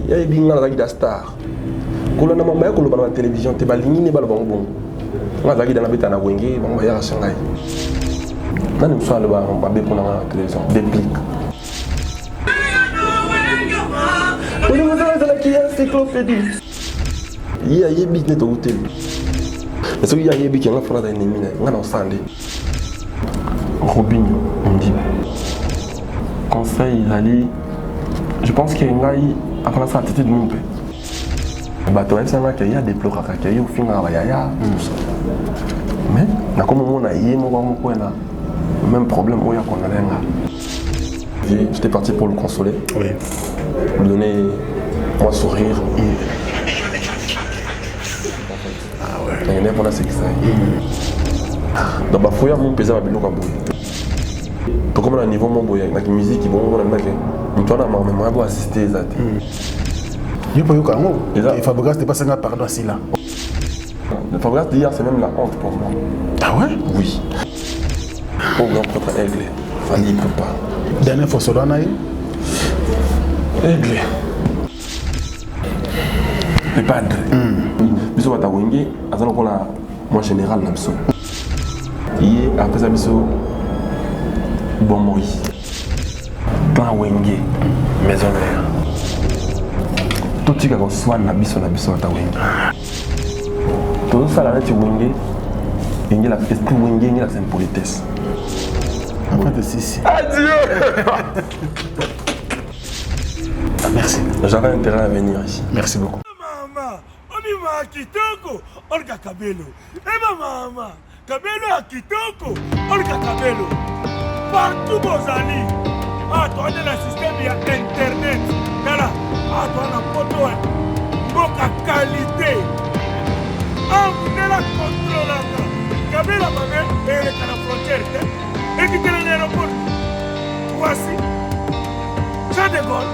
Il y a des gens qui sont stars. Quand on a la télévision, tu as des gens qui sont bon. On a des gens qui sont bon. On a des gens qui sont bon. Télévision. Déplique. Il y a des gens qui sont bon. Mais il y a des gens qui sont bon. Robinho, on dit. Conseil, Ali. Je pense qu'il y a une après ça, attitude de mon père. Il y a des pleurs qui sont au final. Mais, comme on a eu le même problème qu'on a. J'étais parti pour le consoler. Oui. Lui donner un sourire. Ah ouais. Il y a un c'est ça. Donc, il y a mon pèse à Bilo Kabou. Comme on a un niveau mon boy, la musique, ils vont même assister à ça. Il faut que Fabregas n'ait pas ça pardon assis là. Le Fabregas d'hier, c'est même la honte pour moi. Ah ouais? Oui. Au grand propre Aigle. Fanny ne peut pas. Dernière fois, Solana Aigle. Le padre. Biso bata wenge, azana kola moi général na biso. Hier après ça biso bon moi. Plan wenge maison mère. Tout ce qui est soit na biso bata wenge. Tout ça là tu wenge. Il y a l'esprit wenge, il y a la politesse. Après de si. Adieu. Merci. J'avais intérêt à venir ici. Merci beaucoup. Maman, on y va à Kitoko, Olga Kabelo. Maman, Kabelo à Kitoko, Olga Kabelo. Partout vos amis. Ah, toi, on a le système, il y a Internet. Là, ah, toi, on a photo, boka qualité. Ah, vous êtes la contrôle. Kabelo, ma mère, elle est à la frontière. Et qui est l'aéroport. Voici. Jean de Gaulle.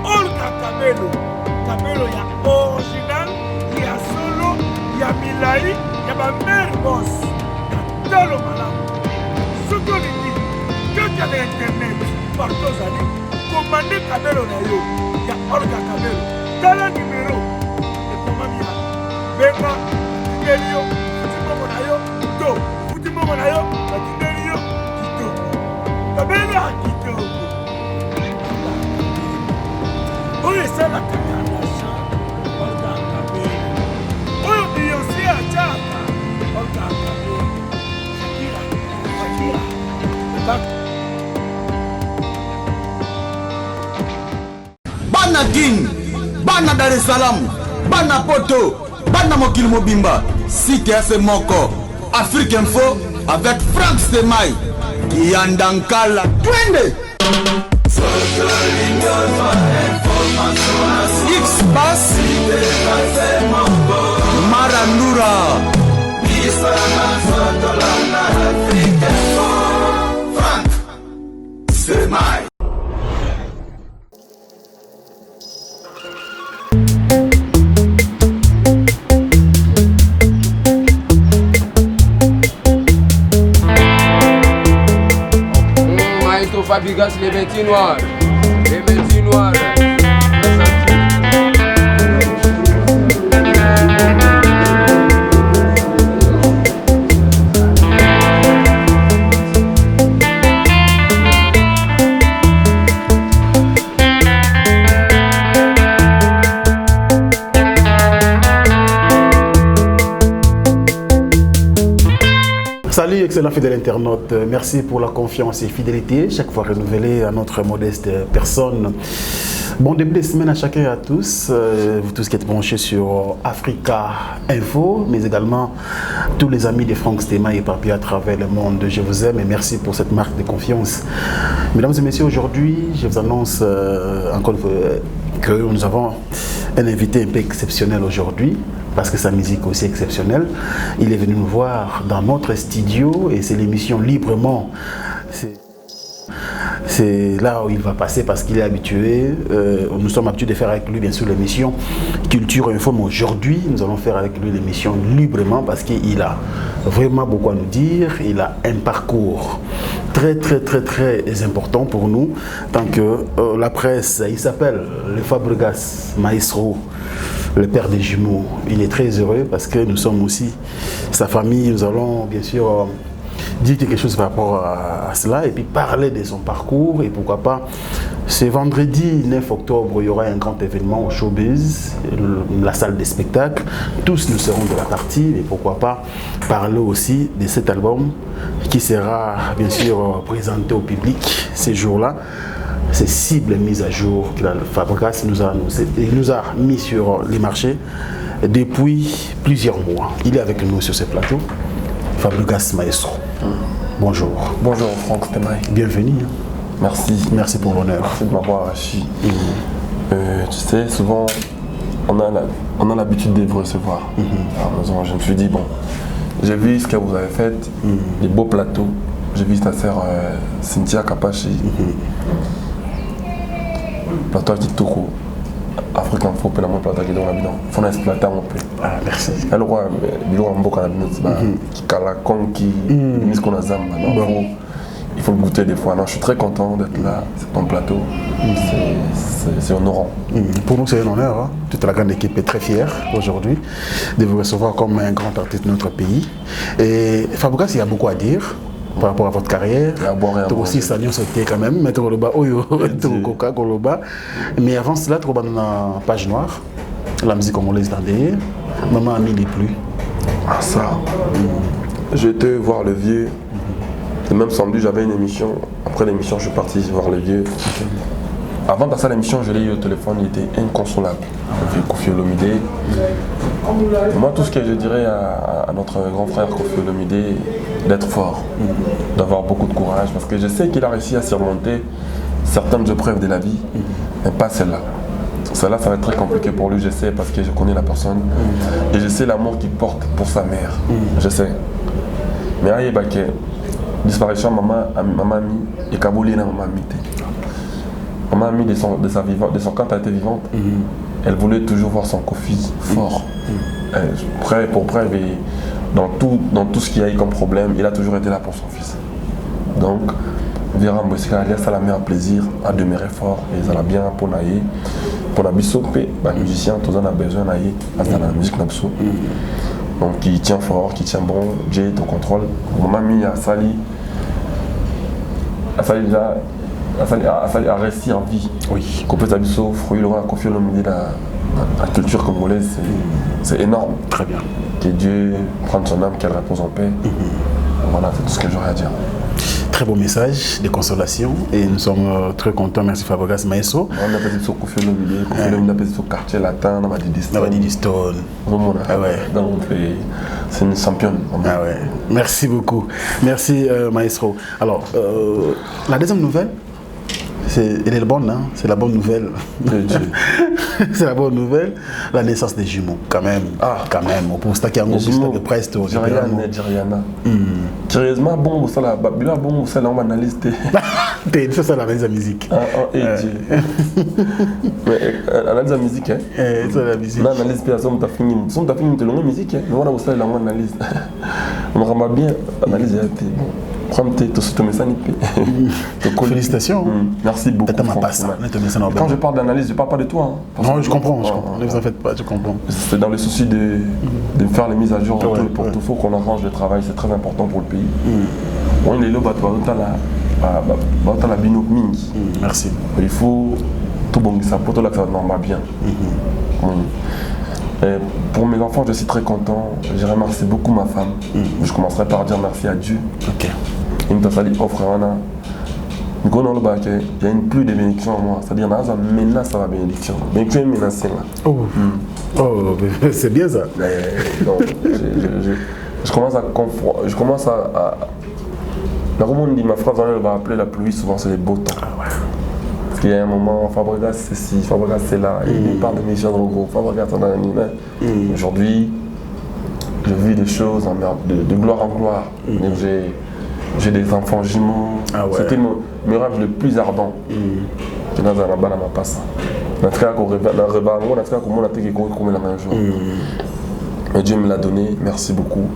Olga Kabelo. Kabelo, il y a original, il y a solo, il y a Milai, il y a ma mère boss. Il y a Talo Malam. Ce qu'on dit, quand il y a l'internet, partout aux années, commandez Kabelo Nayo. Il y a Olga Kabelo. Dans le numéro, et comment il y a Beka, Tiberio, Futimomo Nayo, To. Futimomo Nayo, Tiberio, Kito. Kabelo a Kito. Oui, c'est la caméra. Olga Kabelo. Oui, il y a aussi un chat. Olga Kabelo. Shakira. Bana Guine, Bana Dar es Salaam, Bana Poto, Bana Mokil Mobimba, Cité FC Moko, Afrique Info avec Franck Stemay, Yandankala, Twende. X-Bass Marandura Franck Stemay. Maestro Fabregas, les vêtements noirs. Les vêtements noirs. Salut excellent fidèle internaute, merci pour la confiance et fidélité, chaque fois renouvelée à notre modeste personne. Bon début de semaine à chacun et à tous, vous tous qui êtes branchés sur Africa Info, mais également tous les amis de Franck Stemay éparpillés à travers le monde. Je vous aime et merci pour cette marque de confiance. Mesdames et messieurs, aujourd'hui, je vous annonce encore que nous avons un invité un peu exceptionnel aujourd'hui, parce que sa musique est aussi exceptionnelle. Il est venu nous voir dans notre studio et c'est l'émission Librement. c'est là où il va passer parce qu'il est habitué. Nous sommes habitués de faire avec lui, bien sûr, l'émission Culture Info. Mais aujourd'hui, nous allons faire avec lui l'émission librement parce qu'il a vraiment beaucoup à nous dire. Il a un parcours très important pour nous. Tant que la presse, il s'appelle le Fabregas Maestro, le père des jumeaux. Il est très heureux parce que nous sommes aussi sa famille. Nous allons bien sûr dire quelque chose par rapport à cela et puis parler de son parcours. Et pourquoi pas, ce vendredi 9 octobre, il y aura un grand événement au Showbiz, la salle des spectacles. Tous nous serons de la partie. Et pourquoi pas parler aussi de cet album qui sera bien sûr présenté au public ces jours-là. Ces cibles mises à jour que Fabregas nous a mis sur les marchés depuis plusieurs mois. Il est avec nous sur ce plateau. Fabregas Maestro. Bonjour. Bonjour Franck Stemai. Bienvenue. Merci. Merci pour l'honneur. Merci de m'avoir reçu. Tu sais, souvent, on a l'habitude de vous recevoir. Alors, je me suis dit, bon, j'ai vu ce que vous avez fait, des beaux plateaux. J'ai vu ta sœur Cynthia Kapachi. Plateau à Kitoko. Afrique Info, pe la mon plateau qui est dans la bidon. Faut exploiter mon peu. Ah, merci. Alors, bilo ambo kana bino qui kala konki, mis qu'on a zamba. Il faut le goûter des fois. Non, je suis très content d'être là, c'est ton plateau. C'est honorant. Pour nous, c'est un honneur. Hein. Toute la grande équipe est très fière aujourd'hui de vous recevoir comme un grand artiste de notre pays. Et Fabregas, il y a beaucoup à dire par rapport à votre carrière. Tu aussi Sanion sauté quand même, mettre le bas, coca, Koloba. Mais avant cela, tu as une page noire, la musique congolaise d'Andé. Maman a mis les pluies. Ah, ça. J'ai été voir le vieux. Et même samedi, j'avais une émission. Après l'émission, je suis parti voir le vieux. Avant de passer à l'émission, je l'ai eu au téléphone, il était inconsolable. Le vieux Koffi Olomide. Moi, tout ce que je dirais à notre grand frère Koffi Olomide, d'être fort, d'avoir beaucoup de courage, parce que je sais qu'il a réussi à surmonter certaines épreuves de la vie, mais pas celle-là. Celle-là, ça va être très compliqué pour lui, je sais, parce que je connais la personne. Et je sais l'amour qu'il porte pour sa mère. Je sais. Mais à Yébake, disparition, maman mi, et Kabouli na maman mi. Maman mi de son quand elle était vivante, elle voulait toujours voir son Koffi fort. Pour preuve, dans tout ce qu'il y a eu comme problème, il a toujours été là pour son fils. Donc, Vera Mbosika, ça la met en plaisir à demeurer fort et ça l'a bien pour naïe. Pour la bisope, les musiciens, tous on a besoin naïe à la musique n'absou. Donc, qui tient fort, qui tient bon, Jay au contrôle. Maman mi a sali à rester en vie. Oui. Qu'on peut s'habiller fruit, il aura confié au milieu de la culture congolaise, c'est énorme. Très bien. Que Dieu prenne son âme, qu'elle repose en paix. Voilà, c'est tout ce que j'aurais à dire. Très beau message de consolation et nous sommes très contents. Merci Fabregas Maestro. On a passé sur Koffi Olomide, on a passé sur quartier latin, on a dit Stone. Ah ouais. Donc c'est une championne. Ah ouais. Merci beaucoup. Merci Maestro. Alors, la deuxième nouvelle, elle est bonne, hein? C'est la bonne nouvelle. C'est la bonne nouvelle. La naissance des jumeaux, quand même. Ah, quand même. Pour ça qui a un gros de presse. Diriana. Curieusement, bon, ça la babula, bon, ça l'on analyse. T'es ça, c'est l'analyse de la musique. Mais analyse de la musique, hein? C'est la musique. L'analyse, puis on t'a fini de longue musique, hein? Mais voilà, ça, l'on analyse. On remarque bien, analyse, bon. Félicitations. Merci beaucoup. Quand je parle d'analyse, je ne parle pas de toi. Hein. Non, je comprends. Ne vous en faites pas, je comprends. C'est dans le souci de faire les mises à jour pour tout. Il faut qu'on arrange le travail, c'est très important pour le pays. On est là, la bino mingi. Merci. Il faut tout bon ça pour tout là que ça normal bien. Et pour mes enfants, je suis très content. Je remercie beaucoup ma femme. Je commencerai par dire merci à Dieu. Ok. Il m'a fallu offrir un. Il y a une pluie de bénédictions en moi. C'est-à-dire, il y a une menace à la bénédiction. Bénédiction est menacée là. Oh, c'est bien ça. Je commence à. La Roumane dit ma phrase, elle va appeler la pluie, souvent c'est les beaux temps. Parce qu'il y a un moment, Fabregas c'est ci, Fabregas c'est là, il parle de mes jeunes gros, Fabregas c'est là. Aujourd'hui, je vis des choses de gloire en gloire. J'ai des enfants jumeaux. mes rêves les plus ardents. Je n'ai pas ma passe. En tout cas, mais Dieu me l'a donné, merci beaucoup.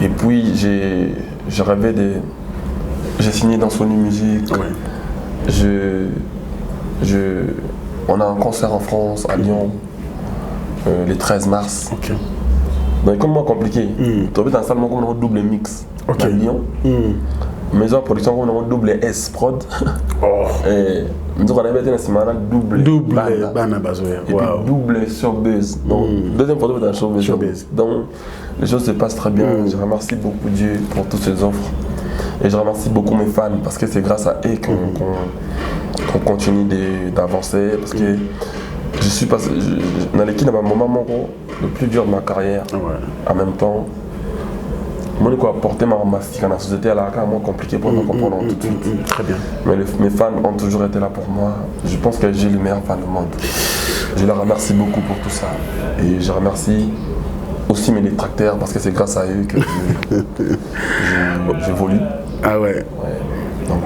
Et puis j'ai rêvé j'ai signé dans Sony Music. On a un concert en France, à Lyon, le 13 mars. Donc comme moi compliqué, tu as vu dans salle comme un double mix à Lyon. Maison de production comme un double S prod. Et nous avons été dans double Bana Bazoé. Et puis double sur Buzz. Donc deuxième photo dans Showbiz. Donc les choses se passent très bien. Je remercie beaucoup Dieu pour toutes ces offres. Et je remercie beaucoup mes fans parce que c'est grâce à eux qu'on continue d'avancer. Parce que je suis passé dans l'équipe dans un moment le plus dur de ma carrière. En même temps, moi, j'ai apporté ma mastique dans la société à la moins compliqué pour me comprendre tout de suite. Très bien. Mais mes fans ont toujours été là pour moi. Je pense que j'ai les meilleurs fans au monde. Je leur remercie beaucoup pour tout ça. Et je remercie aussi mes détracteurs parce que c'est grâce à eux que j'évolue. Ah ouais. Donc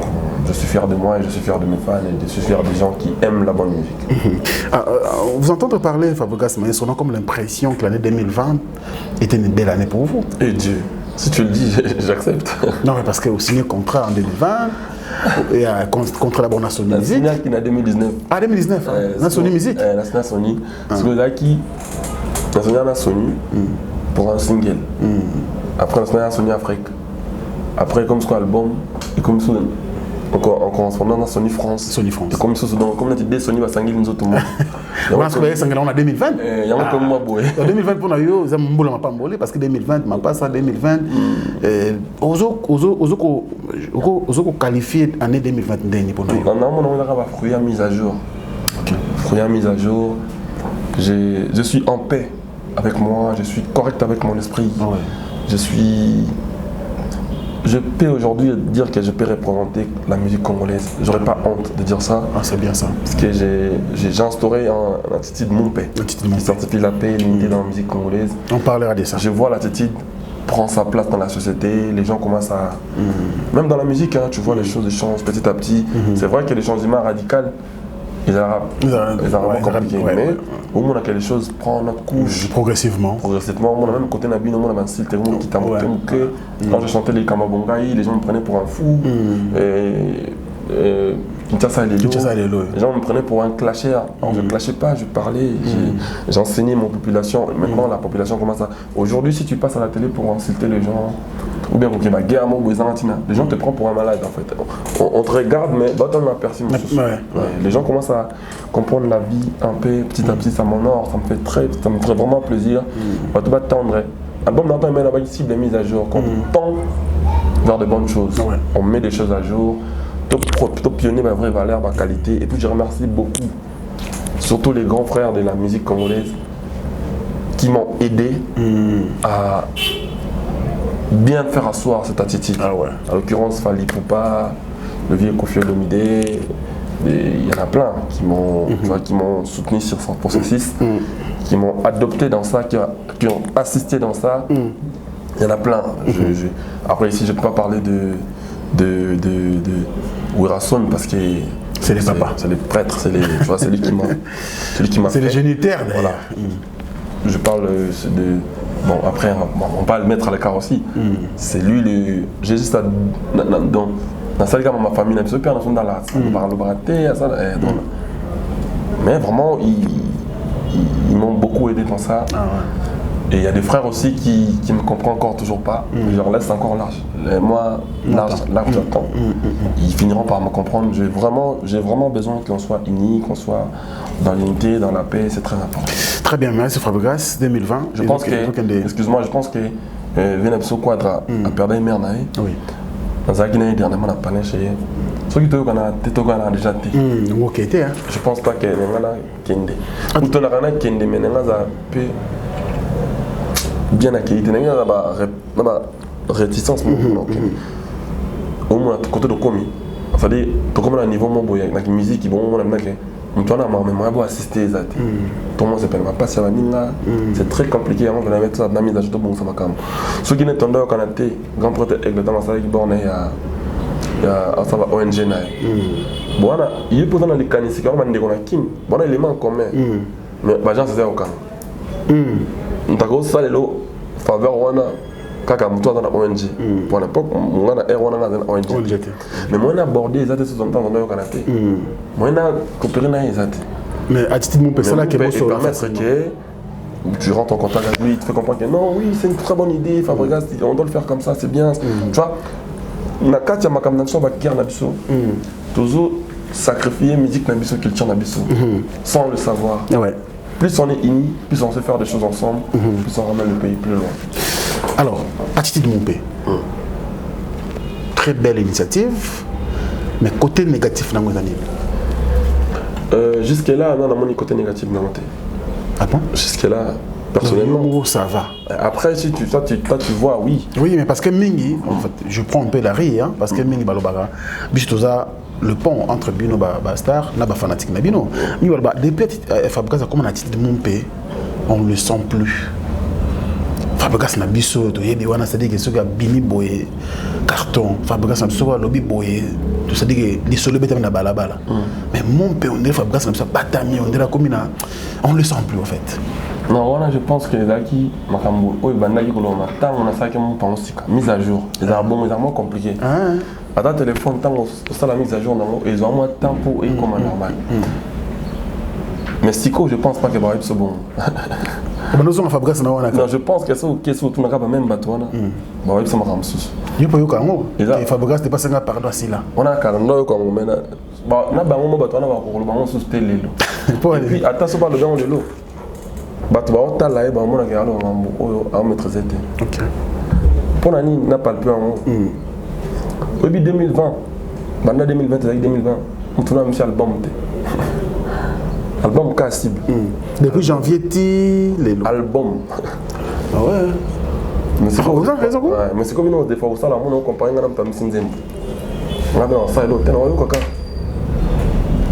je suis fier de moi et je suis fier de mes fans et je suis fier des gens qui aiment la bonne musique. Vous entendez parler, Fabregas Maïs, on a comme l'impression que l'année 2020 était une belle année pour vous. Et Dieu, si tu le dis, j'accepte. Non, mais parce que vous signez contrat en 2020, et contre la bonne Sony Music. La signé en 2019. Ah, 2019, la Sony Music. La signé à Sony. Parce que là, la signé à Sony pour un single. Après, la signé à Sony Afrique. Après, comme ce album, et comme ça, en correspondant dans Sony France. Sony France. Et comme ça, comme on a dit, Sony va s'engager nous autres. On a trouvé ça en 2020. Il y a comme moi, boy. En 2020, pour nous, ça m'a pas embolé parce que 2020, m'a pas ça 2020. Ozo qualifié année 2020 dernier pour nous. Non, on a fruit à mise à jour. Fruit à mise à jour. Je suis en paix avec moi, je suis correct avec mon esprit. Je peux aujourd'hui dire que je peux représenter la musique congolaise. J'aurais pas honte de dire ça. Ah, c'est bien ça. Parce que j'ai instauré un attitude mon paix. Qui certifie la paix et l'unité dans la musique congolaise. On parlera de ça. Je vois l'attitude prend sa place dans la société. Les gens commencent à... Même dans la musique, hein, tu vois, les choses changent petit à petit. C'est vrai que les changements radicaux, ils arabes compliqués. Mais au moins, les choses prennent notre couche. Progressivement. Moi, même côté Nabino, moi, un style qui t'a montré que quand je chantais les Kamabongaï, les gens me prenaient pour un fou. Kinshasa et Lelo. Les gens me prenaient pour un clasher. Je ne clashais pas, je parlais, j'enseignais mon population. Maintenant, la population commence à... Aujourd'hui, si tu passes à la télé pour insulter les gens, ou bien pour qu'il y ait une guerre, les gens te prennent pour un malade en fait. On te regarde, mais on m'a perçu. Les gens commencent à comprendre la vie un peu, petit à petit, ça m'honore, ça me ferait vraiment plaisir. On va te tendre. Album d'antan, il y a ici des mises à jour, qu'on tend vers de bonnes choses. On met des choses à jour. Plutôt pionnier, ma vraie valeur, ma qualité. Et puis je remercie beaucoup, surtout les grands frères de la musique congolaise, qui m'ont aidé à bien faire asseoir cette attitude. En l'occurrence, Fali Poupa, le vieux Kofi Olomide, il y en a plein qui m'ont soutenu sur son processus, qui m'ont adopté dans ça, qui ont assisté dans ça. Il y en a plein. Après ici, je ne peux pas parler de Wirason parce que c'est les papas, c'est les prêtres, c'est lui qui m'a c'est les géniteurs d'ailleurs. Voilà. Je parle de... Bon, après, on va le mettre à l'écart aussi. C'est lui j'ai juste dans ça, ma famille, mais vraiment, ils m'ont beaucoup aidé dans ça. Et il y a des frères aussi qui ne me comprennent encore toujours pas. Je leur laisse encore large. Moi, large j'attends. Ils finiront par me comprendre. J'ai vraiment besoin qu'on soit unis, qu'on soit dans l'unité, dans la paix. C'est très important. Très bien, merci Fabregas, 2020. Je pense que Venapso Quadra a perdu une mère. Oui. Dans un Guinée, dernièrement, on a parlé chez ceux qui ont déjà été. Je pense pas que les gens Kende. Ou tu as Kende, mais les gens bien accueilli. Il y a une réticence. Au moins, côté de commis. C'est-à-dire, comme un niveau de la musique, ils vont assister. Tout le monde s'appelle ma passe. C'est très compliqué avant de la mettre ça dans la mise à jour. Ceux qui n'ont pas quand grand prêtre avec le temps, ça qui borne ça va ONG na bon ana il peut dans les canisses quand on ndeko na kim bon élément commun mais ba gens c'est aucun ndako ça lelo faveur wana kaka muto dans ONG pour l'époque on a wana dans ONG mais moi on a abordé les autres temps dans le canapé moi on a coopéré na les autres mais attitude mon père là qui est permettre que tu rentres en contact avec lui, il te fait comprendre que non, oui, c'est une très bonne idée, Fabregas, on doit le faire comme ça, c'est bien. Tu vois, quand il y a ma camération, on va guérir Nabiso. Toujours sacrifier musique Nabiso, culture Nabiso, sans le savoir. Plus on est unis, plus on sait faire des choses ensemble, plus on ramène le pays plus loin. Alors, attitude mon père. Très belle initiative, mais côté négatif, dans mon année. Jusque-là, non, mon côté négatif, non. Ah bon? Jusque-là, personnellement. Ça va. Après, si tu vois, oui. Oui, mais parce que Mingi, en fait, je prends un peu la rire, hein, parce que Mingi Balobara, Bistoza, le pont entre Bino Bastar, Naba fanatique Nabino. Depuis Fabregas, comme on a dit de mon pays, on ne le sent plus. Fabregas na biso to yebi wana c'est-à-dire que soka bimi boye carton Fabregas na biso lobby boye to c'est-à-dire que les solo beta na balabala mais mon père on dirait Fabregas na biso batami on dirait comme on le sent plus en fait. Non voilà je pense que là qui makambo o bandaki ko loma tant on a ça que mon pensika mise à jour les albums les compliqués à ta téléphone tant ça la mise à jour non ils ont moins de temps pour et comme normal mais Siko je pense pas que va être bon. Non, je pense que c'est tout le même bateau. Bah oui, ça m'a ramsus. Il faut que Fabregas n'est pas ça pardon si là. On a calendrier comme maintenant. Bah na bango mo bateau na ba ko le bango sous télé. Et puis attention pas le bango de l'eau. Bateau ba on ta là ba mo na ka lo mambo o a maîtriser. OK. Pour nani n'a pas le plan. Depuis 2020. Banda 2020 avec 2020. On tourne un album. Album cas cible. Depuis janvier, album. Ah ouais. Mais c'est comme raison. Ouais, mais c'est comme une des fois où ça la mon compagnie na pas misinzem. On a dans ça et l'autre on kaka.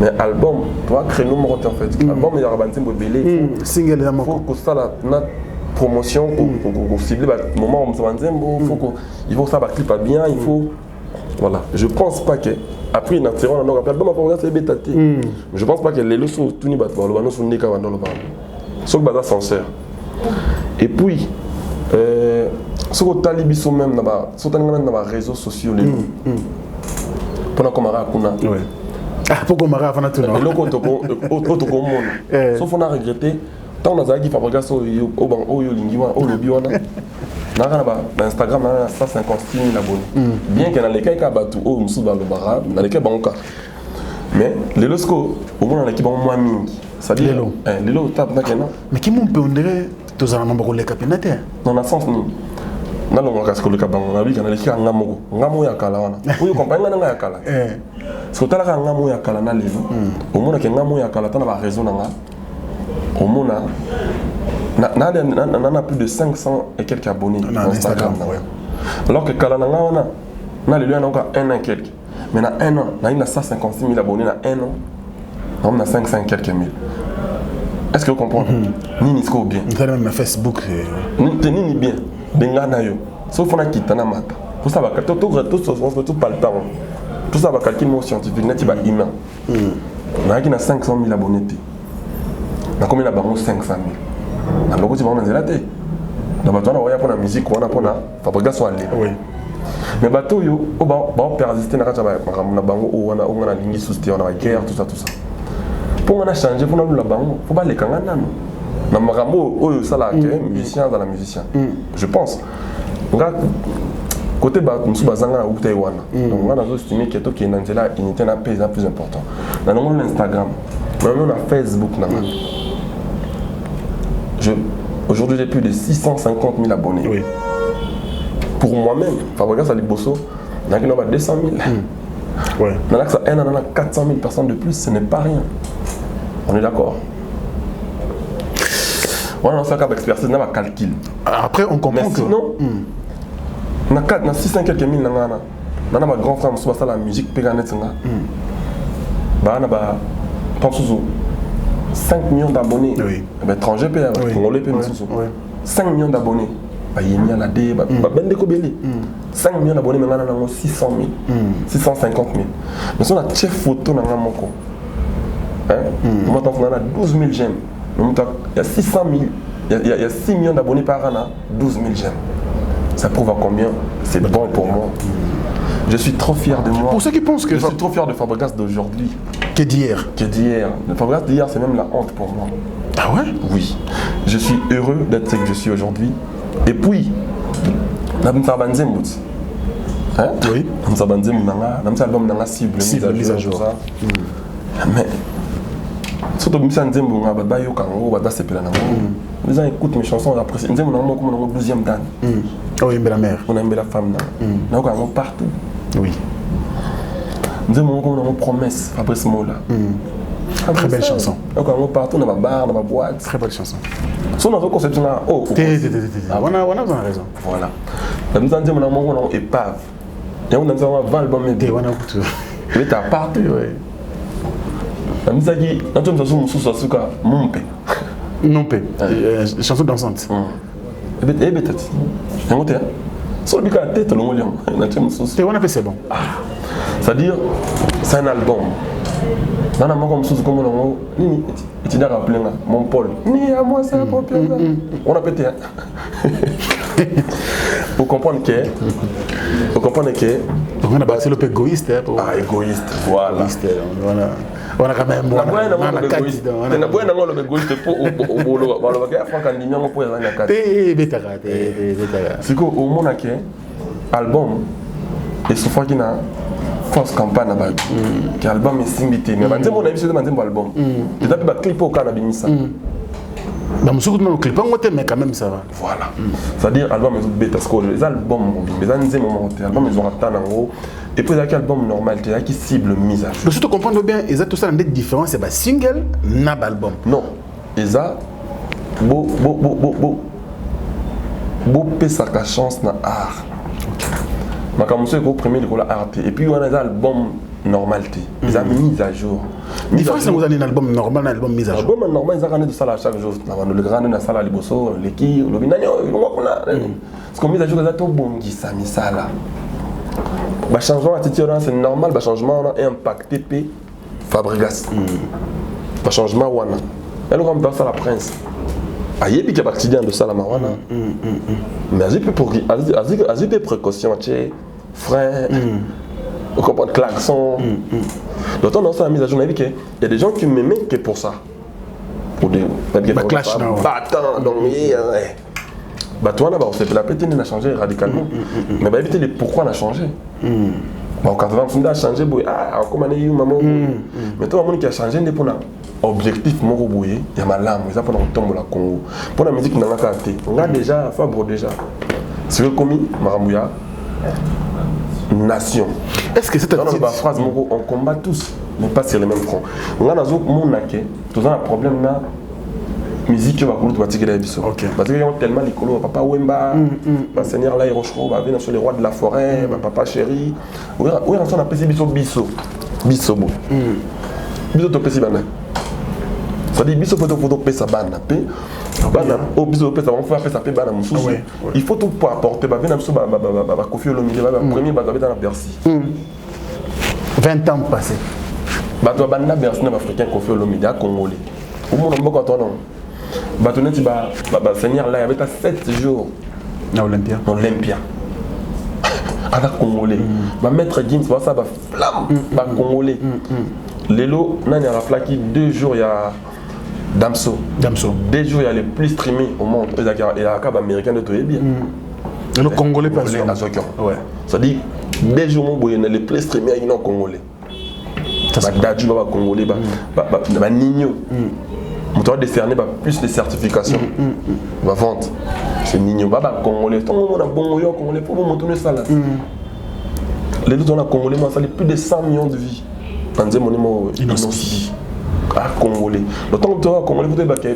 Mais album, toi créer nous en fait. Album il y a rabantim belé. Single là mon. Faut que ça la promotion pour cibler moment on se faut il faut ça va clip bien, il faut voilà, je pense pas que après il naturel on appelle donc on va c'est bétaté. Je pense pas que les leçons tout ni battre le sur ndeka dans le bas. Sauf baza sincère. Et puis ce que talibiso même là-bas, sur les réseaux sociaux les pour na komara kuna. Ouais. Ah pour komara avant tout non. Le auto monde. Sauf on a regretté tant on a dit Fabregas au ban au lingiwa au lobby wana. Dans Instagram, on a 156 000 abonnés. Bien que dans les cas, il y a au Moussou dans le Bara, dans les cas, mais les losco, au moins dans l'équipe, on moins ming. C'est-à-dire, les lots tapent maintenant. Mais qui m'ont pondéré tous en nombre de capinataires? Dans le sens, nous, dans le casque, le cabane, on a vu qu'on a les cas en Ngamo. Ngamo Yakala. Vous comprenez Ngamo Yakala? Parce que tu as Ngamo Yakala, au moins que Ngamo Yakala, tu as raison. Au moins, on a plus de 500 et quelques abonnés sur Instagram. Alors que Kalananga, on a encore un an et quelques. Mais dans un an, on a 156 000 abonnés. Dans un an, on a 500 et quelques mille. Est-ce que vous comprenez? Ni Nisko bien. Vous avez même Facebook. Ni bien. Bengana yo. Sauf qu'on a quitté na mata. Tout ça va calculer tout pas le temps. Tout ça va calculer mot scientifique, net va humain. On a 500 000 abonnés. On a combien d'abonnés? 500 000. Na loko ti ba zela te na bato na waya pona musique wana pona Fabregas so aller oui mais bato yo o ba persister na kata ba na bango o wana o ngana lingi souci on a guerre tout ça pour on a changer pour na la bango faut ba le kanga nano na makambo o ça la musicien dans la musicien je pense nga côté ba musu bazanga ou tay wana donc on a estimé que to ki na nzela unité na plus important na non Instagram na Facebook na aujourd'hui, j'ai plus de 650 000 abonnés. Oui. Pour moi-même, Fabregas à Liboso, il y a 200 000. Ouais. On a 400 000 personnes de plus, ce n'est pas rien. On est d'accord. On a un cap expertise, on a un calcul. Après, on comprend que... Sinon, on a 600 quelques mille. On a un grand frère, on a la musique, on a 5 millions d'abonnés. Oui. Étrangers, Congolais, 5 millions d'abonnés. Il y a des 5 millions d'abonnés, mais on a 600 000, 650 000. Mais si on a une photo, on a on a 12 000 j'aime. Il y a 600 000, il y a 6 millions d'abonnés par an, 12 000 j'aime. Ça prouve à combien c'est bon pour moi. Je suis trop fier de moi. Pour ceux qui pensent que... Je suis trop fier de Fabregas d'aujourd'hui. Que d'hier. Que d'hier. Le Fabregas d'hier, c'est même la honte pour moi. Ah ouais? Oui. Je suis heureux d'être ce que je suis aujourd'hui. Et puis, hein? Oui. Album dans la cible, mise à jour. Mais, surtout que les gens écoutent mes chansons, apprécient. Nous avons comme 12e dan. Oui, la mère. On aime la femme. Nous avons partout. Oui. Nous avons comme promesse, après ce mot-là. Très belle chanson. Nous avons partout, dans ma barre, dans ma boîte. Très belle chanson. Si on a conception là, oh, on a raison. Voilà. Nous avons une épave. Nous avons 20 albums. Mais tu as partout. Nous avons non paix. Chanson dansante. C'est bon. C'est-à-dire, c'est un album. Dans la comme sous comme on tu n'as rappelé mon Paul. Ni à moi c'est propre. On a pété. Pour comprendre que on a passé le peu égoïste. Ah, égoïste. Voilà. On a quand même on a égoïste. On a besoin d'avoir le égoïste pour au boulot. Voilà, le gars franc candidat pour aller à quatre. C'est qu'au monde a album et souvent qu'il a force campagne à bas. Que album est simbité. Mais maintenant on a vu ce demande album. Et d'abord bah clip au cannabis ça. Dans le clip mais quand même ça va. Voilà. C'est-à-dire album est bêta parce que les albums mais ça nous moment album ils ont atteint en haut. Et puis il y a un album normal qui cible mise à jour. Donc si tu comprends bien, ils ont tout ça des différences, c'est pas single, n'a pas album. Non. Ils ont beau pesa ka chance na art. Ma comme c'est au premier de la art et puis on a des albums normalité. Ils ont mis à jour. Différence vous avez un album normal, un album mis à jour. Album normal ils ont gagné de ça chaque jour. Le grand na sala liboso, l'équipe, le binanyo, parce qu'on mise à jour les autres bon qui ça mis ça là. Le changement attitude c'est normal, le changement a impacté P Fabregas. Le changement wana. Elle on va ça la prince. Aïe puis qu'il y a accident de ça la marwana. Mais j'ai pour des précautions, frère. On comprend klaxon. D'autant dans ça la mise à jour, il y a des gens qui m'aimaient que pour ça. Pour des clash non. Attends donc bah toi là, on s'est fait la pétine, on a changé radicalement. Mais bah éviter les pourquoi on a changé. Bon, quand on a changé, comment on a eu maman. Mais toi, on a changé, on a objectif, il y a ma lame, il y a pas tombe la Congo. Pour la musique, on a déjà, Fabre déjà. C'est comme Marambouya, nation. Est-ce que c'est dans la phrase, on combat tous, mais pas sur les mêmes fronts. On a un problème là. Musique qui va couler, tu vas tirer les bisous. Parce qu'ils ont tellement les colos, papa Wemba, Seigneur là, Rochereau, va venir sur les rois de la forêt, papa chéri. Oui, on appelle ces bisous bisous. Bisous, bon. Bisous, tu peux bana. Ça dit bisous, photo pesa bana. Bana, oh bisous, pesa, on fait ça, bana, moussou. Il faut tout pour apporter, bah, venir sur ma Kofi Olomide, premier, bah, dans la Bercy. 20 ans passés. Bah, toi, bana, Bercy, africain, Kofi Olomide, congolais. Au monde, on va Batonet, Seigneur là, il y avait 7 jours. À Olympia. Avec Congolais. Maître Gims, ça va flamme. Congolais. Lélo, il y a plaqué 2 jours, il y a Damso. 2 jours, il y a les plus streamés au monde. Il y a un câble américain de Toyébia. Le Congolais pas sûr. Ça dit, 2 jours, il y a les plus streamés à Congolais. Dadju, Congolais, Nino. On doit décerner plus de certifications. Ma vente. C'est Nino Baba Congolais. Tout le monde a bon Congolais pour vous montrer ça là. Les deux on a Congolais, ça a plus de 100 millions de vies. Pendant mon numéro Inospi. Ah Congolais. Le temps que tu as Congolais, il faut que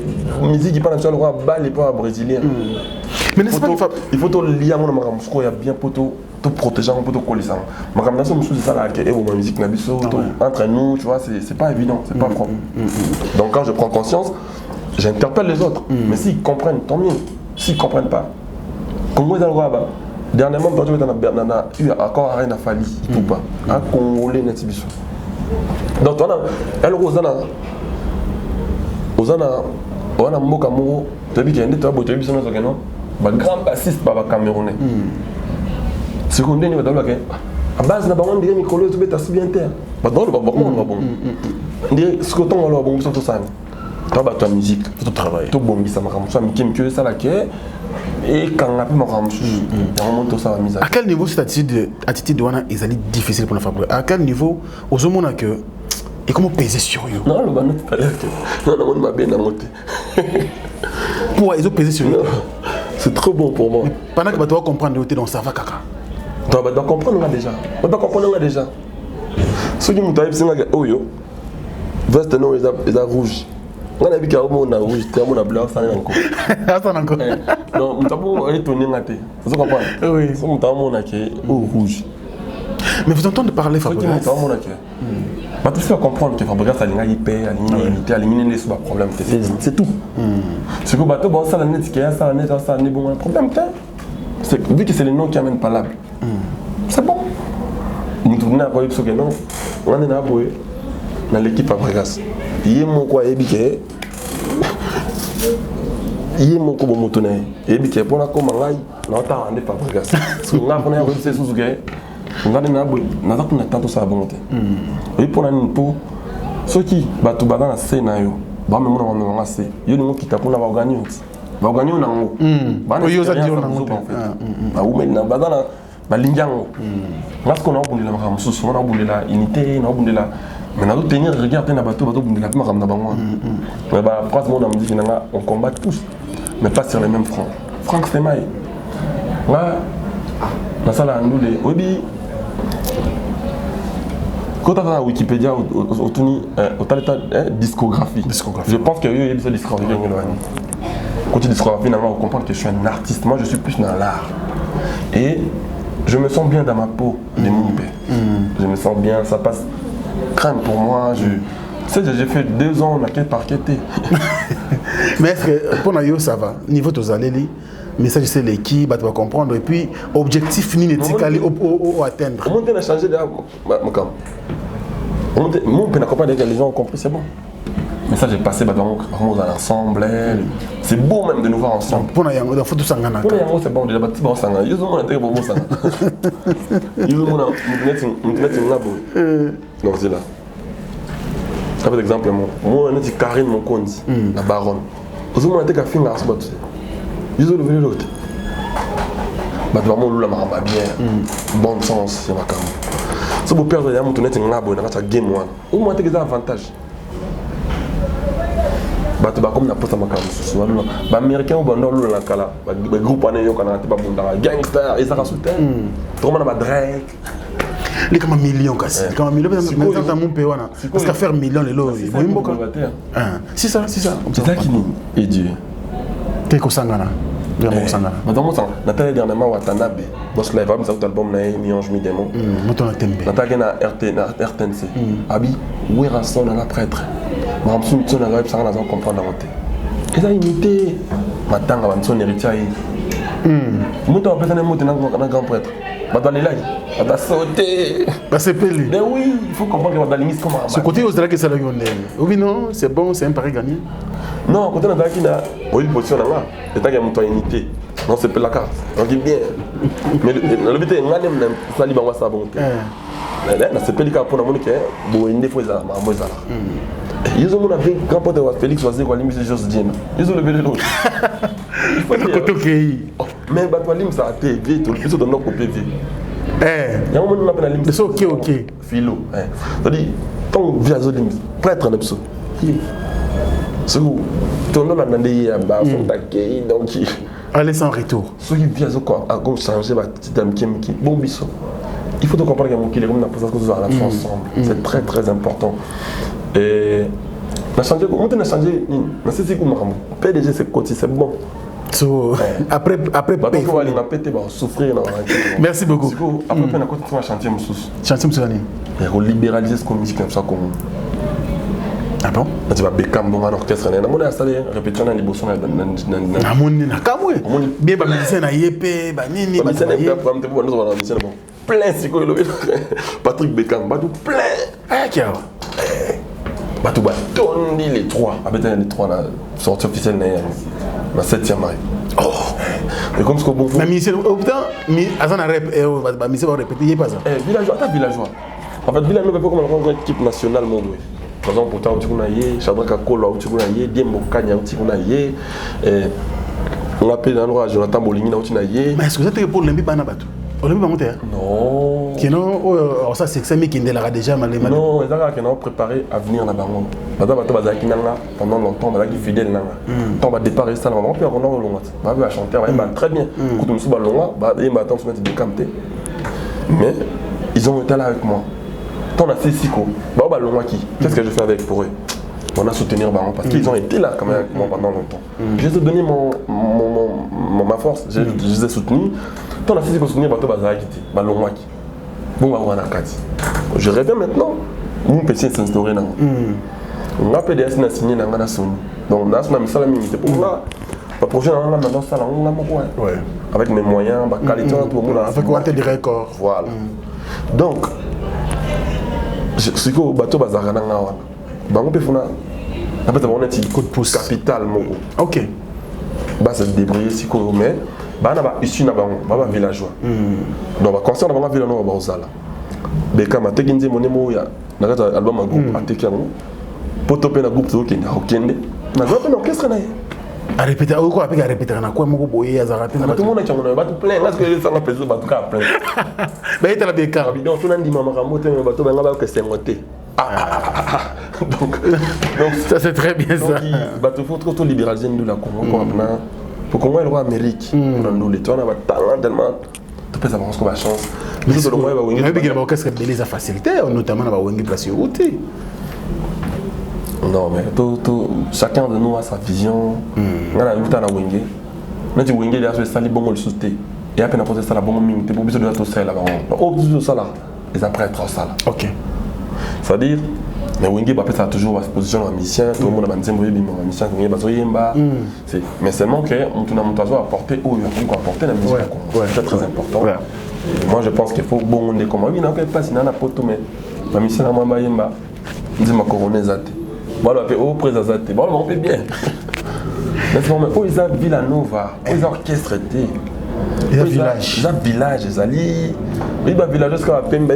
la musique qui parle sur le roi bas les pas brésilien. Mais n'est-ce pas il faut que lier à mon amour, il y a bien pour te protéger, pour te coller ça. Ma ramenation, c'est ça là, ma musique entre nous, tu vois, c'est pas évident, c'est pas propre. Donc quand je prends conscience, j'interpelle les autres. Mais s'ils comprennent, tant mieux. S'ils comprennent pas, Congo est dans le roi, Dernièrement, tu as eu encore rien à Fali, tout pas. Un Congolais n'est pas. Donc, elle on a Moka Moro, tu as vu qu'il y a un grand bassiste Camerounais. Secondaire, il va dire à base, on a des micros, tu peux t'assurer bien terre. Bah, non, bon. On dirait ce que tu as bon, tout ça. Tu as ta musique, tout travail. Tout bon, ça m'a ramené, que ça la quai. Et quand on a pu me ramener, tout ça va mise à. À quel niveau cette attitude est difficile pour la fabrique? À quel niveau, aux hommes, on a que. Et comment peser sur eux? Non, le banane, non, on m'a bien monté. Pourquoi ils ont pesé sur eux? C'est trop bon pour moi. Pendant que tu dois comprendre, tu es dans ça va caca. Tu dois comprendre déjà. On doit comprendre déjà. Ceux qui m'ont dit, c'est que oh yo, veste non, ils ont rouge. On a vu qu'il y a un rouge, il y a un blanc, ça n'est encore. Ça n'est encore. Non, nous avons étonné. Vous comprenez? Oui. Nous avons rouge. Mais vous entendez parler Fabregas? Tu te fais comprendre que Fabregas a une hyper, a éliminé les problèmes. C'est tout. Ce que bateau, bon, ça la net, ça la net, ça n'est bon, un problème. Vu que c'est le nom qui amène pas l'âme. C'est bon. Nous tournons à quoi il faut que non. On est dans l'équipe Fabregas. Il y a mon quoi ébiqué. Il y a mon quoi mon tonnerre. Ébiqué pour la commangaï. Non, t'as rendu Fabregas. Parce que là, on a réussi sous ce on a tant ça bonté. Et pour la pour ceux qui battent dans la scène, bah même on a assez. Il y a des qui tapent on va gagner. Va gagner on a un. Bah il y a des gens qui ont bah ou maintenant bah dans la bah l'indiango. Parce qu'on a oublié la maman sous on a oublié la unité, on a oublié la mais on doit tenir regarder na bateau oublié la maman na bango. Mais bah pratiquement on a dit qu'on combat tous mais pas sur les mêmes fronts. Franck Semaï. Là dans ça là nous les obi. Quand tu as Wikipédia, au discographie. Je pense qu'il y a eu une discographie. Quand tu discographie, on comprend que je suis un artiste. Moi, je suis plus dans l'art. Et je me sens bien dans ma peau de mon père. Je me sens bien, ça passe crème pour moi. J'ai fait 2 ans, on a quel parqueté. Mais est-ce que pour nous, ça va? Niveau de Zaleli, message c'est l'équipe, tu vas comprendre. Et puis, objectif fini, au atteindre. Comment tu as changé de mon père n'a pas dit que les gens ont compris, c'est bon. Mais ça, j'ai passé dans l'ensemble. C'est beau même de nous voir ensemble. Pour nous, il faut tout s'engager. Pour nous, c'est bon, déjà, tu vas s'engager. Ils ont été bon, ça. Ils ont été non, c'est là. Par exemple, moi, on a dit Karine, mon compte, la baronne. Ils ont été fait un arbre. Ils ont levé l'autre. Bah, tu vas m'en la bien. Bon sens, c'est ma cam. Si vous perdez un peu de temps, vous avez un game one. Au moins, vous avez un avantage. Bah, tu vas comme la poste à ma cam. Les Américains ont un groupe en ayant un gangster, ils ont un soutien. Tout le monde a Drake. Les comme un million cassé. Comme un million, dans mon pays, parce qu'à faire million, les lots, ils vont beaucoup. C'est ça, c'est ça. C'est ça qui est Dieu. Qu'est-ce que ça a? Madame, Nathalie dernièrement Watanabe, boss live, ça album na Miange Midemo. Nathalie na RTNC. Abi, où est Rasson na prêtre. Madame Soumson na live, ça na comprendre la montée. Et ça imité. Matanga Manson héritier. Mouton après ça na monter na grand prêtre. Madame Lelai, elle va sauter. Bah c'est pelé. Mais oui, il faut comprendre que Madame Limis comment. Ce côté osera que ça le yonne. Oui non, c'est bon, c'est un pari gagné. Non, quand on a dit qu'il a une position là, c'est qu'il y a une unité. Non, c'est pas la carte. On dit bien. Mais le but est que ça libre en sa bonté. C'est pas le cas pour nous que bon, il faut ça, mais ça. Ils ont un grand pote de Félix Oisé qui a limité juste Dieu. Ils ont levé l'autre. Il faut dire. Mais bah toi lim ça a PV, tout le plus de nos PV. Il y a un moment où on appelle lim. C'est ok. Philo. C'est-à-dire ton viazo lim prêtre en absolu. Ce que tout le monde a demandé à bas, donc allez sans retour. Ce qui vient à gauche changer la petite dame qui bon biso. Il faut te comprendre qu'il est comme la présence que nous allons faire ensemble. C'est très très important. Et on a changé, comment on a changé? On sait comment PDG c'est côté, c'est bon. Après on va péter, souffrir. Merci beaucoup. Après on a continué à chantier. Chantier monsieur. Et libéraliser ce qu'on musique comme ça comme. Ah bon? Tu vas Beckham bon en orchestre na mona installé répétition na liboso na moni na kamwe bien ba musicien na yepé ba nini ba musicien na programme te bon na musicien bon plein siko le Patrick Beckham ba tout plein ah kia ba tout ba tondi les trois avec les trois la sortie officielle na 7e mari oh et comme ce que bon na musicien autant mi azana rep ba musicien va répéter pas ça villageois ta villageois en fait villageois pas comme la équipe nationale mon par exemple pourtant tu connais yé Shadrack Akolo tu connais yé Diembo Kanya tu connais yé on appelle dans l'endroit Jonathan Bolingi na tu connais yé mais est-ce que ça te pour l'embi bana bato olombi ba monter non que non ça c'est ça mais qui ndela déjà malé non ils ont qu'on a préparé à venir na bango madame bato bazaki nanga pendant longtemps bazaki fidèle nanga tant ba départ ça on peut on a longa ba va chanter va très bien quand on se ba longa ba et ba temps se mettre de camper mais ils ont été là avec moi. Tant à Sissiko, qu'est-ce que je fais avec pour eux? On a soutenir Baron parce qu'ils ont été là quand même avec moi pendant longtemps. Je les ai donné ma force, je les ai soutenus. Tant à Sissiko soutenir Bato Bazaki, Balongwaki. Bon, je reviens maintenant. Mon petit s'est instauré là. On a PDS n'a signé dans la Sony. Donc, on a mis ça la minute pour là. La prochaine on a dans ça on a avec mes moyens, ma qualité tout le monde avec quoi des records. Voilà. Donc ce que bateau bazar na ngawa bango pe funa après ça on a dit coup de pouce capital moko OK ba se débrouiller siko mais ba na ba issu na bango ba villageois donc ba concert na ba village no ba osala beka ma tekinze monemo ya na kata album groupe atekiango poto pe na groupe zo kende okende na zo pe na orchestre na à répéter ou quoi à répéter na quoi moko boyer azarate na tout le monde qui on va tout plein parce que ça na plaisir ba tout cas plein ba ita la beka bidon tout nandi mama ramote ba to ba ngaba que c'est monté donc ça c'est très bien ça ba to faut trop libéraliser nous la Congo comme na pour Congo le roi Amérique dans nous les toi na ba talent tellement tout peut savoir ce qu'on va chance mais tout le monde va wingi mais bien ba qu'est-ce que les facilité notamment na ba wingi place route. Non, mais chacun de nous a sa vision. On a vu la wenge. On a dit wenge, il a fait ça, il bon le sauter. Et après, on a posé ça, la bonne minute. Pour besoin de tout ça là-bas. Oh, tout ça là. Les après être ça là. OK. C'est-à-dire, mais wenge, bah, ça a toujours sa position en mission. Tout le monde a dit, moi, je mission, wenge, bah, yemba. Mais seulement que on a mon tazo apporter où il faut apporter la musique. C'est très important. Moi, je pense qu'il faut bon on est comme oui, non, pas si nana poto mais la mission à moi yemba. Dis ma couronne zate. Voilà, au présent, bon, on fait bien. Mais ils ont Villanova, ils ont orchestré. Ils ont village. Ils ont village, ils ont village. Ils ont village jusqu'à la peine,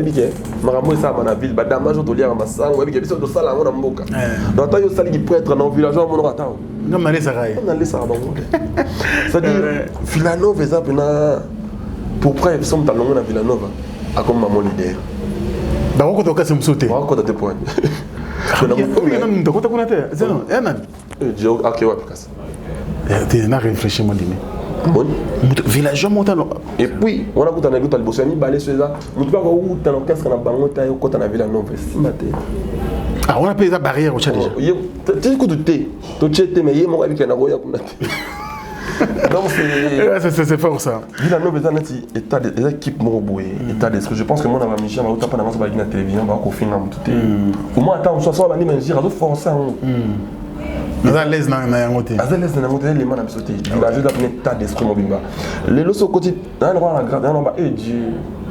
Marambo, ça, ma ville, Badama, je te lis à ma sang, oui, il y a des salles à mon amboka. Dans ta salle qui peut être dans le village, on va attendre. Non, mais ça va. On a laissé ça à c'est-à-dire, Villanova, ils ont pour près, ils sont talons à Villanova, à comme maman leader. Dans quoi tu as sauté? Dans quoi tu as points? Village et puis on a goûté à l'Albosani, balé sur ça. On peut pas où dans l'orchestre na bango ta yo kota na Villanova simate. Ah on a payé la barrière au Tchad déjà. Tu coup de thé, tu chete mais yemo avec na roya kuna. Donc c'est fort ça. Villanova zanati état des équipes moboé, état d'esprit. Je pense que moi na ba Michel ba utapa na ba na télévision ba ko finir tout. Au moins attends, soit ba ni menjir azo forcer. À l'aise dans la montée. À l'aise dans la montée, les mains à sauter. Village d'un état d'esprit mobile. Les losos côté, dans la grade, dans la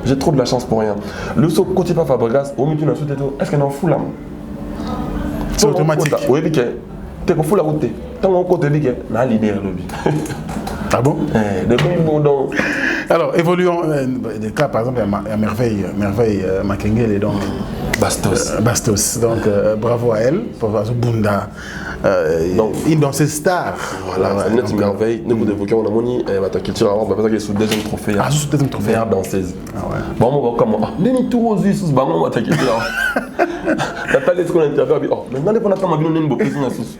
j'ai trop de la chance pour rien. Le saut côté pas Fabregas, au milieu de la sauté, est-ce qu'elle en fout là? C'est automatique. Oui, bien que t'es qu'on fout la route. Tant qu'on côté ligue, n'a l'idée le lobby. Ah bon? Depuis bon donc. Alors évoluons des cas par exemple à merveille Makengele donc Bastos donc bravo à elle pour avoir ce Bunda une danseuse star voilà c'est une merveille nous évoquons on a moni ta culture avant parce que sous deuxième trophée sous deuxième trophée danseuse bon on va comme deni tout aussi sous bango ta culture t'as pas laissé qu'on interview oh maintenant les pendant comme bien une bonne sous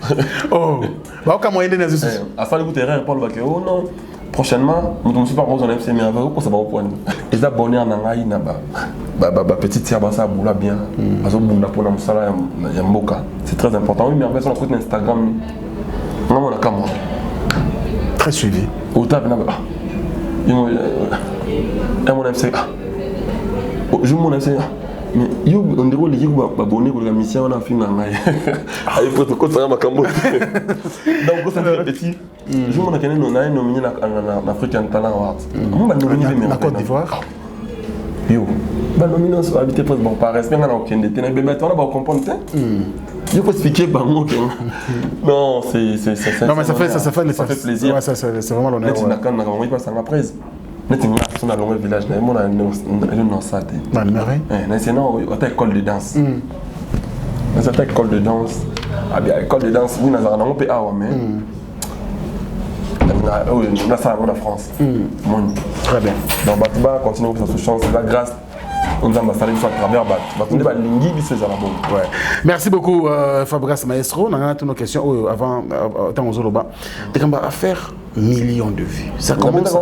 oh bah comme on est dans sous à faire le terrain Paul Baké oh non prochainement nous ne sommes pas rose en FC mais avec quoi ça va au point les abonnés en angai na ba petite sœur ba ça boula bien azo bunda pour na musala ya mboka c'est très important oui mais en fait sur le compte Instagram non on a comme très suivi au table na ba mon FC je mon FC Mais yo on dirait les gens abonnés pour la mission on a film en aïe. Aïe protocole ça m'a cambo. Donc ça fait petit. Je m'en connais on a nominé en African Talent Awards. On va nominer en Côte d'Ivoire. Yo. Bah nominé sur habité presque bon par respect on a aucun détail mais ben on a pas comprendre ça. Je peux expliquer par moi que non c'est non mais ça fait plaisir. Ouais, c'est vraiment l'honneur. Là tu n'as pas ça m'a prise. Nous dans le village, nous avons un salle. C'est une école de danse. C'est une école de danse. École de danse, oui, nous avons un peu à mais nous avons en France. Très bien. Donc, on va continuer sur cette chance. La grâce, on a installé à travers Merci beaucoup, Fabrice Maestro. On a toutes nos questions avant Zoloba. On va faire millions de vues. Ça commence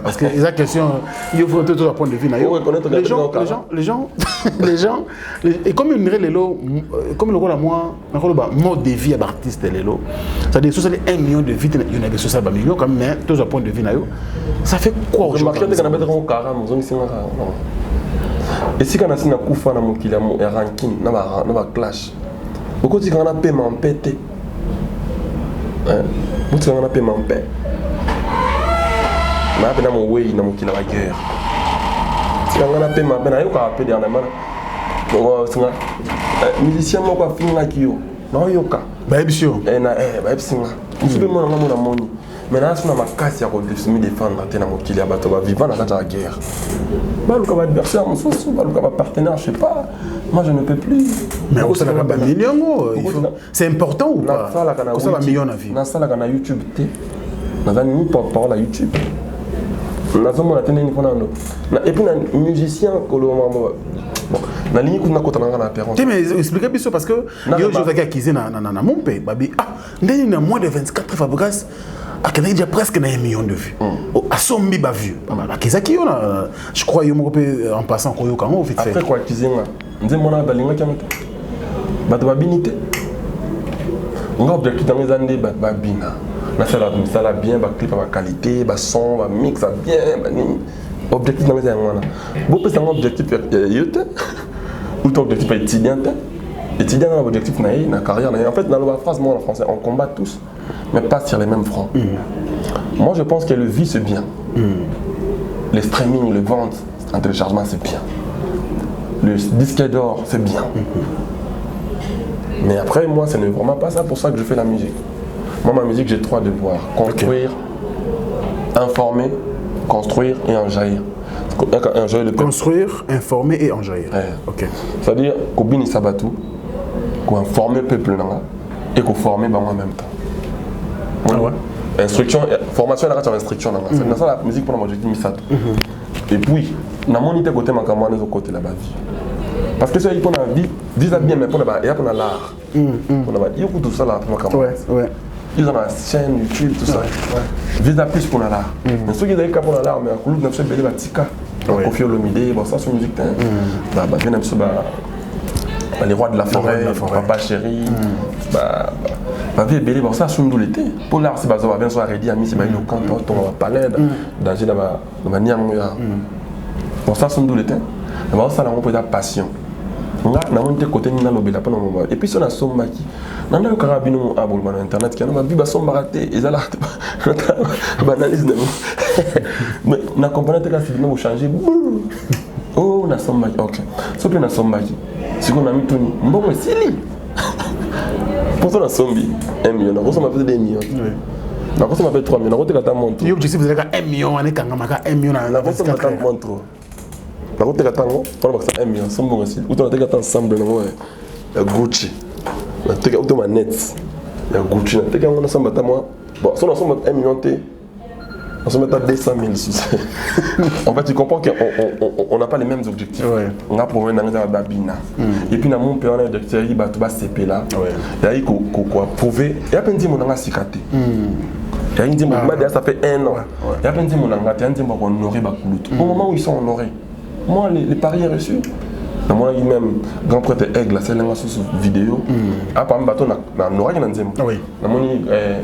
parce que les questions, il faut tout un point de vue. Les gens, et comme une comme le rôle à moi, mode de vie à l'artiste, c'est-à-dire si 1 million de vues, il y en a sur ça, millions quand même, tout un point de vue. Ça fait quoi aujourd'hui? Et si on a un coup de mokila un ranking, on a un clash. Beaucoup de gens ont paiement pété. Beaucoup de gens ont paiement pété. On a un way dans mokila la guerre. Si on a paiement pété, on a payé dernièrement. Musicien moi quoi film là qui yo. Non yoka. Baibisio. Baib singa. Je peux moi na moni. Maintenant, si on a ma casse, il y a des défendre la mokili à bateau, vivant dans la guerre. Le adversaire, mon partenaire, je sais pas. Moi, je ne peux plus. Mais ça n'a pas million. C'est important ou pas? Ça va million à vie. Dans ça, on a YouTube. On a une porte-parole à YouTube. On a et puis, on a un musicien que na ligne kuna kota na apparence. Mais expliquez ça parce que yo je vais acquiser na mon pays babi ndeni na moins de 24 Fabrice a déjà presque 1 million de vues. A sombi ba vues. Akizaki yo na je crois yo en passant ko yo kango vite fait. Après quoi acquiser nga nze mona balinga kamata. Bato babinité. On a objectif dans les années babina. Na sala bien ba clip ba qualité, ba son, ba mix bien, ba ni objectif dans les années wana. Bo peut un objectif yote. Ou ton objectif est étudiant. Étudiant dans l'objectif dans la carrière. En fait, dans la phrase, moi en français, on combat tous, mais pas sur les mêmes fronts. Moi, je pense que le vie, c'est bien. Le streaming, le vente en téléchargement, c'est bien. Le disque d'or, c'est bien. Mais après, moi, ce n'est vraiment pas ça pour ça que je fais la musique. Moi, ma musique, j'ai 3 devoirs. Construire, informer, construire et enjaillir. Construire, informer et enjaillir. Okay. C'est-à-dire qu'on bini sabatu, qu'on informe le peuple et qu'on forme en même temps. Ah ouais. Instruction, formation et instruction. C'est ça la musique pour l'objectif misato. Et puis, dans mon idée côté makamane au côté là-bas. Parce que c'est pour la vie, visa bien mais pour la et pour l'art. On a dit tout ça là pour makamane. Ouais. Ils ont la chaîne YouTube tout ça. Visa plus pour l'art. Mais ceux qui ont pour l'art mais à Kouloub n'a pas belé batika. Kofi Olomide, bon ça c'est une musique bien les rois de la forêt, Papa Chéri, vie belé bon ça c'est l'été. Pour l'art c'est bazar bien soit ready ami c'est le camp ton palais danger dans ma niamoya. Bon ça c'est l'été. Mais ça on peut dire passion. On a un côté ni na lobela pas moment. Et puis sur la sommaki. Nana yo karabino abolo na internet qui na biba somba raté et là banalise de mais na comprendre que c'est bien changer. Oh na sommaki. OK. Sople na sommaki. Si on a mis tout mbongo sili. Pour la sombi 1 million. On m'a fait 2 millions. Na ko m'a fait 3 millions. Na ko te kata montre. Yo objectif c'est 1 million ane kanga maka 1 million na ko te kata montre. Na ko te kata ngo, on va faire 1 million. Sombongo sili. Ou te kata ensemble na Gucci. Na teka automa net ya Gucci na teka ngona samba ta moi bon si on somme 1 million t on se met à 200 000 en fait tu comprends qu'on n'a pas les mêmes objectifs. On a pour un babina et puis na mon père on a objectif ba to ba CP là et il ko prouver et après dit mon nga sikate et il dit mon ça fait 1 an et après dit mon nga dit mon honorer ba kulutu au moment où ils sont honorés moi les paris reçus na mona même grand prêtre aigle c'est l'un sous vidéo ah par bateau na n'aura qu'un nzembo na moni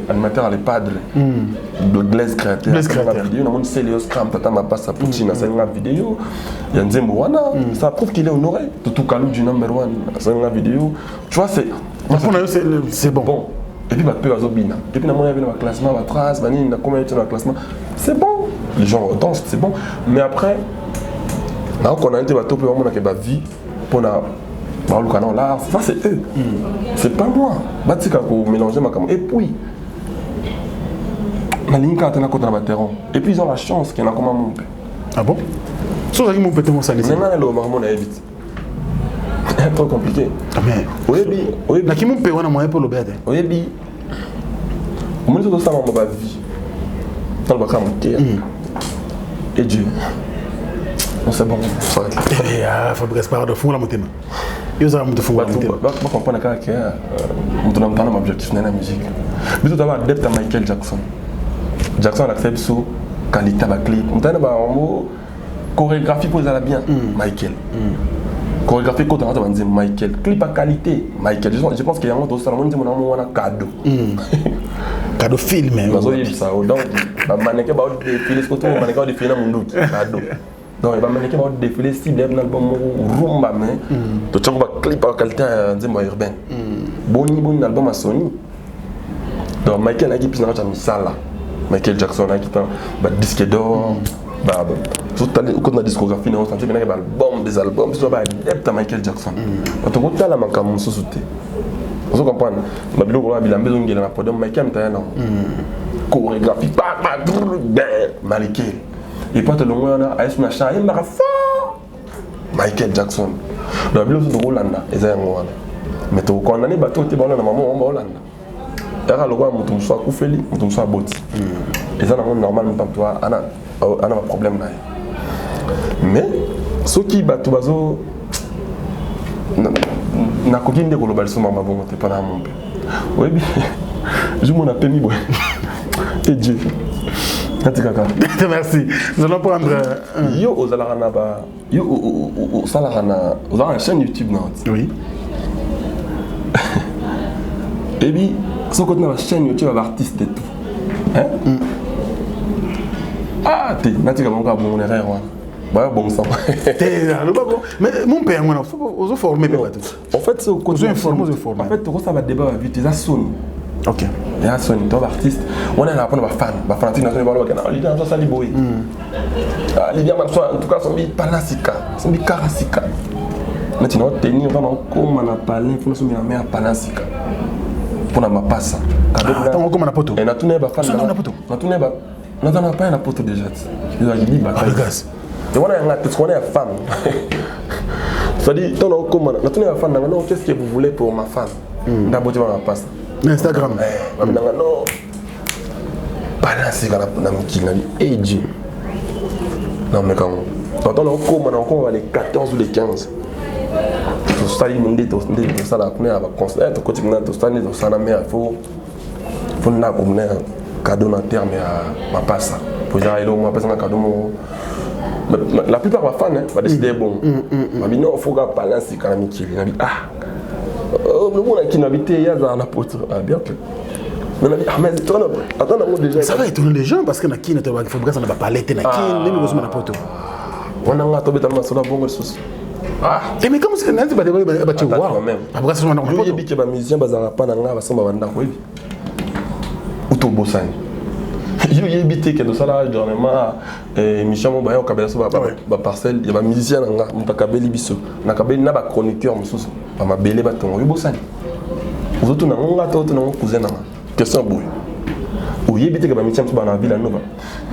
animateur les padres Blaise créateur la vidéo na moni Célios Cram tata ma passe Puccina c'est une vidéo il y a nzembo wana ça prouve qu'il est honoré tout calou du number 1 c'est une vidéo tu vois c'est bon et puis bateau azobina et puis na moni avec le classement la trace banine na combien dans le classement c'est bon les gens dansent c'est bon mais après là on a été bateau pour moi que ba vie pour na ba lu canon là ça c'est eux c'est pas moi batika ko mélanger ma cam et puis na linka tena contre na terrain et puis ils ont la chance qu'il y en a comme mon père ah bon so ça qui mon pété mon ça c'est na le marmon na vite c'est trop compliqué ah mais oui na qui mon père on a moyen pour le bête oui bi on me dit que ça ma ba vie dans le cam et Dieu c'est bon, ça va être là. Fabrice parle de fond la montée. Ils ont de fond la montée. Je comprends que on n'a pas d'objectif dans la musique. Mais tout d'abord, adepte à Michael Jackson. Jackson accepte sous qualité de clip. On a une chorégraphie pour les bien. Michael. Chorégraphie quand on a dit Michael. Clip à qualité. Michael. Je pense qu'il y a un autre salon qui a un cadeau. Cadeau film. Donc, mannequin va défiler ce que tu veux. Mannequin va défiler mon doute. Cadeau. Donc il va me dire défiler si l'album rumba mais tu vois clip à qualité nzembo urbaine bon album à Sony donc Michael a qui puis na misala Michael Jackson a qui ba disque d'or ba tout la discographie on sentit bien album des albums tu vois adepte à Michael Jackson tu vois la makam sous-souté vous comprenez ma bilo ko la maison ngela na podium Michael ta non chorégraphie Michael et pas tellement on a Ice Machin et Marafa Michael Jackson donc bilo de Rolanda eza ngwana mais to ko nani bato te bana na maman on Rolanda era lo kwa mutu so akufeli mutu so aboti eza na normal pas toi ana un problème là mais ce qui bato bazo na kokinde ko global so mama bongo te pas na mon père oui je m'en appelle mi boy et Dieu merci. Nous allons prendre yo aux alarana ba yo au salarana aux une chaîne YouTube non oui et puis ce côté la chaîne YouTube artiste et tout hein ah t'es natika mon bon erreur bah bon sang mais mon père moi on formé en fait c'est au côté informé en fait tout ça va débat vite les Sony. Ok. Il y a un top artiste. On a un fan. Ma fanatique nationale va le Lidia ça liboy. Lidia en tout cas son bi panasika, son bi karasika. Maintenant tenir vraiment comme on a parlé pour nous mettre à panasika. Pour na mapasa. Attends comme on a poto. Et na tourner ba fan. Na poto. Na tourner ba. Na dans pas na poto déjà. Il a dit ba. Et on a un tout qu'on est fan. Ça dit ton comme na tourner ba fan non qu'est-ce que vous voulez pour ma fan? D'abord tu vas ma passe. Instagram. Non. Balance na mukili na et Dieu. Non mais quand on va les 14 ou les 15. Tout ça il monde tout ça la connaît à concert tout côté tout ça ni tout ça na mais faut na comme cadeau na terme à ma passe. Pour dire il moi personne cadeau la plupart va fan va décider bon. Ma non faut ga balance quand mukili na ah le monde qui n'habite il y a dans la pote bien que mais attends déjà ça va étonner les gens parce que na qui ne te va faut ça n'a pas parler na qui ne me na poto on a tombé dans la bonne ressource ah mais comme c'est n'importe pas tu vois après ça on a poto il y a ba musicien bazanga pas na nga ba samba banda ko ou to bosani il y a habité que de ça là dernièrement Michel mo ba yo kabela so ba parcelle il y a ba musicien nga mutakabeli biso na kabeli na ba chroniqueur mususu ba mabele ba tongo yo bosani vous autres na nga to na cousin na question boy ou y habité que ba musicien ba na ville nova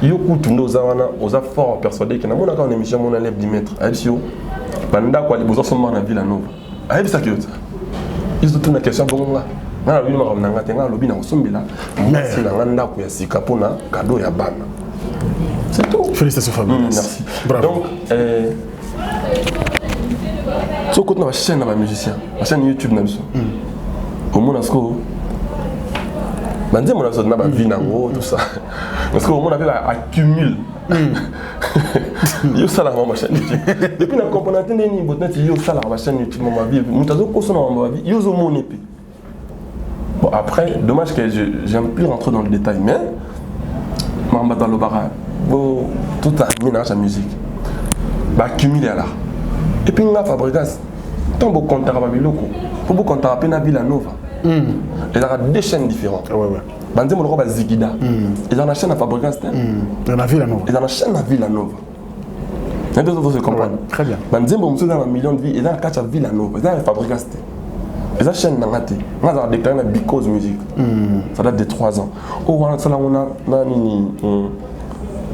yo kutundo za wana oza fort persuadé que na mona ka on émission mon élève 10 mètres aïsio banda kwa libozo so na ville nova aïbi ça que ils autres na question bon là na lui ma na ngate nga lobi na osombela merci na nganda ko ya sika pona cadeau ya bana c'est tout. Félicitations Fabien. Merci. Bravo. Donc ce côté na chaîne na musicien la chaîne YouTube na biso au monde asko bande mon aso na ba vie nango tout ça parce que au monde avait accumule Yo sala ma chaîne YouTube. Depuis na comprendre ni botnet yo sala ma chaîne YouTube ma vie. Mutazo ko sona ma vie. Yo zo mon épée. Bon après dommage que j'aime plus rentrer dans le détail mais mamba dans le bara. Bon tout a ménage à musique. Ba accumuler là. Et puis nga Fabregas tant beau compte à Babiloko. Pour beau compte à Pena Villanova. Il y a deux chaînes différentes. Ouais ouais. Banzembo le roba Zigida. Ils ont la chaîne à Fabregas. Dans la Villanova. Ils ont la chaîne à Villanova. Les deux autres se comprennent. Très bien. Banzembo monsieur dans un million de vies, ils ont la catch à Villanova. Ils ont Fabregas. Ils ont chaîne dans la télé. On a déclaré la Because Music. Ça date de 3 ans. Oh on a ça là on a nani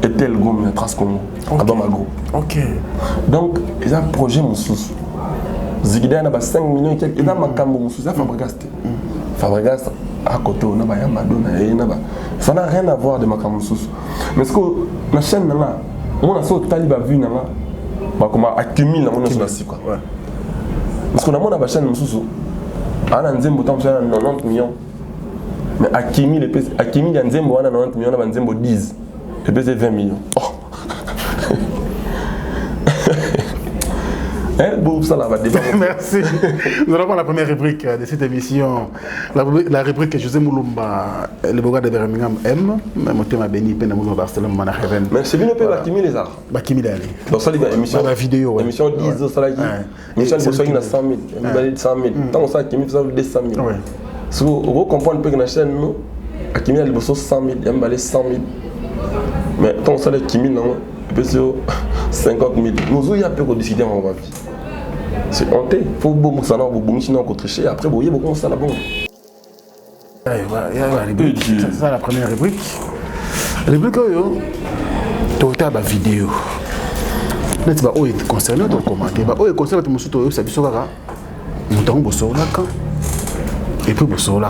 Etel Gom Trascongo. À Bamako. OK. Donc ils ont un projet Moussous. Zigida a 5 millions et quelques. Ils ont Makambo Moussous. Ils ont Fabregas. Fabregas à côté on a ba Madonna et na ba. Ça n'a rien à voir de Makambo Moussous. Mais ce que la chaîne là, on a ça taliba vu na ba comment accumule on sur la si quoi. Ouais. Parce qu'on a mon chaîne Moussous. Ana nzembo tant 90 millions. Mais accumule ya nzembo ana 90 millions na nzembo 10. Et puis c'est 20 millions. Oh. Merci. Nous allons prendre la première rubrique de cette émission. La rubrique que José Moulumba, le Boga de Birmingham aime. Mon thème a béni, peine à Moulumba Barcelone, Manaheven. Mais c'est bien un peu Bakimi les arts. Bakimi d'aller. Donc ça, il y a émission. La vidéo. Émission 10 au salaire. Émission de Bossoi, il y a 100 000. Il y a 100 000. Tant qu'on sait Bakimi, ça veut dire 200 000. Si vous comprenez un peu que la chaîne, nous, Bakimi a 100 000. Il y a 100 000. Mais tant qu'on sait Bakimi, non, il peut être 50 000. Nous, il y a peu de décider en ma vie. C'est honte. Il faut que ça soit tricher. Après, vous voyez beaucoup ça là-bas. C'est ça la première rubrique. La rubrique, tu as la vidéo. Tu es concerné, tu as commenté. Tu es concerné, tu as dit que tu as dit et puis vous la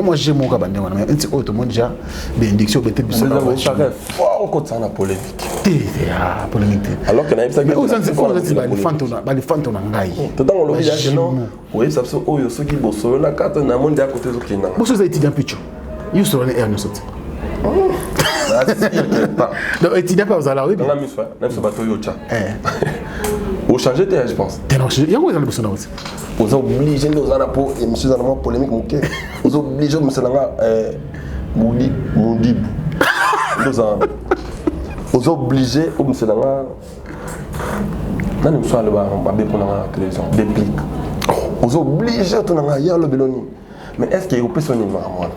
moi j'ai mon cabane mais un petit autre monde déjà bénédiction peut-être ça va fort contre ça la polémique polémique alors que na ça mais les fantômes ngai tout dans le village non oui ça se oyo ceux qui bossent la carte na monde à côté de Kenya bosso za étudiant picho you sur les air nous saute donc étudiant pas aux ala oui na miswa na ce bateau yo cha au changer je pense il y a quoi dans le bosso aussi vous obligez nous à la peau et monsieur dans le polémique mouké vous obligez monsieur là moudi vous obligez monsieur là nan monsieur là ba be pour la télévision déplique vous obligez tout na ya le beloni mais est-ce qu'il y a personne ni moi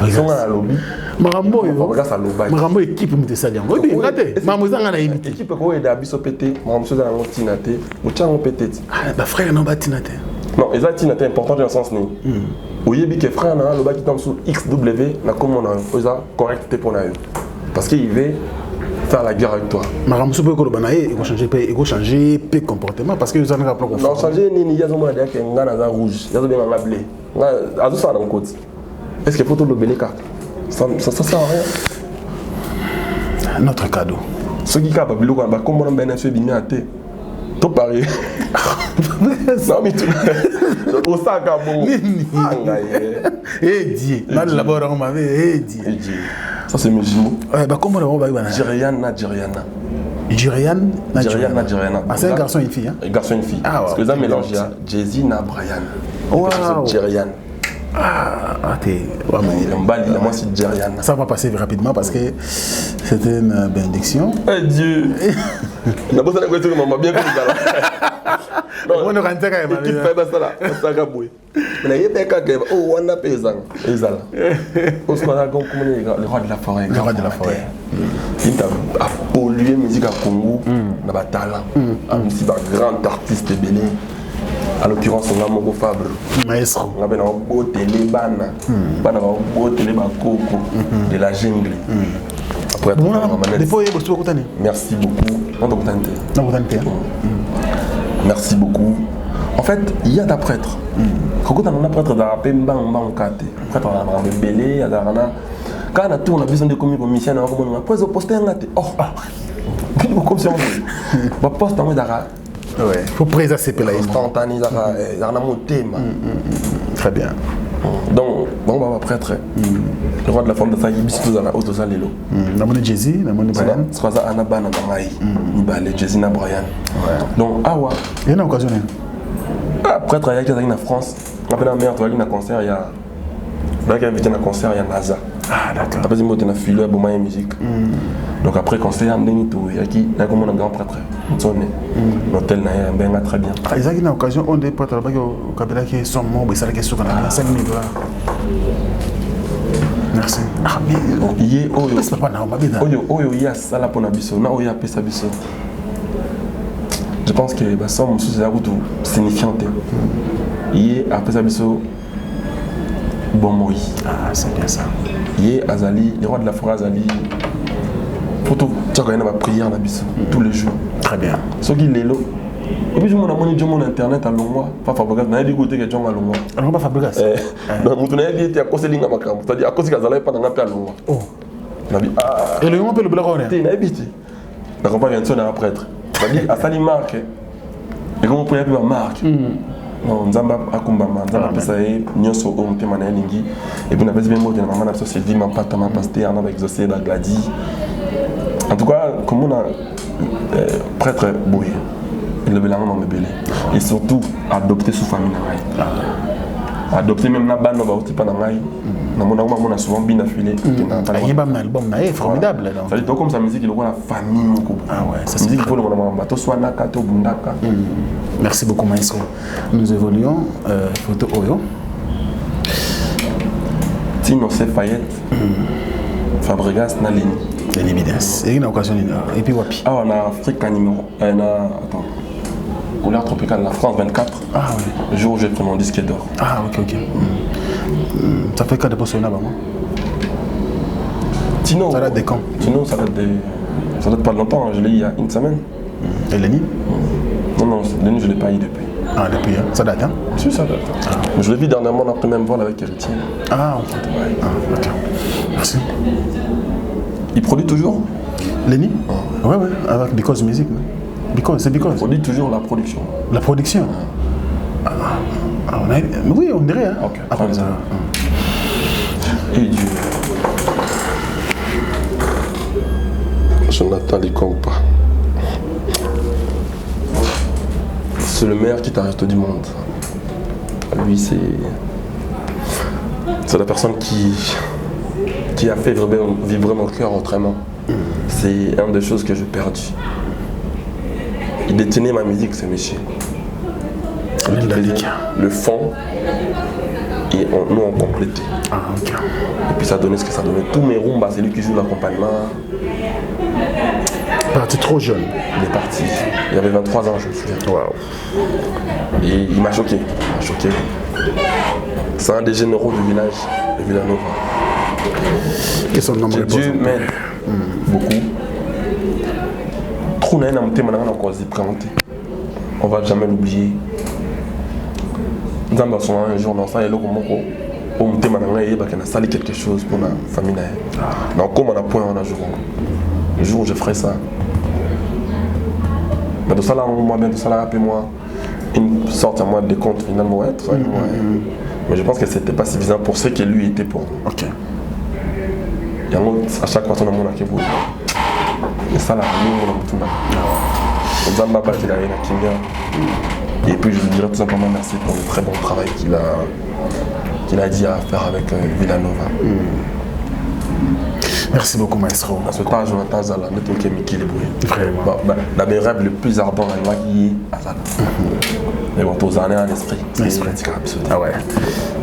ils sont à lobby Marambo équipe me ça bien oui regardez mamozanga na imité équipe ko eda biso pété monsieur dans la tinate au tchango pété bah frère non ba tinate non ils ont tinate important dans le sens ni oyebi que frère na le ba qui tombe sur XW na comme on a oza correcté pour na parce qu'il veut faire la guerre avec toi Marambo peut ko bana il faut changer peu comportement parce que ils ont un rapport non changer ni ya zo mona dia que ngana za rouge ya zo bien nga blé nga azo ça dans côté est-ce que faut tout le beleka ça sert à rien. Notre cadeau. Ce qui est capable de faire, comme on a bien fait, bien athée. Tout pareil. Non, mais tout. Au sac à bon. Eh, Dieu. Mal là-bas, on m'avait dit. Ça, c'est mes jumeaux. Comment on va y Djeriana. Ah, c'est un garçon et une fille. Un garçon et une fille. Parce que ça mélange Jay-Z et Brian. Wow. Djeriana. Ah, t'es. Ouais, mais moi, c'est Djeriana. Ça va passer rapidement parce que c'était une bénédiction. Eh Dieu! La bosse à la voiture, maman, bien fait ça. Non, on est rentré quand même. Qui fait ça là? Ça va bouer. Mais il y a des cas qui oh, on a paysan. Et ça là. Parce qu'on a comme le roi de la forêt. Le roi de la forêt. Il a pollué la musique à Congo. On a des talents. Un petit grand artiste bénin. À l'occurrence, on a mon beau Fabre. Maestro. On a un beau télé bana. On a un beau télé coco de la jungle. Après, merci beaucoup. Merci beaucoup. En fait, il y a des prêtres. Quand on a un prêtre, il y a un prêtre, il y a un quand on a tout, on a besoin de communication. On a posté un gâté. Oh, comme si on va poster un gâté. Ouais, il faut présager là. Instantané, il y a un thème. Très bien. Donc, bon, bah, prêtre, le roi de la forme de ça, il bis tout dans la haute de ça, Lilo. La monnaie Jay-Z, la monnaie Brian. C'est quoi ça, Anna Bana Namaï, Nibale, Jay-Z, na Brian. Donc, ah ouais. Il y a une occasion. Prêtre, il y a quelqu'un en France. Après la mère, tu vois, il y a un concert, il y a. Là, il y a un concert, il y a NASA. Ah, d'accord. Après, il y a un fileur, il y a une musique. Donc, après, concert, il y a un tout. Il y a qui, il y a comme un grand prêtre. L'hôtel, il y a très bien. Il y a une occasion, on est prêtre là-bas au Kabila qui sont morts, mais ça la question qu'on a 5 minutes là. Merci. Ah, mais. Il y a. C'est pas normal, mais il y a ça là pour Nabiso. Il y a Pesa Biso. Je pense que ça, c'est un peu signifiant. Il y a Pesa Biso. Bon Moi. Ah, c'est bien ça. Yé Azali, le roi de la forêt Azali. Pour tout, tu as ma prière Nabiso tous les jours. Très bien. Ce qui est là. Et puis je m'en ai dit mon internet à Longwa. Pas Fabregas, n'a pas dit que John à Longwa. Alors pas Fabregas. Non, vous n'avez dit à cause de l'ingénieur Macam. C'est-à-dire à cause que Azali pas dans un peu à Longwa. Oh. Et le nom peut le blague. Tu n'as habité. La campagne vient de sonner à prêtre. C'est-à-dire à Sali marque. Et comment on peut appeler ma marque? Non, Nzamba akumbama, Nzamba pesa e nyoso o mpe mana elingi. Et puis on a besoin de mots de la maman c'est vie ma pata ma pasteur on a exaucé la gladie. En tout cas, comme on a prêtre boué, il le bélan dans le belé. Et surtout adopter sous famille nangai. Adopter même na ban no ba uti pa nangai. Na mona on a souvent bien affilé. Il y a un album formidable là. Ça dit comme sa musique il a la famille moko. Ah ouais, ça c'est musique pour le mona bato soit naka to bundaka. Merci beaucoup maestro. Nous évoluons photo Oyo. Tino Fayette. Fabregas na ligne. C'est l'évidence. Et une occasion et puis wapi. Ah on a Afrique numéro attends. Couleur tropicale, la France 24. Ah oui. Le jour où j'ai pris mon disque d'or. Ah ok. Ça fait quand de poster là-bas? Tino. Ça date de quand? Tino, ça date pas longtemps, je l'ai eu il y a une semaine. Et Lenny? Non, Lenny je ne l'ai pas eu depuis. Ah depuis, hein? Ça date hein? Si, ça date. Je l'ai vu dernièrement après même vol avec Héritier. Ah ok. Ouais. Ah, ok. Merci. Il produit toujours? Lenny? Ouais, avec Because Music. C'est Because. Il produit toujours la production. La production? Oui, on dirait. Hein? Ok, après ça. Et Dieu. Jonathan Likompa. C'est le meilleur guitariste du monde. Lui, c'est la personne qui a fait vibrer mon cœur autrement. C'est une des choses que j'ai perdues. Il détenait ma musique, ce monsieur. Le fond, et nous on complétait. Ah, okay. Et puis ça donnait ce que ça donnait. Tous mes rumbas, c'est lui qui joue l'accompagnement. Parti trop jeune. Il est parti. Il avait 23 ans, je me souviens. Wow. Et il m'a choqué. C'est un des généraux du village de Villanova. Et son nom est Dieu m'aide beaucoup. Trop n'a encore présenté. On va jamais l'oublier. Nous avons un jour dans ça et là on a sali quelque chose pour la famille. Donc comme on a point on a jour. Le jour où je ferai ça. Mais de ça là, moi bien de ça là, rappelez-moi une sorte à moi de compte finalement être. Mais je pense que c'était pas suffisant pour ce que lui était pour nous. Ok. Et à chaque fois on a mon akebo. Et ça là, nous on a tout là. On a battu la Kenya. Et puis je lui dirais tout simplement merci pour le très bon travail qu'il a dit à faire avec Villanova. Merci beaucoup maestro. À ce temps, Jonathan Zala, notre qui est Mickey Leboué. Vraiment. Bah, mes rêves le plus ardent à moi qui est à Zala. Mais bon, tous années en esprit. Ah ouais.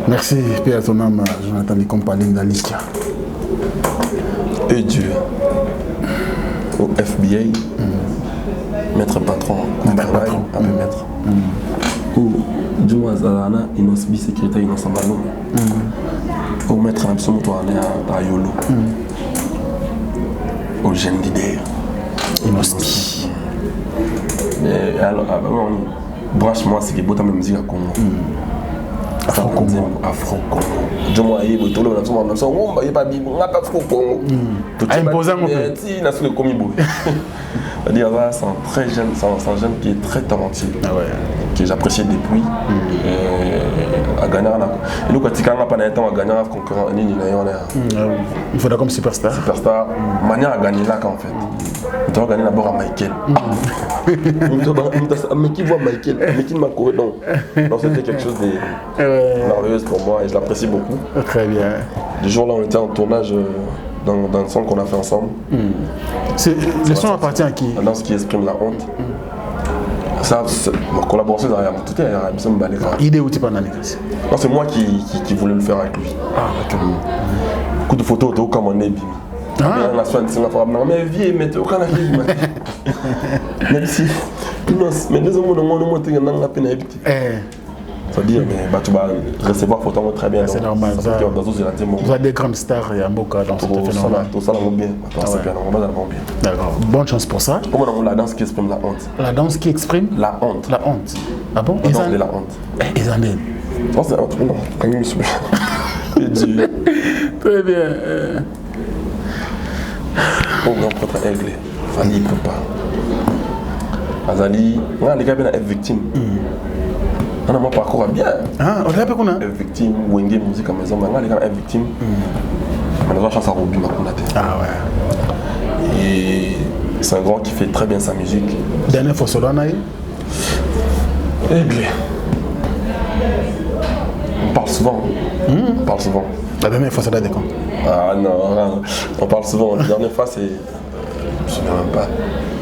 Merci, Père à ton âme, Jonathan Likompa Likia. Et Dieu. Au FBI. Maître patron. À mes maîtres. Ou Dieu Azalana, Inosbi, sécurité, Inosambalo. Au maître absolument à Yolo. Au jeune leader. Inosbi. Mais alors, branche-moi, c'est que Bota musique à Congo. Afro-Congo. Afro-Congo. Je m'en ai dit, tout le monde a dit, on n'a pas dit, on n'a pas Afro-Congo. Imposant un peu. Si, n'a pas le c'est un très jeune, c'est un jeune qui est très talentueux. Ah ouais. que j'appréciais depuis. À gagner et nous quand tu as pas temps à gagner concurrent il faudra comme superstar manière à gagner là en fait tu dois gagner d'abord à Michael mais qui voit Michael mais qui m'a couru donc c'était quelque chose de merveilleux pour moi et je l'apprécie beaucoup. Très bien. Le jour là on était en tournage dans le son qu'on a fait ensemble. Le son appartient à qui? La danse qui exprime la honte. Ça, ma collaboration derrière tout est derrière ça me balait. Idée où tu parles? Non, c'est moi qui voulais le faire avec lui. Ah, d'accord. Coup de photo, tu comme on est bimi. La soirée, c'est la forme. Mais vieux, mais tu as aucun avis. Même si, mais deux hommes, on a monté un peine à éviter. C'est-à-dire, mais tu vas recevoir photo très bien. C'est normal. Vous avez des grandes stars et un beau cas dans ce phénomène. Tout ça, on bien. D'accord. Bonne chance pour ça. Comment on a la danse qui exprime la honte? La danse qui exprime la honte. La honte. Ah bon? La danse de la honte. Ils en aiment. Non, c'est un truc, non. Quand même, très bien. Au grand prêtre aiglé, Fali ne peut pas. Azali, les gars viennent être victimes. On a mon parcours bien. Ah, on a pas qu'on a. Victime, Wenge musique à maison, mais les gars être victimes. On a la chance à Roby Makunate. Ah ouais. Et c'est un grand qui fait très bien sa musique. Dernière fois sur l'année. Aiglé. On parle souvent. On parle souvent. La dernière fois, ça date de quand? Ah non, on parle souvent. La dernière fois, c'est. Je ne me souviens même pas.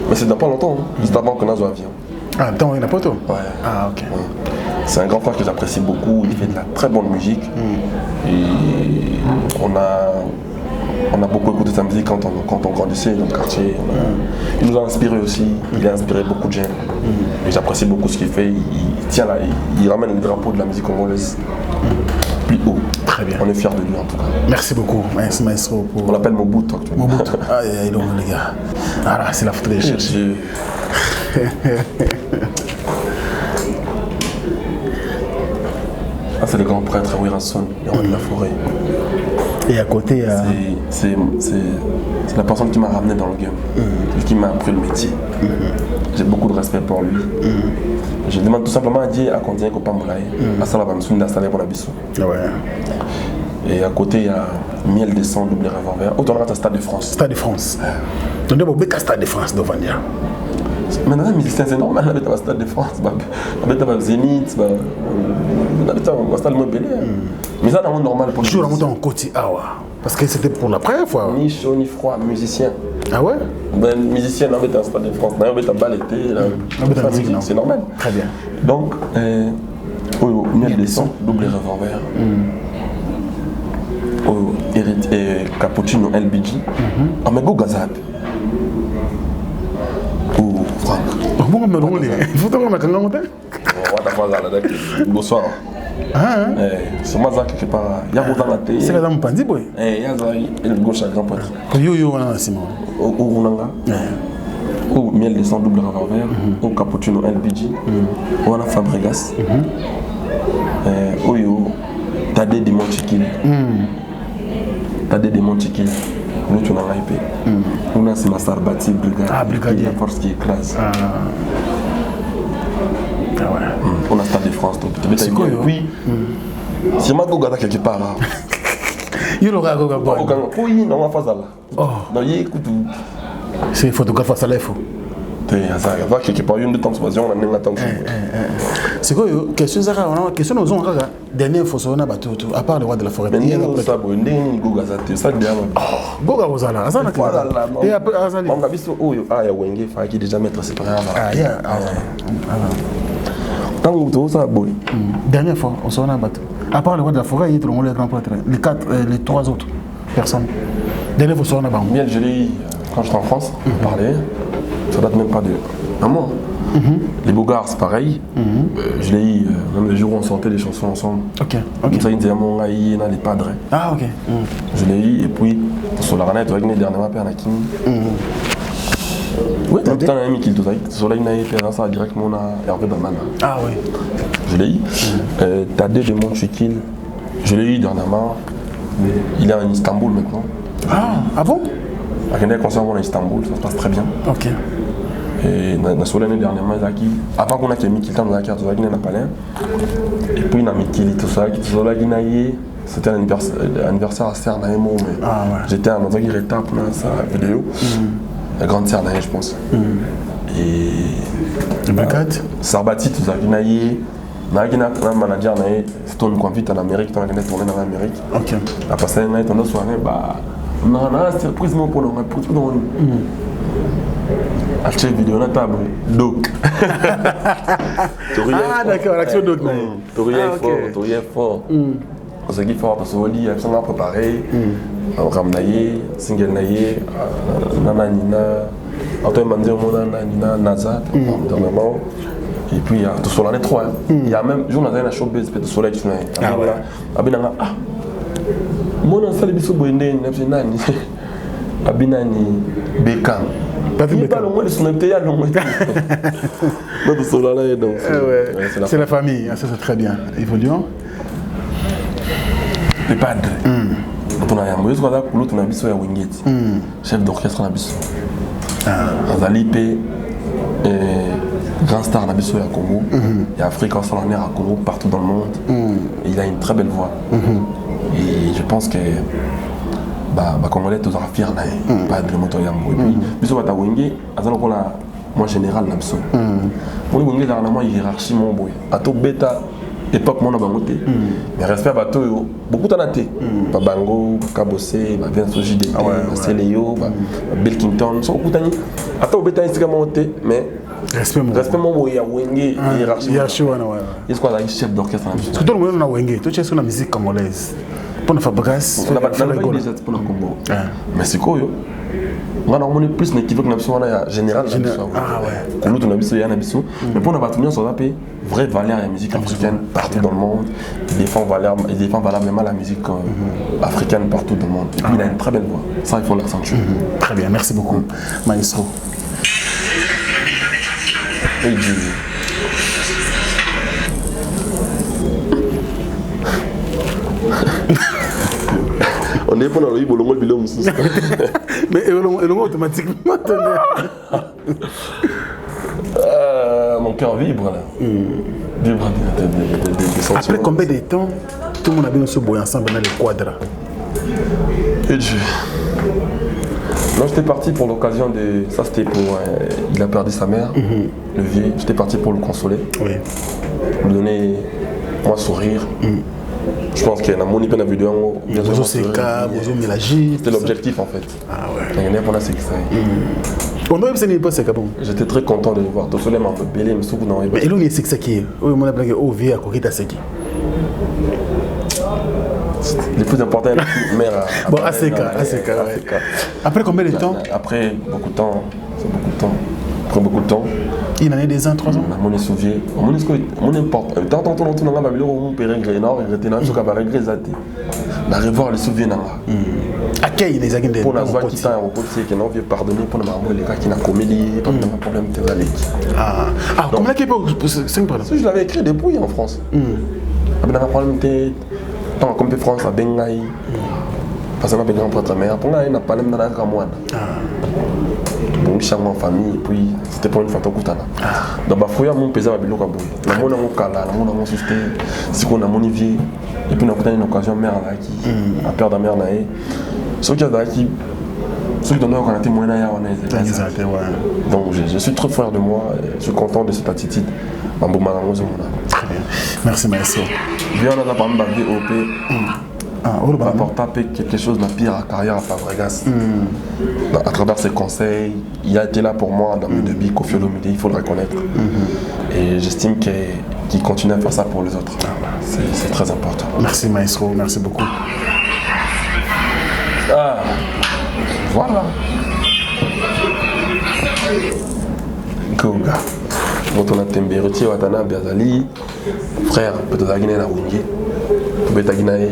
Mais c'est dans pas longtemps, juste avant qu'on a un avion. Ah, attends, il n'a pas tout? Ouais. Ah, ok. Ouais. C'est un grand frère que j'apprécie beaucoup. Il fait de la très bonne musique. Et on a beaucoup écouté sa musique quand on grandissait dans le quartier. Il nous a inspiré aussi. Il a inspiré beaucoup de gens. Et j'apprécie beaucoup ce qu'il fait. Il tient là, il ramène le drapeau de la musique congolaise plus haut. Très bien. On est fiers de lui en tout cas. Merci beaucoup, maestro. On l'appelle Mobutu actuellement. Mobutu. Aïe, donc les gars. Ah là, c'est la photo des cherches. Ah, c'est le grand prêtre Wirason, le roi de la forêt. Et à côté, c'est la personne qui m'a ramené dans le game, qui m'a appris le métier. J'ai beaucoup de respect pour lui. Je demande tout simplement à Dieu à continuer qu'on pas moulaye. À ça, la bamsoune d'installer pour la bissou. Ouais. Et à côté, il y a Miel de sang, double revolver. Autant on a Stade de France. Stade de France. Donc, il y a Stade de France devant dire. Maintenant, les musiciens, c'est normal, on habite au Stade de France, on habite au Zénith, on habite au Stade de Montpellier. Mais ça, c'est normal pour les musiciens. Je suis en côté, parce que c'était pour la première fois. Ni chaud, ni froid, musicien. Ah ouais? Ben, musicien, on habite au Stade de France, on habite à Balété, c'est normal. Très bien. Donc, Miel de sang, double revolver. Cappuccino LBG. Amego Gazab. Franck. Bon, mais on est. Vous t'en avez quand même. Bonsoir. C'est moi quelque part. Il y a dans la télé. C'est la dame Pandi boy. Il y a le gauche à grand pote. Yo on a Simon. Au Runanga. Au Miel de sang double revolver. Au Cappuccino LBG. Au Ana Fabregas. Au yo Tadé de Montiquil. Tadé de Montiquil. Nous tu n'as pas épée. On a c'est ma Sarbati brigade. Ah, brigadier. La force qui écrase. Ah ouais. On a Stade de France. C'est quoi? Oui. Si ma goga quelque part là. Il aura goga quoi? Oui, non, on va faire ça là. Oh. Non, il écoute. C'est photographe à ça là, faut. Ça va quelque part une de temps on a même la temps. C'est quoi question ça on a question nous on regarde dernière fois on a battu tout à part le roi de la forêt. Mais nous ça bon ndeni goga ça te ça bien. Goga ozala azana que. Et après azali. On a vu oyo ya wenge fa qui déjà mettre séparé là. Ah ya. Tant que ça bon. Dernière fois on s'en a battu. À part le roi de la forêt, il y a tout le monde les grands prêtres, les trois autres personnes. Dernière fois on a battu. Bien je l'ai quand j'étais en France, on parlait. Ça date même pas de un mois. Les Bogards, c'est pareil. Je l'ai eu, même le jour où on sortait des chansons ensemble. Ok. Ça, il disait, mon aïe, les padres. Ah, ok. Je l'ai eu, et puis, sur la ranette, avec les derniers mains, Anakin. Oui, tu as un ami qui le dit. Sur la ranette, ça a directement Hervé Balman. Ah, oui. Je l'ai eu. Tadé de Montchikil, je l'ai eu dernièrement. Il est en Istanbul maintenant. Ah bon? À Kenya, concernant à Istanbul, ça se passe très bien. Ok. Et sur l'année dernièrement, avant qu'on a mis Kiltan, on a mis Palin. Et puis, on a mis Kilito, c'était l'anniversaire à Sernaïmo. J'étais à notre étape pour sa vidéo. La grande Sernaï, je pense. Et. Sarbati, tout ça, on a un manager, c'est un convite en Amérique, on a tourné en Amérique. Ok. Après ça, on a une soirée, non, surprise pour nous, acheter une vidéo à la table. Donc. Ah, d'accord, l'action d'autres. Torier fort. On s'est dit fort parce qu'on lit, on a préparé. On a ramené, single naïe, nananina, Antoine Mandé, Nina, Naza, dernièrement. Et puis il y a tout sur l'année 3. Il y a même, jour, on a un showbiz, peut-être soleil qui est là. Ah, moi, on a fait bisous Boindé, Nani, Abinani, Bekam. Il n'est pas le moins de son MTA, non. C'est la famille, ça c'est très bien. Évoluons. Les padres. Quand on a un moyen, on a un Wingate, chef d'orchestre, on a un Zalipé, grand star, on a un Congo. Il y a Afrique en Salaner à Congo, partout dans le monde. Et il a une très belle voix. Et je pense que Congolais tous fiers pas de moto yambo. Et puis biso bata wenge azana ko la moi général na biso. Pour wenge dans la hiérarchie mon boy. Ato beta époque mon bangote. Mais respect bato yo beaucoup tanaté. Ba bango, kabosé, ba bien soji de Seleyo, ba Belkington, so kutani. Ato beta isika monté mais respect mon boy ya wenge hiérarchie. Il se quoi la chef d'orchestre na biso. Tout le monde na wenge, tout sur la musique congolaise. Pour la Fabrice, on a pas de pour le Congo. Mais c'est quoi yo? On a plus d'équipe que la général. Ah ouais. Nous on a biso ya na biso. Mais pour la bataillon ça va payer vraie valeur la musique africaine partout dans le monde. Il défend valablement la musique africaine partout dans le monde. Et puis il a une très belle voix. Ça il faut l'accentuer. Très bien, merci beaucoup, maestro. Et on est pour le bolongo le bilom. Mais le mot automatiquement. Mon cœur vibre là. Vibre des sentiments. Après combien de temps tout le monde a bien se boire ensemble dans les quadras? Et Dieu. Non, j'étais parti pour l'occasion de. Ça c'était pour. Il a perdu sa mère, le vieux. J'étais parti pour le consoler. Oui. Lui donner un sourire. Je pense qu'il y a un moni peine à vidéo. C'était l'objectif en fait. Ah ouais. Il y en a pour la sécurité. On doit même pas c'est bon. J'étais très content de le voir. Tout cela m'a un peu belé, mais surtout dans les. Mais il est c'est qui? Oui, mon blague au vieux à côté de ça qui. Le plus important, c'est la mère. Bon, ACK. Après combien de temps? Après beaucoup de temps. C'est beaucoup de temps. Après beaucoup de temps. Il en a 2 ans, 3 ans. Mon souviens. Mon importe. Tant on a ma on peut régler nord et retenir ce qu'on va régler ça. La revoir les souvenirs là. À qui les agents pour la voix qui t'a en côté qui n'ont pardonné pour maman les gars qui n'a commis pas de problème de la comment est-ce que pardon? Je l'avais écrit depuis en France. Avec un problème de tant comme France à Bengaï. Parce qu'on a besoin de mère. Pour là, il n'a pas même dans la camoine. Bon, chaque en famille, et puis c'était pour une fois tout le temps. Donc, il y a mon paysan à Biloka Boy. Il y a mon cala, il y a mon susté, si on a mon ivier. Et puis, on a une occasion mère qui a peur de la mère. Ceux qui ont qui. Ceux qui ont été moins là, on est. Donc, je suis très fier de moi. Je suis content de cette attitude. Très bien. Merci, maestro. Bien, on a pas mal de VOP. Apporter quelque chose de pire à carrière à Fabregas. À travers ses conseils, il a été là pour moi dans mes débuts, Kofi Olomide, il faut le reconnaître. Et j'estime qu'il continue à faire ça pour les autres. C'est très important. Merci maestro, merci beaucoup. Voilà. Goga. Quand on a Temberti, Watana, Biazali, frère, peut-être à Guinée, la Wingé, peut-être à Guinée.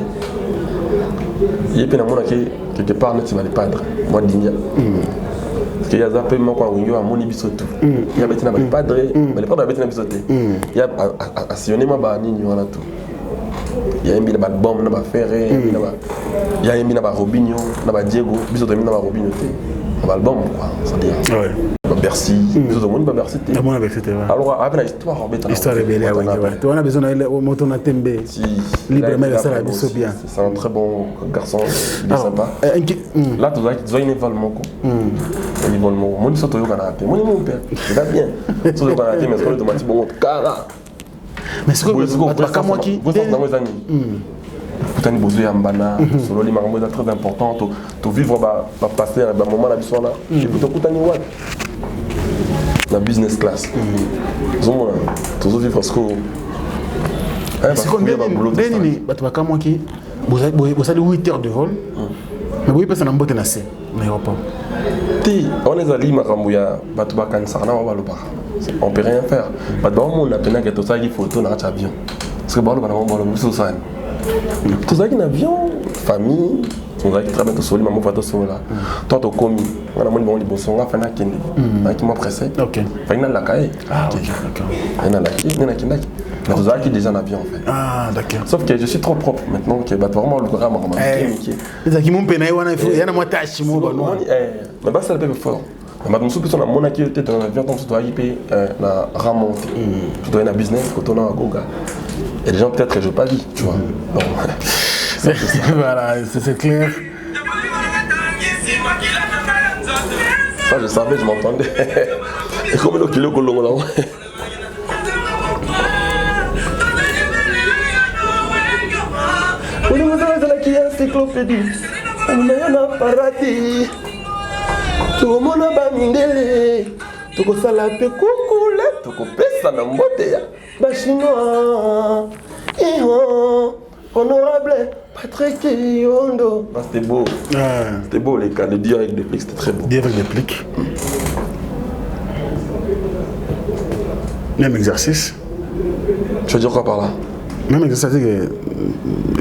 Il y a quelque part, tu vas les padres. Moi, Digna. Parce qu'il y a un peu de moi, il y a un mon ibisoto. Il y a des padres, mais les padres ont des ibisotés. Il y a un sillonné, il y a tout. Il y a un billet de bombe, il y a un ferré, il y a un billet de Robinho, il y a un Diego, il y a un Robinho. Il y a un album, quoi, ça dit. Bercy, nous avons une Bercy. Alors, avec l'histoire, l'histoire rébellée, on a besoin de monter à Tembe. Librement, ça la vie bien. C'est un très bon garçon, il est sympa. Là, tu as une éval mon coup. Il bon mon. Moi, je suis au Canada. Moi, mon père, il va bien. Je suis au Canada, mais je suis au bon cara. Mais c'est quoi moi qui vous êtes dans mes amis. Putain, il bosse à Mbana, solo les marmots est très important. Tu vivre va passer un moment là biso là. Je peux te coûter ni what. La business class. Zoma, tu vivre parce que c'est combien de nini batubaka moi qui vous avez 8 heures de vol. Mais vous pensez na mbote na C l'aéroport. Ti, on est allé makambuya batubaka nsana wa baloba. On peut rien faire. Batubaka on a peine que tout ça il photo na avion. Parce que baloba na baloba muso ça. Tout ça qui est avion, famille, tout ça qui travaille tout seul, maman photo seul là. Toi tu commis, on a mon bon libosson, on a fait na kende, qui m'a pressé. Ok. Fait na la caille. Ah ok, d'accord. On a la caille, on a kende. Mais tout ça qui est déjà en avion en fait. Ah d'accord. Sauf que je suis trop propre maintenant que bah vraiment le programme maman. Les qui m'ont peine, il y a moi tâche moi bon. Mais bah ça le peu fort. Mais donc ceux qui sont à mon activité dans l'avion, donc tu dois y payer la remontée. Tu dois aller dans business quand on a un Goga. Et les gens peut-être que je n'ai pas dit, tu vois. Donc, voilà, c'est clair. Ça je savais, je m'entendais. Et comme le kilo colombo là. On nous a dit qu'il y a une encyclopédie. On a un paradis. Tout le monde a mindele. Tout le monde a fait coucou. Tout le monde a fait mbote. Bah chinois. Honorable Patrick Yondo. C'était beau. C'était beau les cas. Le dire avec des plics, c'était très beau. Dire avec des plics. Même exercice. Tu veux dire quoi par là? Même exercice.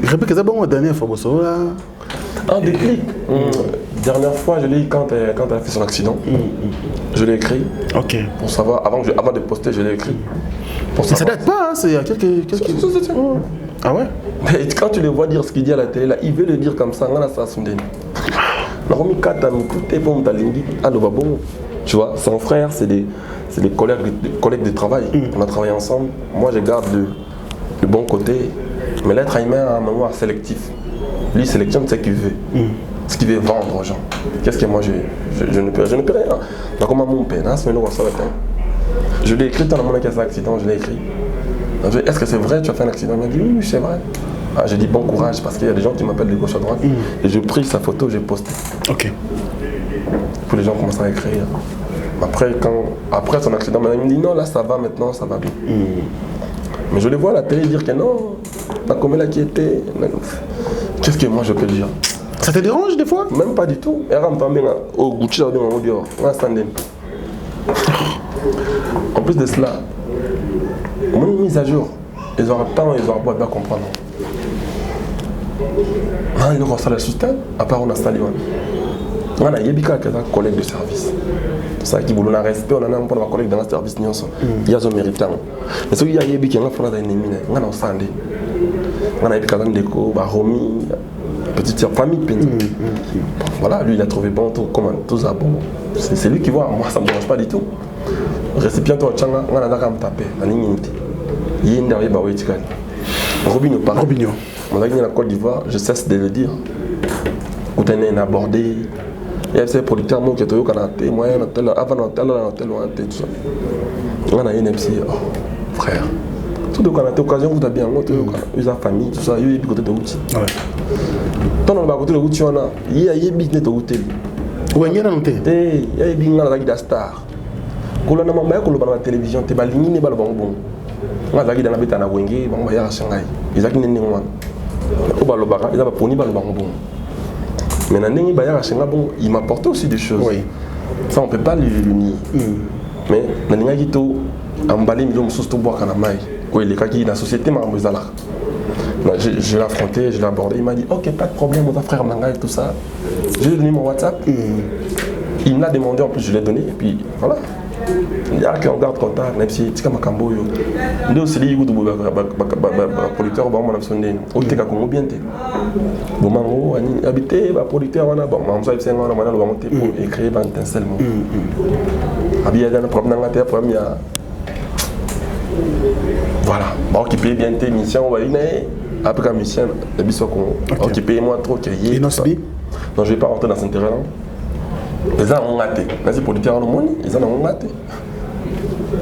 Répète que c'est bon la dernière fois. Un déclic. Dernière fois, je l'ai eu quand elle a fait son accident. Je l'ai écrit. Ok. Pour savoir, avant de poster, je l'ai écrit. Mais ça date pas, hein, c'est il y a quelques... Ah ouais? Mais quand tu le vois dire ce qu'il dit à la télé, là, il veut le dire comme ça, on a ça à son dé. Tu vois, son frère, c'est des collègues de travail. On a travaillé ensemble. Moi, je garde le bon côté. Mais l'être humain a un moment sélectif. Lui, il sélectionne ce qu'il veut. Ce qu'il veut vendre aux gens. Qu'est-ce que moi, je ne peux rien. Donc, comment mon père, je l'ai écrit dans mon accident, je l'ai écrit. Est-ce que c'est vrai, tu as fait un accident? Il m'a dit oui, c'est vrai. Ah, j'ai dit bon courage parce qu'il y a des gens qui m'appellent de gauche à droite. Et j'ai pris sa photo, j'ai posté. Ok. Puis les gens commencent à écrire. Après son accident, il me dit non, là ça va maintenant, ça va bien. Mais je les vois à la télé dire que non, t'as commis la qui était. Qu'est-ce que moi je peux dire? Ça te dérange des fois? Même pas du tout. Au Gucci, en plus de cela, mon mise à jour, ils auront pas bien comprendre. Il y a le système, à part on a installé. On a des collègues de service. Ça qui voulait un respect, on a un collègue dans le service. Il y a des méritants. Mais ce qui y a des gens qui ont fait des ennemis, on a un sandé. On a des gens qui ont fait petite famille. Voilà, lui il a trouvé bon, tout ça bon. C'est lui qui voit, moi ça ne me dérange pas du tout. Récipient toi, on a un tapé, la ligne. Il y a une derrière Robinho, pas. Robinho. On a gagné la Côte d'Ivoire, je cesse de le dire. Où tu es abordé. Il y a ces producteurs qui ont été moyen, avant tel, tout ça. On a une MC, frère. Tout de quand on a l'occasion, vous avez bien, vous avez famille, tout ça, il y a côté de l'outil. Tant on a côté de l'outil, il y a des business de l'outil. Oui, il y a des business. Il y a des business de star. Quand on a la télévision, tu as des lignes de bonbons. On a des gens qui ont été en Shanghai. Ils ont été en Shanghai. Ils ont été en bonbons. Mais il m'a apporté aussi des choses. Oui. Ça, on ne peut pas le nier. Mais la société m'a je l'ai affronté, je l'ai abordé. Il m'a dit ok, pas de problème, mon frère Manga et tout ça. Je lui ai donné mon WhatsApp. Il me l'a demandé, en plus je l'ai donné. Et puis voilà. Il y a qui on garde contact, même si tika makambo yo. Nde aussi li yudu producteur ba mona sonde. O tika Congo bien te. Bon mango ani habité ba producteur wana bon mamso ibse ngana mana lo monter pour écrire ba intensément. Abi ya na problème ngate problème ya. Voilà, ba occuper bien tes missions ba ina après mission de biso ko occuper moi trop que et non sbi. Non, je vais pas rentrer dans cet terrain là. Les gens ont raté. Les producteurs ont money, ils ont raté.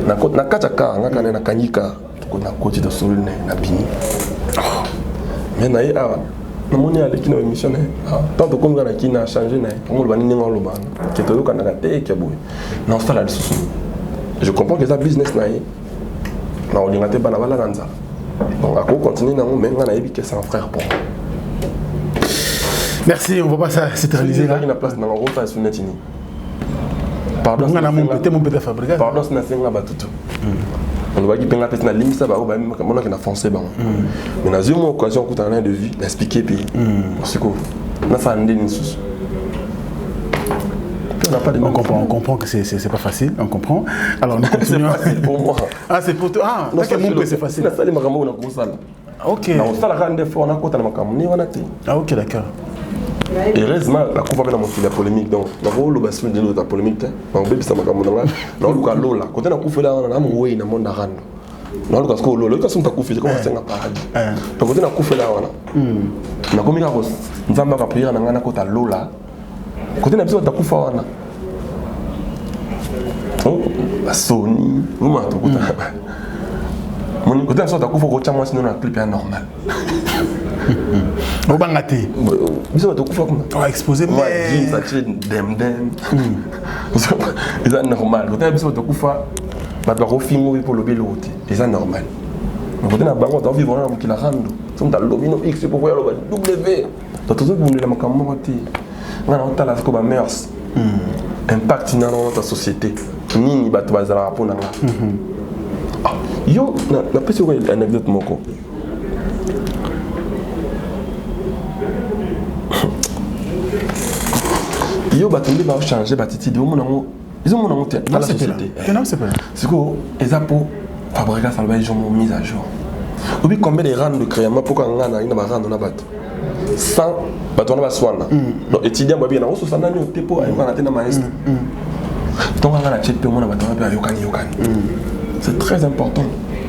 Na kachaka, na kanyika, na côté de sol na bini. Mais na ya na moni ale kino émission na. Tant que comme na ki na changer na. Comme le bani ngolo ba. Que to yoka na te ke boy. Na ça là sous. Je comprends que ça business na yi. Na olingate bana bala nanza. Donc à quoi continuer na mo menga na yebi que c'est un frère pour. Merci, on va pas s'éterniser là. Il y a une place dans le rôle sur Netini. Pardon, on a mon petit fabricant. Pardon, c'est un single batuto. On va dire que la personne a limité ça, on a foncé. Mais dans une occasion, on a de vie, d'expliquer. Puis, parce que on a fait un déni sous. On comprend que c'est pas facile, on comprend. Alors nous continuons. C'est facile pour moi. Ah, c'est pour toi. Ah, c'est facile. Ok. Ah, ok, d'accord. Et heureusement, la coupe va monter la polémique. Donc, la polémique, on va ça m'a on lola. Quand on a coupé là, on a moué dans le monde d'Aran. Non, le casco lolo, le casco t'a coupé, comment c'est un paradis. Donc, quand on a coupé là, on a commis la rose. Nous avons pas prié, on a côté lola. Quand on a besoin de coupé, on a. Oh, la Sony, vous m'entendez. Mon côté, on a coupé, on a sinon un clip normal. Au bangaté. Ils ont tout fait comme ça. Exposé moi, jeans, ça tient dem. Ils sont normal. Quand ils ont tout fait, bah doit refimer pour le béloté. Ils sont normal. Quand on a bango, on vit vraiment qui la rende. On a le bino X pour voir le W. Donc tout ça pour nous la macamoté. On a entendu la scoba mers. Impact dans notre société. Ni bah tu vas à la pour nanga. Yo, na petite anecdote moko. Yo batumbi ba changer batiti de mon ils ont mon honte dans la société. C'est que les apôts fabriquent ça va ils ont mis à jour. Obi combien de rangs de création pour qu'on a ina ba rang na bato. 100 bato na ba swana. Donc étudiant ba bien na oso sana ni tepo ay na tena maestro. Donc on a la chepe mon na bato na yokani. C'est très important.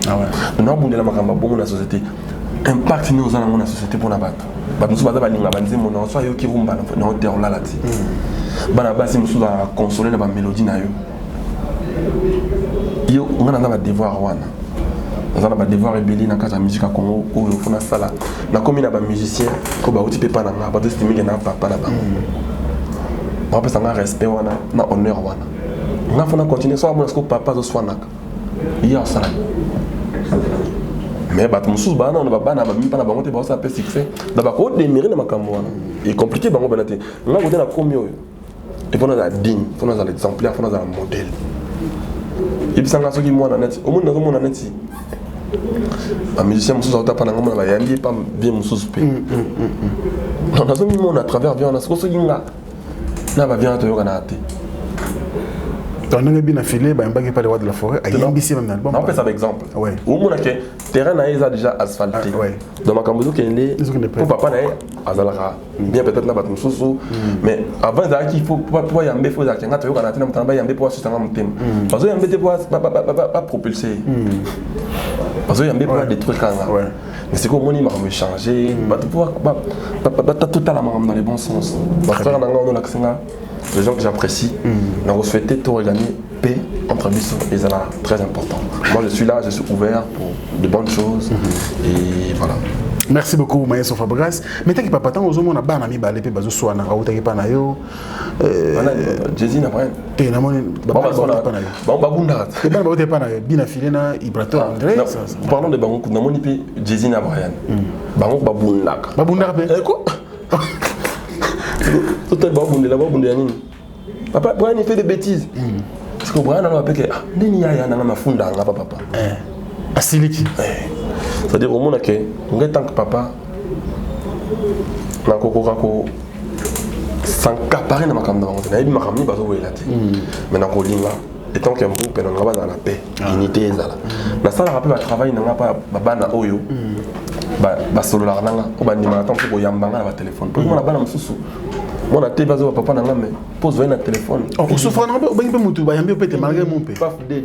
Ah ouais. Nous avons la makamba bon dans la société. Impact nous dans la société pour la bato. Ba nous ba balinga banzi mon so yo ki rumba na hotel là là ti. Bana basi musu ba consoler na ba mélodie na yo. Yo on a na devoir wana. On a ba devoir rebellion na kata musique à Congo ou yo fona sala. Na comme na ba musicien ko ba uti pepa na nga ba estime na papa na ba. Ba pesa nga respect wana na honneur wana. On fona continuer so mo papa zo swanaka. Ya sala. Mais bat musus bana on va bana ba mi pana ba monter ba ça peut succès d'aba ko démirer na makambo wana et compliqué bango banate nga ko na komio et pona la digne pona za l'exemplaire pona za modèle et puis sanga soki mwana net au monde na mona net si ba musicien musus auta pana ngoma ba yandi pas bien musus pe non na soki mona à travers bien na soki nga na ba bien to yo kana te. On a bien affilé, il n'y a pas de roi de la forêt. Il y a un BC même. On peut ça par exemple. Au moment où le terrain est déjà asphalté. Dans ma cambo, pour papa azalaka bien peut-être na ba mususu mais avant il faut pour yambe faut ça quand tu vas na tamba yambe pour se tanga mutem parce que yambe te pas propulser parce que yambe pas des trucs là mais c'est comme on m'a changer pas pouvoir pas totalement dans les bons sens parce que on a l'accent les gens que j'apprécie, nous souhaitons tout regagner paix entre nous et c'est très important. Moi je suis là, je suis ouvert pour de bonnes choses et voilà. Merci beaucoup Maestro Fabregas. Mais t'as pas tant aux hommes on a ban ami balé pe bazo soana ka utaki pa na yo. Jésus n'a rien. Te na moni ba babunda. Te ban ba utaki pa na yo bina filena Ibrato André. Parlons de bango na moni pe Jésus n'a rien. Bango babunda. Babunda pe. Quoi? Tout est bon, papa, Brian il fait des bêtises. Parce que Brian a appelé ah, Nini a na funda nga papa. Asiliki. C'est-à-dire au monde que en tant que papa na ko sans caparer na makambo na makambo bazo wela te. Mais na ko linga étant qu'un groupe, on a dans la paix, unité. La salle rappelle le travail, on n'a pas bana oyo, solo la nanga, on va dire maintenant pour yambanga la téléphone. Pour moi la bana msusu, moi la télé bazo papa nanga mais pose le téléphone. On souffre non, on peut mutu, ba yambi peut être malgré mon père. Pas fidèle.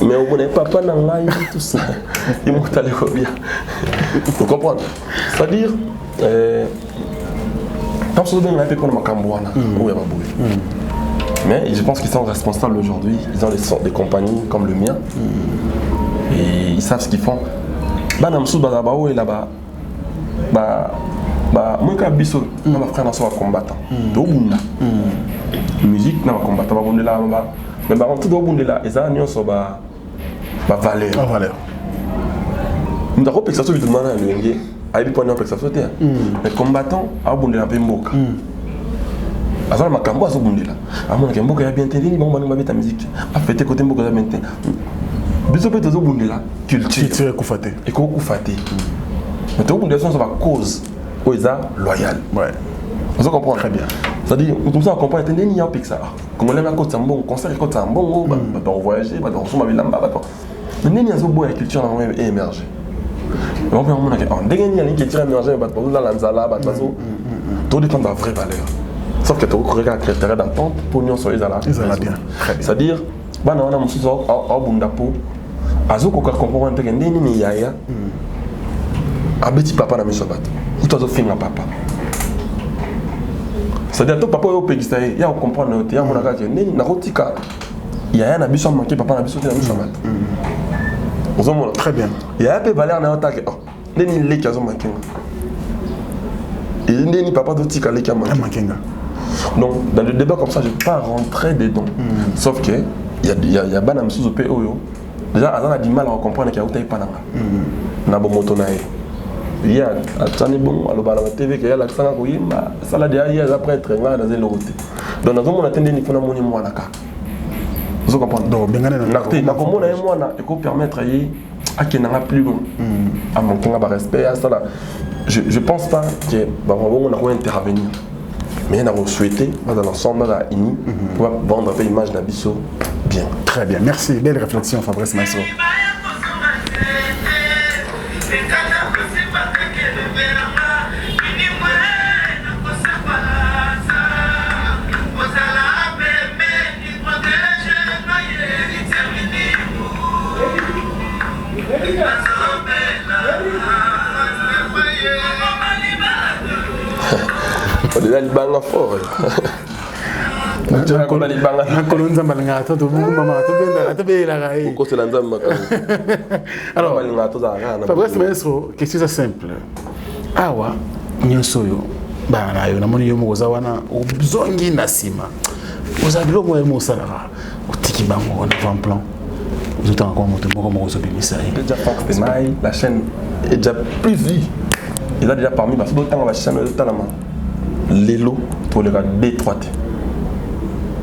Mais on connaît papa nanga il tout ça, il monte à l'école. Vous comprenez? C'est-à-dire, quand on se donne la paix pour ma cambouana, où est ma bouille. Mais je pense qu'ils sont responsables aujourd'hui. Ils ont des compagnies comme le mien. Et ils savent ce qu'ils font. Banamsou Bazabao est là-bas. Moi, quand je suis mon frère, je suis un combattant. Musique, je suis un combattant. Mais par contre, tout le là, ils ont une valeur. Je suis un pexaso, je suis un mais combattant, je suis un pemboka. Azala makambo azobundela amona ke mboka ya bien tendini bango bana babeta musique afete côté mboka ya mente biso pe tozobundela culture kufate et ko kufate mais tozobundela sans ba cause o eza loyal ouais vous comprenez très bien ça dit comme ça on comprend tendini ya pexa comme on a côté mbongo concert côté mbongo ba voyager ba rosoma bilamba ba nini azobo ya culture na moi émerger on peut on a que on dégagner la culture émerger ba dans la nzala ba bazo tout dépend de la vraie valeur. Sauf que tu regardes les critères d'entente pour nous sur les alliés. Bien. C'est-à-dire, on a un monsieur au bundapo, azuko ka comprendre que ndeni ni yaya. Abeti papa na miso bato. Ou toi finga papa. C'est-à-dire toi papa au pegistaye, ya comprendre te ya monaka que ndeni na rotika. Yaya na biso manqué papa na biso te na miso bato. Vous avez très bien. Yaya pe valeur na otake. Ndeni leki azo manqué. Et ndeni papa dotika leki manqué. Donc, dans le débat comme ça, je ne vais pas rentrer dedans. Sauf que, il y a Bana Msouzo P.O. Déjà, on a du mal à comprendre qu'il y a Outaï Pananga. On a beaucoup de il y a Tchani Bon, à la TV, il y a l'accent à Koyimba, ça l'a dit, il y a après être dans une autre. Donc, dans un monde, on a tendu qu'il faut que nous mois là. Vous comprenez? Donc, bien sûr, on a un mois là, et qu'on permettre à qu'il n'y ait plus à manquer de respect à ça là. Je ne pense pas qu'on a intervenir. Mais on a souhaité, dans l'ensemble, pour vendre un peu l'image d'Abisso bien. Très bien, merci. Belle réflexion, Fabrice Maestro. On est là, il bang fort. Alors, Fabrice Maestro, question simple. Awa, nyosoyo, bana yo namoni yo moza wana obzongi na sima. Ozabilo mo mo salara. Otiki bango on avant plan. Vous êtes encore monté moko moko so bimisa. Déjà Fox Mai, la chaîne est déjà plus vue. Il a déjà parmi parce que d'autant la chaîne de Talama. L'élo pour le cas d'étroite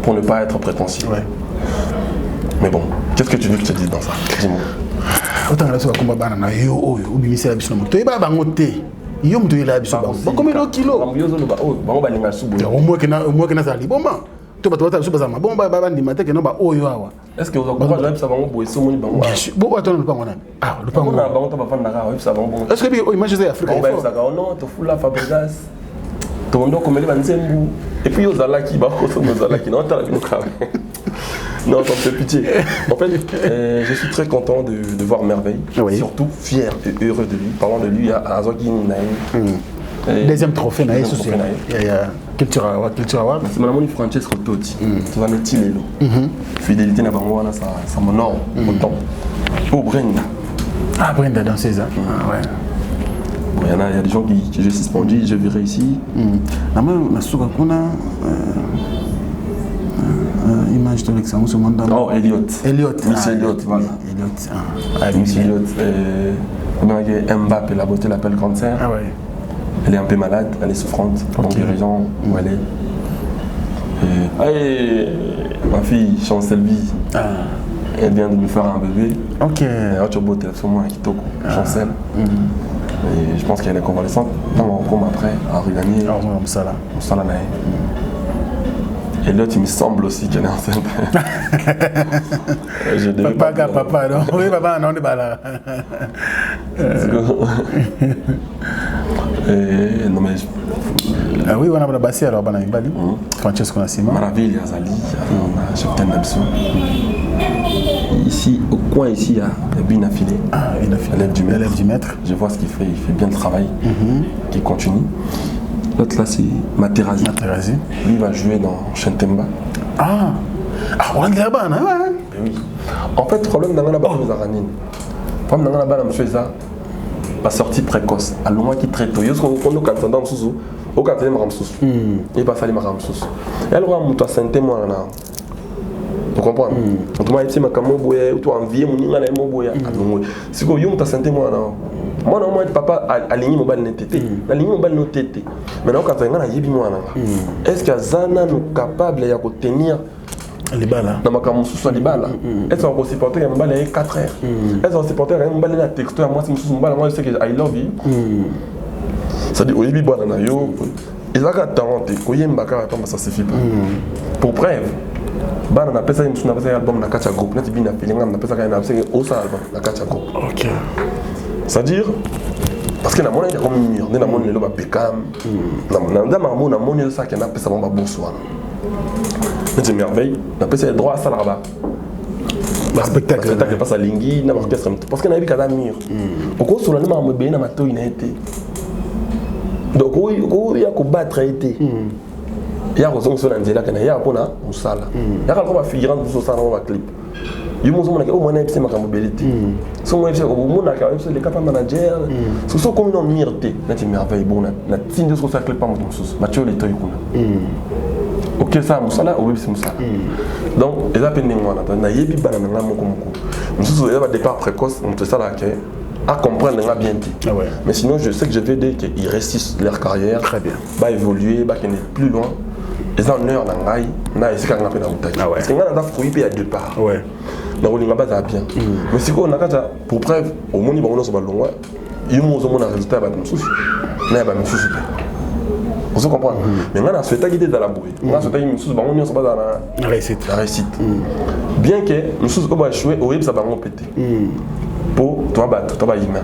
pour ne pas être prétentieux. Ouais. Mais bon, qu'est-ce que tu veux que je te dise dans ça? Dis-moi. Autant là sur combat banana yo ou bimisa la biso mo. To yeba bango te. Yo mo to yela biso bango. Ba combien de kilos? Bambuyozo lo ba o bango balinga subu. Au moins que na sali bomba. To ba to biso bazama. Bomba ba bandi mate que no ba oyo awa. Est-ce que vous avez déjà ça bango boyeso moni bango? Bon ba to no bango na. Ah, le bango. On a bango to ba fanda ka, ça bango. Est-ce que bi image de Afrique? On ba ça ka non, to fula Fabregas. Tondo comme les banzembu et puis aux alaki ba ko nos alaki non ta non ça me fait pitié. En fait je suis très content de voir Merveille, oui. Surtout fier et heureux de lui. Parlant de lui à Azogi Naï. Deuxième trophée Naï social. Il y a culture award. C'est mon ami Francesco Totti. Tu vas mettre Lelo. Fidélité na bango wana ça m'honore autant. Oh Brenda. Ah Brenda danseuse. Ah ouais. Il y a des gens qui je suspendu, je verrai ici. Image de l'excellence au monde. Oh, Elliot. Miss Elliot, voilà. Miss Elliot. Mbappé, la beauté l'appelle cancer. Ah ouais. Elle est un peu malade, elle est souffrante. Donc, guérison où elle est. Et ma fille, Chancel-Vie. Elle vient de nous faire un bébé. Ok. Elle beauté, sur moi, Kitoko, Chancel. Et je pense qu'elle est convalescente. On va après à regagner. Et l'autre, il me semble aussi qu'elle est enceinte. Papa, non. Oui, papa, non, on est pas là. Non, mais. Ah oui, on a passé alors, on a une balle. Francesco Nassima. Maraville, Azali, Chepten Nabso. Ici, au coin, ici, il y a Bina Filé. Ah, Bina Filé. L'élève du maître. Je vois ce qu'il fait, il fait bien le travail. Il continue. L'autre là, c'est Materazzi. Lui, il va jouer dans Shentemba. Ah, on est là-bas, non? Oui. En fait, le problème dans la balle, c'est Zaranine. Le problème dans la balle, c'est ça. La sortie précoce. À l'ombre qui traite. Il y a ce qu'on a dans le sous. Au cas où il y a un sous. Il va falloir un sous. Et alors, on a santé, moi, là. Tu comprends? Tu m'as dit, que tu as envie de me dire, si tu as santé, moi, là. Moi, non, moi, papa, aligné mon bal n'était. Aligné mon bal n'était. Maintenant, quand on a dit, moi, est-ce que Zana est capable de tenir les balles? Dans ma camouflage, soit les balles. Est-ce qu'on peut supporter un bal avec 4 heures? Est-ce qu'on peut supporter un bal avec texto? Moi, si je suis moi, je sais que I love you. C'est-à-dire, oui, bon, on a eu. Et là, quand tu as dit, ça suffit pas. Pour preuve, on a appelé ça un album dans le groupe. On a appelé ça un album dans le groupe. Ok. C'est-à-dire, parce que dans le monde, il y a comme une mur. Dans le monde, il y a Beckham. Dans le monde, il y a ça qui est appelé ça un bonsoir. C'est une merveille. On appelle ça le droit à ça là-bas. Le spectacle passe à Lingui, dans l'orchestre. Parce qu'il y a un mur. Pourquoi sur l'année, on a bien amateur, il a été. Donc, il y a un battre été. Il y a un son sur l'Angela, il y a un peu de salle. Il y a un figurant de ça dans le clip. Il y a un peu de mobilité. Si on a les capables managers, si on a une myrte, c'est une merveille. Bon, la signe de ce que ça ne pas mon sous. Mathieu, les toits. Ok, ça, Moussala, ou c'est Moussala. Donc, ils appellent moi, on a yébi banana, mon comoko. Nous avons un départ précoce, on te ça là, à comprendre bien dit. Mais sinon, je sais que je vais dire qu'ils réussissent leur carrière, va évoluer, va qu'ils plus loin. Ils ont une heure dans l'ail, on a essayé de faire la bouteille. Parce qu'on a fruit il y a deux parts. Donc, on a pas bien. Mais si on a pour preuve, au monde, on a un ballon, il y a un résultat, il y a un souci. Il y a un souci. Vous comprenez? Mais on a souhaité guider dans la bouée. On a souhaité que nous sommes dans la réussite. Bien que nous sommes échoués, au ça va péter. Pour toi, tu vas humain.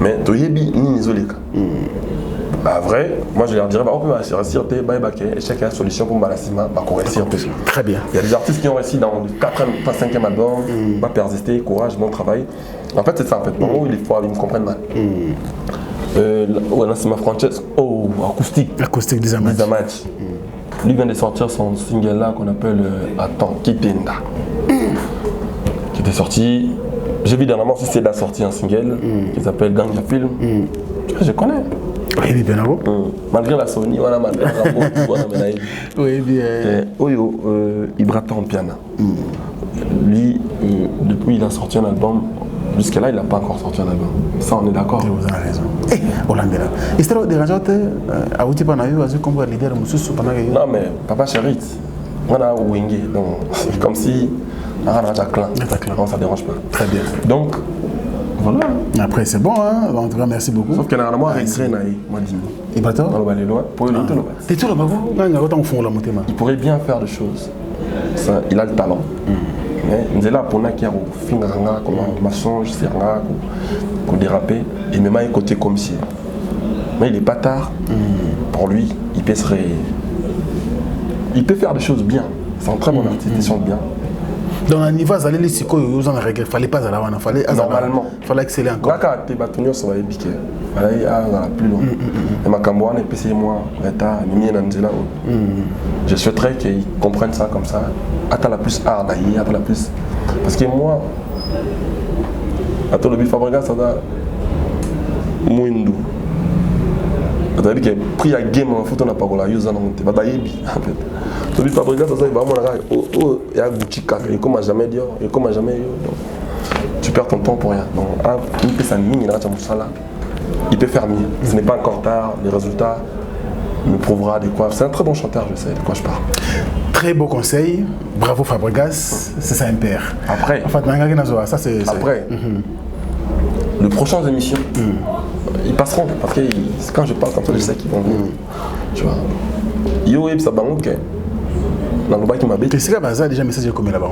Mais tu es ni isolé. À vrai, moi je leur dirais, on peut réussir, et chacun a une solution pour Malassima, pour réussir. Très bien. Il y a des artistes qui ont réussi dans le 4e, 5e album, persister, courage, bon travail. En fait, c'est ça en fait. Bon, il faut qu'ils me comprennent mal. Nassima Francesco, acoustique des Amatch. Lui vient de sortir son single là qu'on appelle Attends, Kitenda. Qui était sorti. J'ai vu dernièrement si c'est la sortie un single qui s'appelle Ganga Film. Je connais. Oui, bien avant. Malgré la Sony, voilà, malgré la oui, bien. Oyo, Ibrata en piano. Lui, depuis il a sorti un album. Jusqu'à là, il n'a pas encore sorti un album. Ça, on est d'accord. Vous avez raison. Hollandais là. Est-ce que vous avez dit que vous avez comme leader de non, mais Papa Chérit, on a wingé. Donc, c'est comme si on a un clan. Non, ça ne dérange pas. Très bien. Donc, voilà. Après, c'est bon, hein. En tout cas, merci beaucoup. Sauf qu'il y a un regret, moi, dis-moi. Il va t'en aller loin. T'es tout là-bas, vous? Il pourrait bien faire des choses. Ça, il a le talent. Mais nous sommes là pour nous qui avons fait un mensonge, pour déraper, et même à côté comme si. Mais il n'est pas tard. Pour lui, il peut faire des choses bien. C'est un très bon artiste, il chante bien. Dans un niveau, il ne fallait pas aller là-bas. Normalement. Il fallait exceller encore. Quand tu es ça va être piqué. Il fallait aller plus loin. Et ma campagne, et moi, je souhaiterais qu'ils comprennent ça comme ça. Attends la plus hard, attends la plus. Parce que moi, attends le but Fabregas, ça va. Mouindou. C'est-à-dire que pris à game en foot, on n'a pas la use en monté. Va d'ailleurs, en fait. Le but Fabregas, ça va vraiment il y a boutique, il comme jamais dire, il comme jamais. Tu perds ton temps pour rien. Donc, une pièce à mine, il peut faire mieux. Ce n'est pas encore tard, les résultats me prouvera de quoi. C'est un très bon chanteur, je sais de quoi je parle. Très beau conseil, bravo Fabregas, c'est ça impair. Après, en fait, ça c'est. Après, les prochaines émissions, ils passeront parce que quand je parle comme ça, je sais qu'ils vont venir. Tu vois. Yo, ça va ok. dans le bac qui m'habite. C'est ça, bah, déjà message comme là-bas.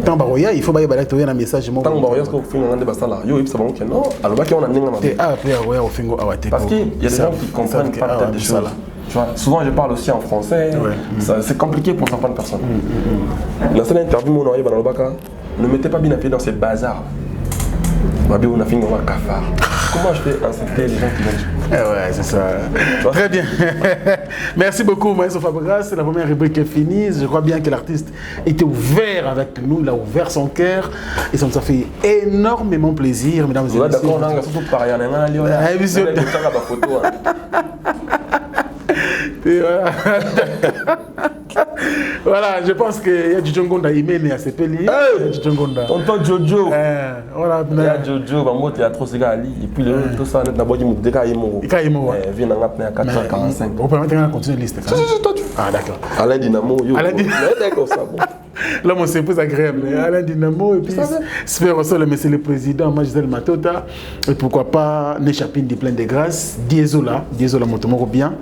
Tant baroya, il faut bailler un message. Tant baroya, ce qu'on fait dans des bassala, yo, ça va ok non. Alors bac on a n'importe quoi. Ah, après baroya au fingo awate. Parce qu'il y a des gens qui comprennent pas peut-être des choses. Tu vois, souvent je parle aussi en français. C'est compliqué pour certaines personnes. La seule interview mon dans le bac, ne mettez pas bien à pied dans ces bazars. Babi on a fini on va cafard. Comment je fais inciter les gens qui viennent? Ouais, c'est ça. Très bien. Merci beaucoup, Maestro Fabregas. La première rubrique est finie. Je crois bien que l'artiste était ouvert avec nous. Il a ouvert son cœur. Et ça nous a fait énormément plaisir, mesdames et messieurs. D'accord, on a surtout pareil. Voilà, je pense qu'il y a du Djongonda Imene à Sepeli. Tonton Jojo. Voilà, il y a Jojo, il y a trop de gars ali. Et puis tout ça, on a d'abord dit que Kaimo. Kaimo. Vient dans la 445. On peut maintenant continuer la liste. Ah, d'accord. Alain Dynamo. Alain Dynamo. L'homme c'est plus agréable. Alain Dynamo et puis Sphère Sol, monsieur le président, Magisel Matota. Et pourquoi pas Nechapine de plein de grâce. Diesola Motomoro bien.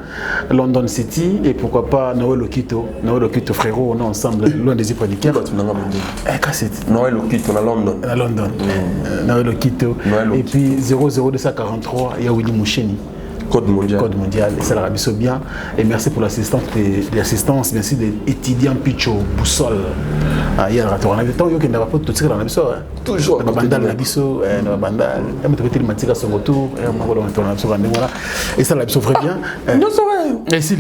London City. Et pourquoi pas Noël Okito. Noël Okito frérot, on est ensemble loin des chroniqueurs. Cassette. Noël Okito à London. À London. Noël Okito. Et puis 00243, il y a Willy Moucheni. Code mondial. Et ça l'a rabi bien. Et merci pour l'assistance, merci d'étudiant Picho Boussole. Il y a un retour en temps, il y a un rapport tout de suite dans la biso. Toujours. Il y a un bandal dans la biso, il y a un bandal. Il y a un petit matika son retour, il y a un retour dans la biso. Et ça l'a biso très bien. Non, c'est vrai. Et si,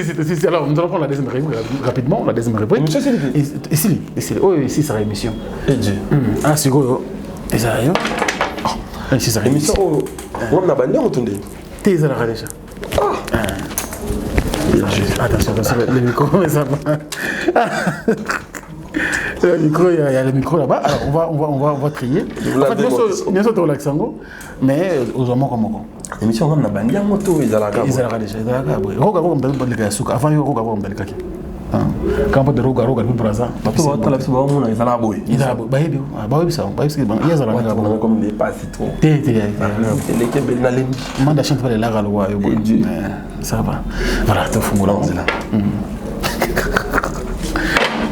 c'est aussi. Alors, nous allons prendre la deuxième rubrique rapidement. La deuxième rubrique. Et si, oui, ici, ça sera émission. Et Dieu. Ah, c'est quoi? Et ça, émission on a bandé on tourne t'es à la déjà attention le micro mais ça va le micro il y a le micro là-bas alors on va trier en fait bien sûr tu relaxes mais aux hommes comme émission on a bandé moto ils à la déjà regarde comme dans le sucre avant il regarde dans le kaki quand on peut regarder le braza parce que on a souvent on a ils à la boy ils à boy ça il y a la comme les pas citron les kebel na lembi manda chante pas la galwa yo ça va voilà tu fumula là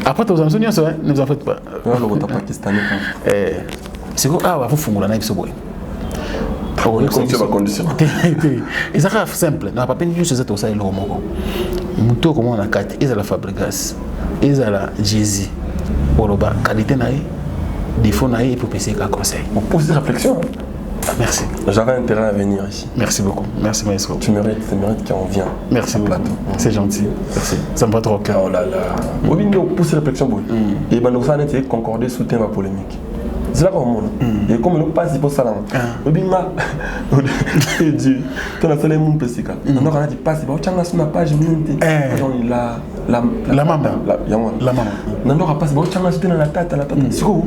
après tu as besoin ça ne vous en faites pas le rota pakistanais c'est quoi ah va fumula na biso boy comme tu vas condition et ça c'est simple na pas peine juste ça ça le moko muto comment on a quatre ils à la Fabregas ils à la Jay-Z oloba qualité naïe défaut naïe et pour passer qu'un conseil on pose des réflexions. Merci. J'avais intérêt à venir ici. Merci beaucoup. Merci Maestro. Tu mérites qu'on vienne. Merci beaucoup. C'est gentil. Merci. Ça me va trop au cœur. Oh là là. On vient de pousser réflexion. Et ben nous avons concordé soutenir la polémique. C'est là qu'on monte. Et comme nous passe pour ça là. On vient de Dieu. Tu as salé mon petit cas. On a dit passe. On tient sur la page monte. La maman. La maman. On a passé. On tient sur la tête C'est quoi?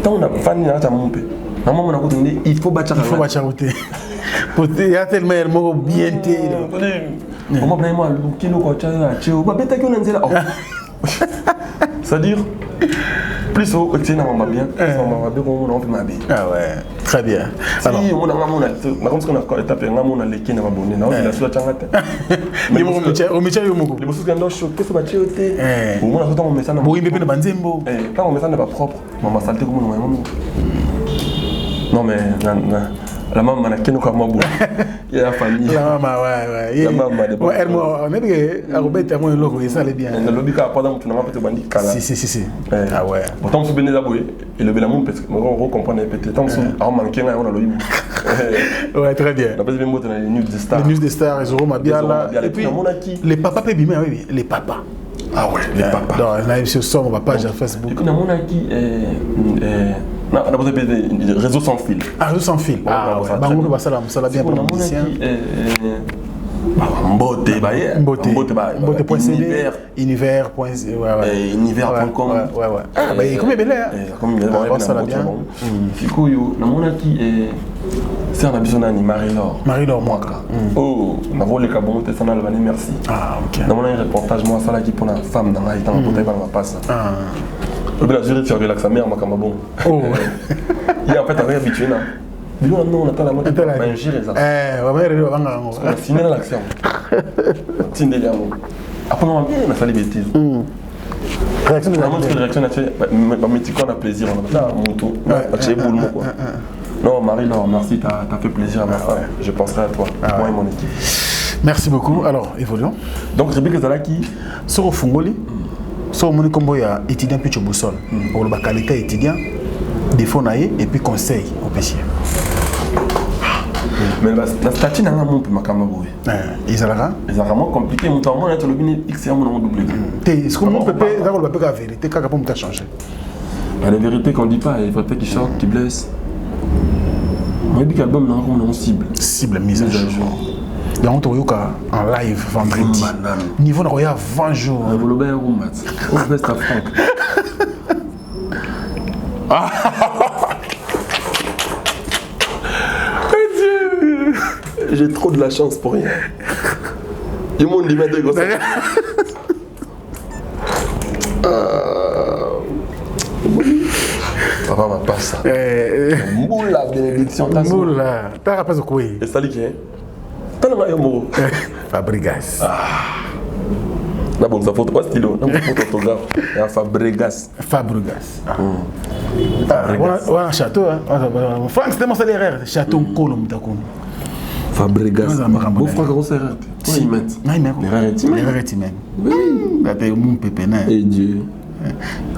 Tant on a fani là ta mon père. Maman on a continué, il faut battre. Il y a tellement de mots bien té. On m'a moi le kilo quoi tu vas bêta que on a là. C'est-à-dire plus au côté na maman bien, on va bien on fait ma bien. Ah ouais, très bien. Alors on a comme ce qu'on a tapé on a les qui na abonné na on la soit changate. Mais au métier yo moko. Les bosses gando choqué ça battre au thé. Au moins on met ça na. Bo imbe na banzembo. Quand on met ça n'est pas propre, maman saleté comme on. Non mais la maman n'a qu'une comme moi. Il y a la famille. La maman ouais. La maman de bon. Elle moi on est bien à Robert moi logo et ça allait bien. Le lobby ka pendant tu n'as pas bandi kala. Si. Ah ouais. Pourtant sous béné zaboué et le bélamon parce que on comprend peut-être tant sous a manqué on a le ouais très bien. La base bien mot dans les news des stars. Les news des stars ils auront bien là et puis les papas peut bien oui les papas. Ah ouais, les papas. Donc là sur son page Facebook. Et puis on a qui on a besoin de réseaux sans fil. Ah, réseau sans fil. Ah ouais. Bah on va ça là bien pour les musiciens. Mbote univers.com ouais. Ah bah comme est belle comme il va ça bien. Fikoyo na mona qui c'est un abiso nani Marie-Laure Mwaka. Oh, na volé ka bon te sana le merci. Ah OK. Na mona un reportage moi ça là qui pour la femme dans la dans la passe. Ah. Le bien juré faire relax sa mère makamba bon. Oh. Il en fait rien habitué là. on attend la mode. Ben gérer ça. On a signé l'action. Tindé l'amour. Après on a bien on a fait les bêtises. Réaction de la réaction naturelle. Mais tu connais plaisir on a ça moto. Tu boule quoi. Non Marie-Laure, merci, t'as fait plaisir à ma femme. Je penserai à toi, moi et mon équipe. Merci beaucoup. Alors, évoluons. Donc Rebecca Zalaki sur Fungoli, sur mon combo, il y a étudiant puis boussole. Pour le qualité étudiant, défaut naïe et puis conseil au PC. Mais la statue n'a pas mon peu ma caméra. Ils ont vraiment compliqué. Mon temps, on a le bini X et mon double. Est-ce que mon pépé, d'accord, le pépé a vérité, quand on peut changer. La vérité qu'on dit pas, il faut pas qu'il choque, qu'il blesse. Moi, je dis qu'album n'a pas cible. Cible mise à jour. Donc, on a en live vendredi. Niveau de 20 jours. Vous l'avez un room, on fait ça, Franck. J'ai trop de la chance pour rien. Du monde dit maintenant comme ça. Papa m'a pas ça. Moula bénédiction. Moula. T'as rappelé quoi? Et ça dit qui est? T'as le maillot mot. Fabregas. D'abord, ça photo pas stylo. Non, photo photographe. Fabregas. Fabregas. On a un château. Franck, c'était mon salaire. Château Colombe. Fabregas. Bon, Franck, on s'est raté. Si, mais. Oui. Mon pépénin. Et Dieu.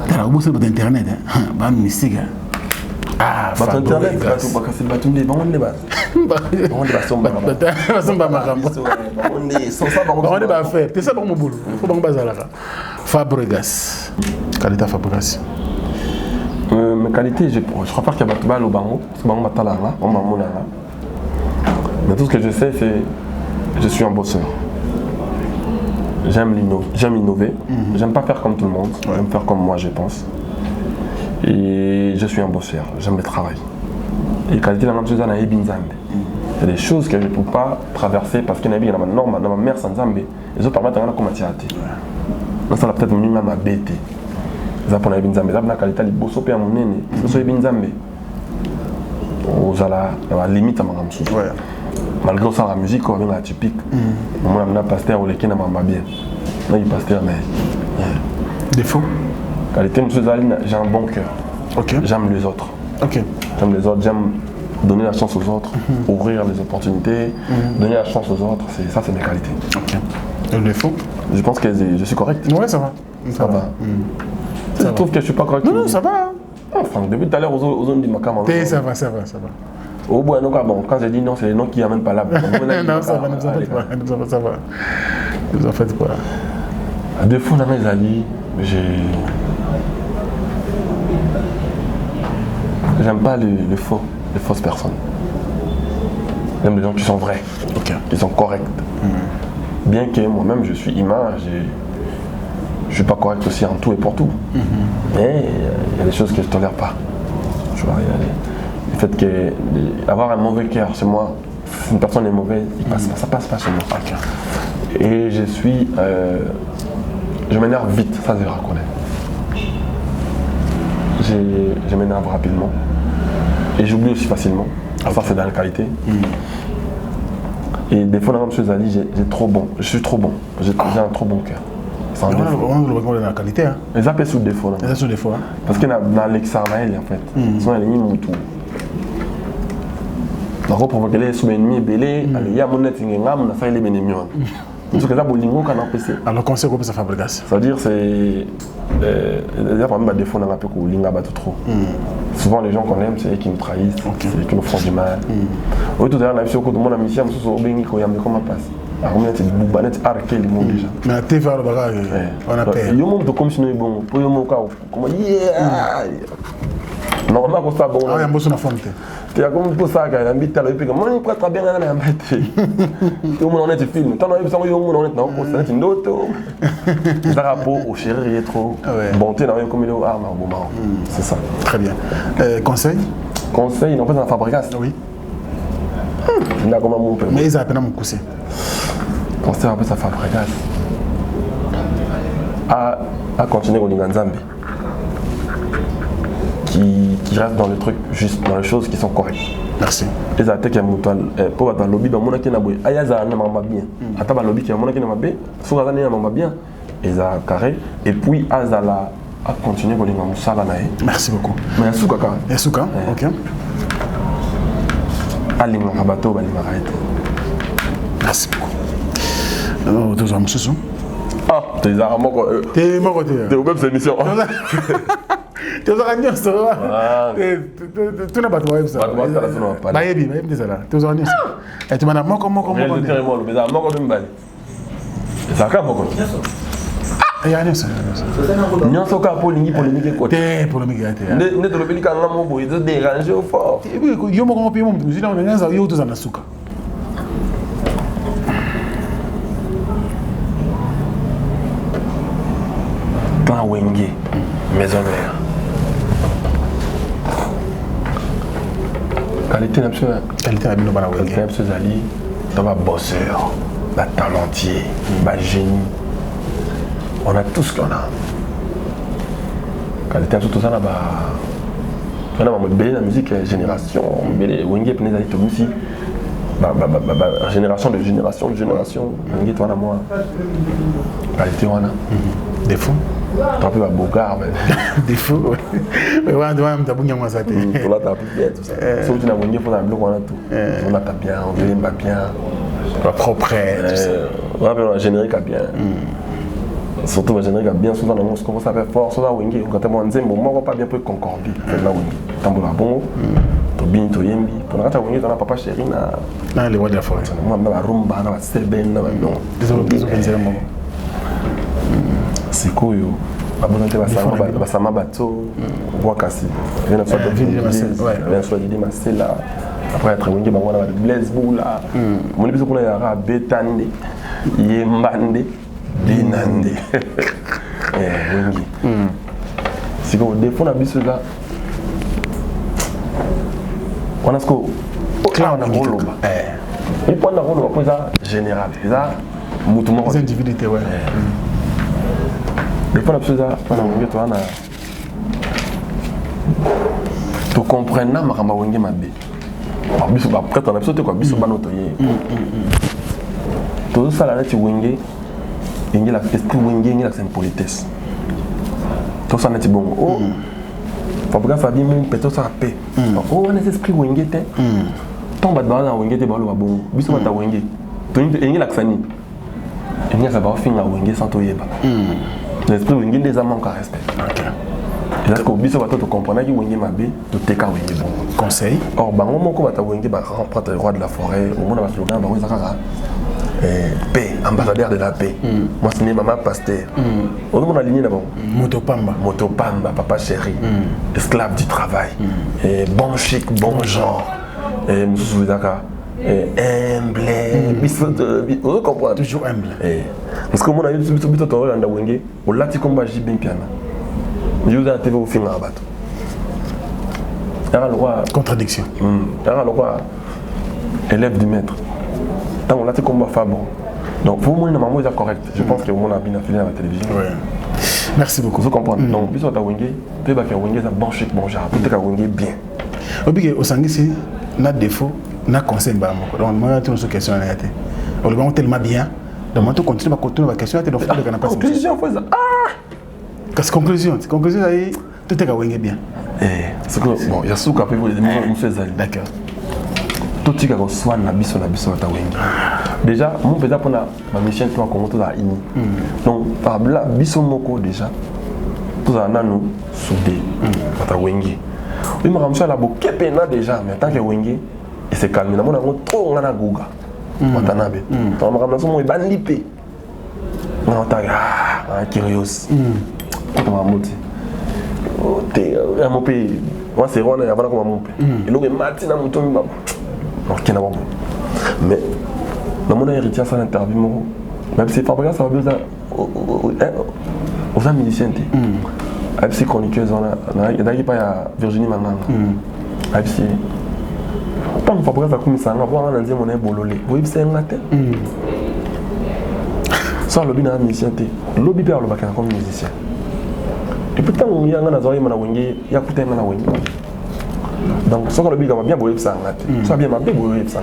T'as la bourse d'internet. Bah, mystique. Ah, bah, internet, c'est pas casser le bâton des bandes de base. On est pas sombre. On est sans ça, on est pas fait. C'est ça pour mon boulot. Faut pas bazar là. Fabregas. Qualité Fabregas. Mes qualités, je crois pas qu'il y a pas au bango. Parce que bango m'a talent là, on m'a mon là. Mais tout ce que je sais, c'est je suis un bosseur. J'aime innover. J'aime pas faire comme tout le monde. J'aime faire comme moi, je pense. Et je suis un bosseur. J'aime le travail. Et qualité, la même chose, c'est Binzambe. Il y a des choses que je ne peux pas traverser parce qu'il y a une norme dans ma mère sans Zambé. Les autres permettent de comment tu as été. Donc ça, peut-être même ma bête. Ça pour Binzambe. Ça, la qualité, les bosso père mon nez. Ça, c'est Binzambe. Aux à la limite à ma gamme. Malgré ça, la musique, on est atypique. Moi, je suis un pasteur ou les qui n'aiment pas bien. Non, il est pasteur, mais. Défaut? Qualité, j'ai un bon cœur. Okay. J'aime les autres. Okay. J'aime les autres, j'aime donner la chance aux autres, ouvrir les opportunités, donner la chance aux autres. Ça, c'est mes qualités. Okay. Et le défaut? Je pense que je suis correct. Oui, ça va. Ça va. Tu trouves que je ne suis pas correct? Non, ça va. Ah, Franck, depuis tout à l'heure, aux zones du Macam. Ça va. Au bout, bon, quand j'ai dit non, c'est les noms qui n'amènent pas là. Non, ça va, ne vous en faites pas. À deux fois dans mes amis, j'aime pas les fausses personnes. J'aime les gens qui sont vrais, qui sont corrects. Bien que moi-même je suis humain, je suis pas correct aussi en tout et pour tout. Mais il y a des choses que je tolère pas. Tu vois, le fait qu'avoir un mauvais cœur chez moi, si une personne est mauvaise, ça passe pas chez moi. Et je m'énerve vite, ça je reconnais. Je m'énerve rapidement. Et j'oublie aussi facilement. Ça c'est dans la qualité. Et des fois, la même chose à dire, je suis trop bon. J'ai un trop bon cœur. On le reconnaît dans la qualité. Les ça peut sous défaut. Ça sous défaut. Parce que dans l'exarnaël, en fait, ils sont alignés mon tout. Donc, pour que les sous-ennemis belés, il y a mon net, il y a mon affaire, les ennemis. Parce que ça, bolingo, quand on PC. Alors, conseil qu'on peut se fabriquer. Ça veut dire, c'est. Il y a pas même des défauts dans la peu où l'inga bat trop. Souvent, les gens qu'on aime, c'est eux qui nous trahissent, c'est eux qui nous font du mal. Oui, tout à l'heure, on a vu sur le coup de mon mission, je suis au Béni, quand il y a comment passe. Alors, on a dit, Boubanet, arrêtez les mots déjà. Mais à TV, on a peur. Il y a un monde comme si nous est bon. Pour le monde, comment normalement, comme ça, bon. Ah, il y a un beau son à fond. Il y a comme pour ça, il y a un bit à l'œil, puis moi, je peux très bien aller à mettre. Tout le monde en est film. Tant qu'on est on est non, c'est une autre. Ça rapport au chéri trop. Bonté dans un comme il est arme au moment. C'est ça. Très bien. Conseil? Conseil, on fait dans la fabrication. Oui. Il y a comme un mot. Mais ils ont à peine à mon conseil. Conseil, on fait sa fabrication. À continuer au Linganzambi. Qui reste dans le truc, juste dans les choses qui sont correctes. Merci. Les attaques à Moutal, pour avoir lobby, bah, mon qui n'a pas, ayaza n'a pas bien. Attends, lobby qui a mon qui n'a pas bien, faut avoir n'a pas bien. Et ça carré. Et puis azala a continué pour les mamoussala nae. Merci beaucoup. Mais Yasuka quand. Yasuka, ok. Ali Marabato, Bali Maraït. Merci beaucoup. Alors, deux hommes, ce sont. Ah, t'es à mon côté. T'es mon côté. T'es au même cette émission. Tu as gagné ça. Tu n'as pas de web ça. Pas de web, ça n'a pas. Bayebi, bayebi, c'est là. Tu as gagné ça. Et tu m'as dit, moi, comment. Mais ça a mon côté. Ça a mon côté. Il y a rien ça. Nyonso ka polingi polémique côté. T'es polémique à terre. Ne te le béni quand on m'a besoin de déranger au fort. Et puis, il y a mon pays, mon président, on a rien ça, il y a tout ça dans souka. Plan Wenge, maison mère. Qualité absolue. Qualité absolue dans la Wenge. Qualité absolue Ali, dans un bosseur, un talentier, un génie. On a tout ce qu'on a. Qualité absolue tout ça là-bas. On a belle la musique génération, belle Wenge prenez Ali tout aussi. Génération de génération de génération. Wenge toi là moi. Qualité on a. Défaut. Tu as pu Bogart, défaut, oui. Mais ouais, tu as pu bien ça. Tu as pu bien tout ça. Sauf que tu as pu bien bloc, on a tout. On a bien, on veut bien. Propre, tout ça. On a un générique à bien. Surtout un générique à bien, souvent on commence à faire fort. Souvent Wenge, quand tu as dit, moi on va pas bien pour concorder. Là Wenge, tu as bon, tu as bien, tu as yembi. Pour la Wenge, tu as papa chéri na. Les voix de la forêt. Moi, je suis rumba, je suis seben, non. Désolé. C'est cool. Abonné basama bateau, Wakasi. Vient soit l'idée Marcella. Après être Wenge, on a Blaise Boula. Mon épisode pour la Yara, Betande, Yembande, Dinande. Wenge. C'est qu'on défend la bise là. On a ce qu'on. Claire, on a un rôle. Et puis on a un rôle pour ça général. C'est ça, mouvement. Les individualités, ouais. Des fois, la chose tu comprends na makamba Wenge mabe. Biso ba prêtre na biso te quoi biso ba noto ye. Tout ça là tu Wenge, Wenge la esprit Wenge ni la politesse. Tout ça n'est bon. Oh. Fabrice Fabi mon peut-être ça paix. Oh on est esprit Wenge te. Tomba dans Wenge te ba lo ba bon. Biso ba ta Wenge. To Wenge la ksani. Wenge ça va finir Wenge sans to yeba. L'esprit Wenge des amants qu'à respect. Et là, quand biso bato comprendre que Wenge mabe, to teka Wenge bon. Conseil. Or, bango moko bata Wenge ba remporte le roi de la forêt. Au monde a slogan bango zakara. Paix, ambassadeur de la paix. Moi c'est maman pasteur. On a aligné là-bas. Motopamba. Motopamba, papa chéri. Esclave du travail. Bon chic, bon genre. Et monsieur Soudaka. Humble. On comprend. Toujours humble. Parce que moi, je suis tout à l'heure Wenge, au lati combat j'ai bien piano. Je vous ai TV au film à battre. Contradiction. Le roi élève du maître. Tant on lati combat Fabon. Donc pour moi, maman est correct. Je pense que mon a bien affilé à la télévision. Merci beaucoup. Vous comprenez. Donc bis à Wenge, tu vas faire Wenge ça bon chic bon genre. Tout est à Wenge bien. Obi au Sangisi n'a défaut, n'a conseil ba moko. Donc moi tu me question na été. On le va tellement bien. Donc, tu continues à continuer la question, tu dois faire des canapés. Conclusion, faut ça. Qu'est-ce que conclusion? Conclusion, tout est à Wenge bien. C'est que, bon, il y a ce qu'on peut vous dire, d'accord. Tout ce qui est soit na biso à Wenge. Déjà, mon pédale pour ma mission, tu vas commenter à Ini. Donc, par là, biso moko déjà, tout à nous soudé à Wenge. Oui, ma ramène la bouquet pena déjà, mais tant que Wenge, il s'est calmé. On a trop on a Gouga. Watanabe. Donc, ma ramène son ban lipé. On a curieux. On a monté. Mon pays, moi c'est Rwanda, avant qu'on mon pays. Et là, Martin a monté. Mais, dans mon héritier, ça l'interview, même si Fabrice, ça va besoin aux musiciens. Avec ces chroniqueuses, il y a pas Virginie Mananga. Avec ces. Tant que Fabrice a commis ça, on va voir un indien, on est bololé. Vous voyez, c'est un matin. Sans lobby dans la musicien, lobby perd le bac comme musicien. Et pourtant, il y a un oreilles, il y a un Wenge. Donc, ce qu'on a bien, bien beau ça, ça bien, bien beau ça.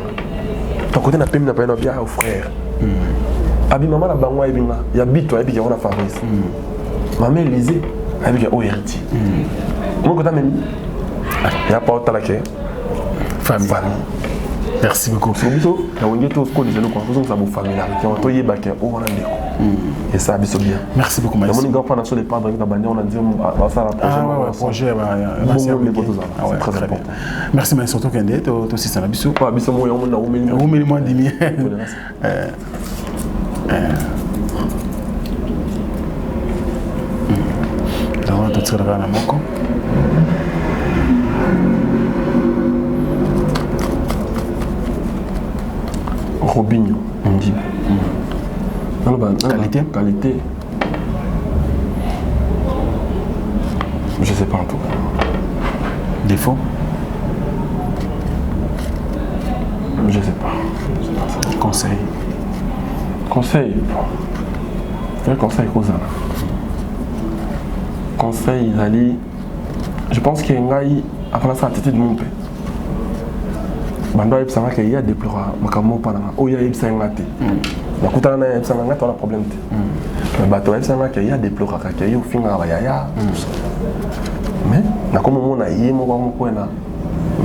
Ton côté n'a pas mis n'a bien au frère. Abi maman la bango ebinga, ya bito ebi on a Fabrice. Maman Élisée, avec au héritier. Mon côté même, il y a pas autant la famille. Merci beaucoup. C'est biso, la wenge to ko diselo ko façon ça bo familiarité, on to yeba ke o wana ndeko. Et ça biso bien. Merci beaucoup. Merci. Mon grand frère sur les padres dans bandi on a dit on va faire un projet. C'est très important. Merci mais surtout Kende to aussi ça biso. Pas biso mo yo na o meli mo dimi. Dans tout ça là moko. Robinho, on dit. Qualité. Je sais pas en tout cas. Défaut. Je sais pas ça. Conseil. Quel conseil qu'on a? Conseil, Zali. Je pense qu'il y a une après ça attitude de mon père. Bando yeb sanga ke ya déplora makamo pananga o ya yeb sanga te na kutana na yeb sanga ngata na problème te mais bato yeb sanga ke ya déplora ka ke yo finga ba ya mais na comme mona yé moko na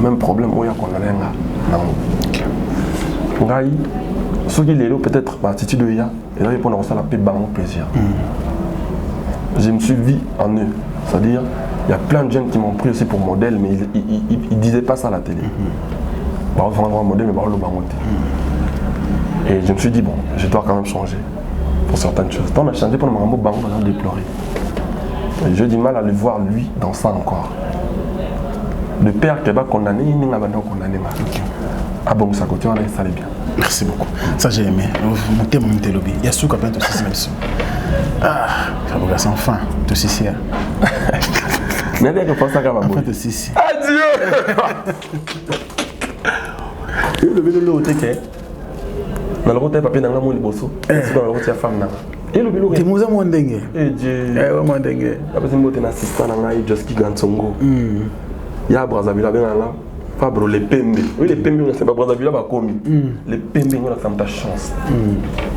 même problème o ya konalenga na mo ngai ce qui lelo peut-être attitude de ya et là pour ça la paix ba mon plaisir je me suis vu en eux, c'est-à-dire il y a plein de jeunes qui m'ont pris aussi pour modèle mais ils disaient pas ça à la télé. Un modèle, et je me suis dit, bon, je dois quand même changer pour certaines choses. Quand on a changé pour le moment, on a déploré. J'ai du mal à le voir, lui, dans ça encore. Le père qui va condamner, il n'a pas condamné. Ah bon, ça continue, ça allait bien. Merci beaucoup. Ça, j'ai aimé. Mon thème, mon lobby. Il y a sous capin tout ceci. Ah, ça va sans fin, tout ceci. Mais il y a que pour ça qu'il va mourir. Adieu. Le vélo au téquet. Dans le côté papier dans la moule bosso. C'est dans le côté femme là. Et le vélo. Tu m'as dit mon dengue. Eh Dieu. Eh ouais mon dengue. Après c'est mon assistant là, il just qui gagne son go. Il y a Brazzaville là, là. Fabro les pembe. Oui les pembe c'est pas Brazzaville là va commis. Les pembe on a ta chance.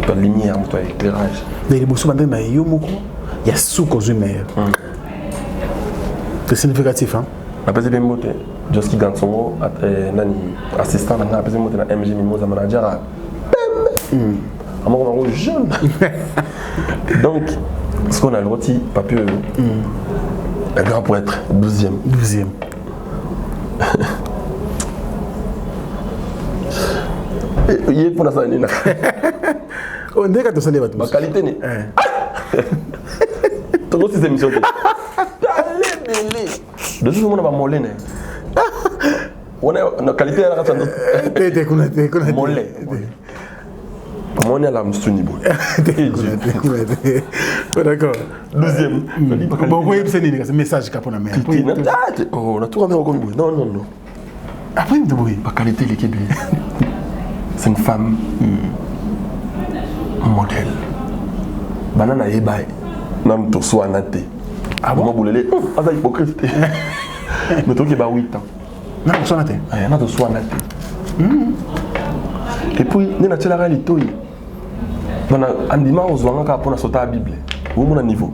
Ta lumière, ton éclairage. Mais les bosso bandé na yo moko. Il y a sous cause meilleur. C'est significatif hein. Après c'est bien moté. Just qui gagne son go assistant là, après c'est mon MG Mimosa manager. On est jeune. Donc, ce qu'on a le rôti, papier, le grand pour être 12e. Il est pour la salle. On dit que tu as ma qualité n'est. Tu vois ces émissions. De toute façon, on va moller. On a la qualité à la race. Mollet. Comment on est à la Mstounibo? D'accord. 12e. Bon, oui, c'est un message qu'on a mis. Oh, on a tout ramené comme bruit. Non. Après, il me dit, la qualité, l'équipe. C'est une femme modèle. Banana Ebaï. Non, tu sois naté. Ah bon? Moi, je suis hypocrite. Mais tu as 8 ans. Non, tu sois naté. Non, tu sois naté. Et puis, il y a la réalité. On dit que pour sauter la Bible. Où est mon niveau?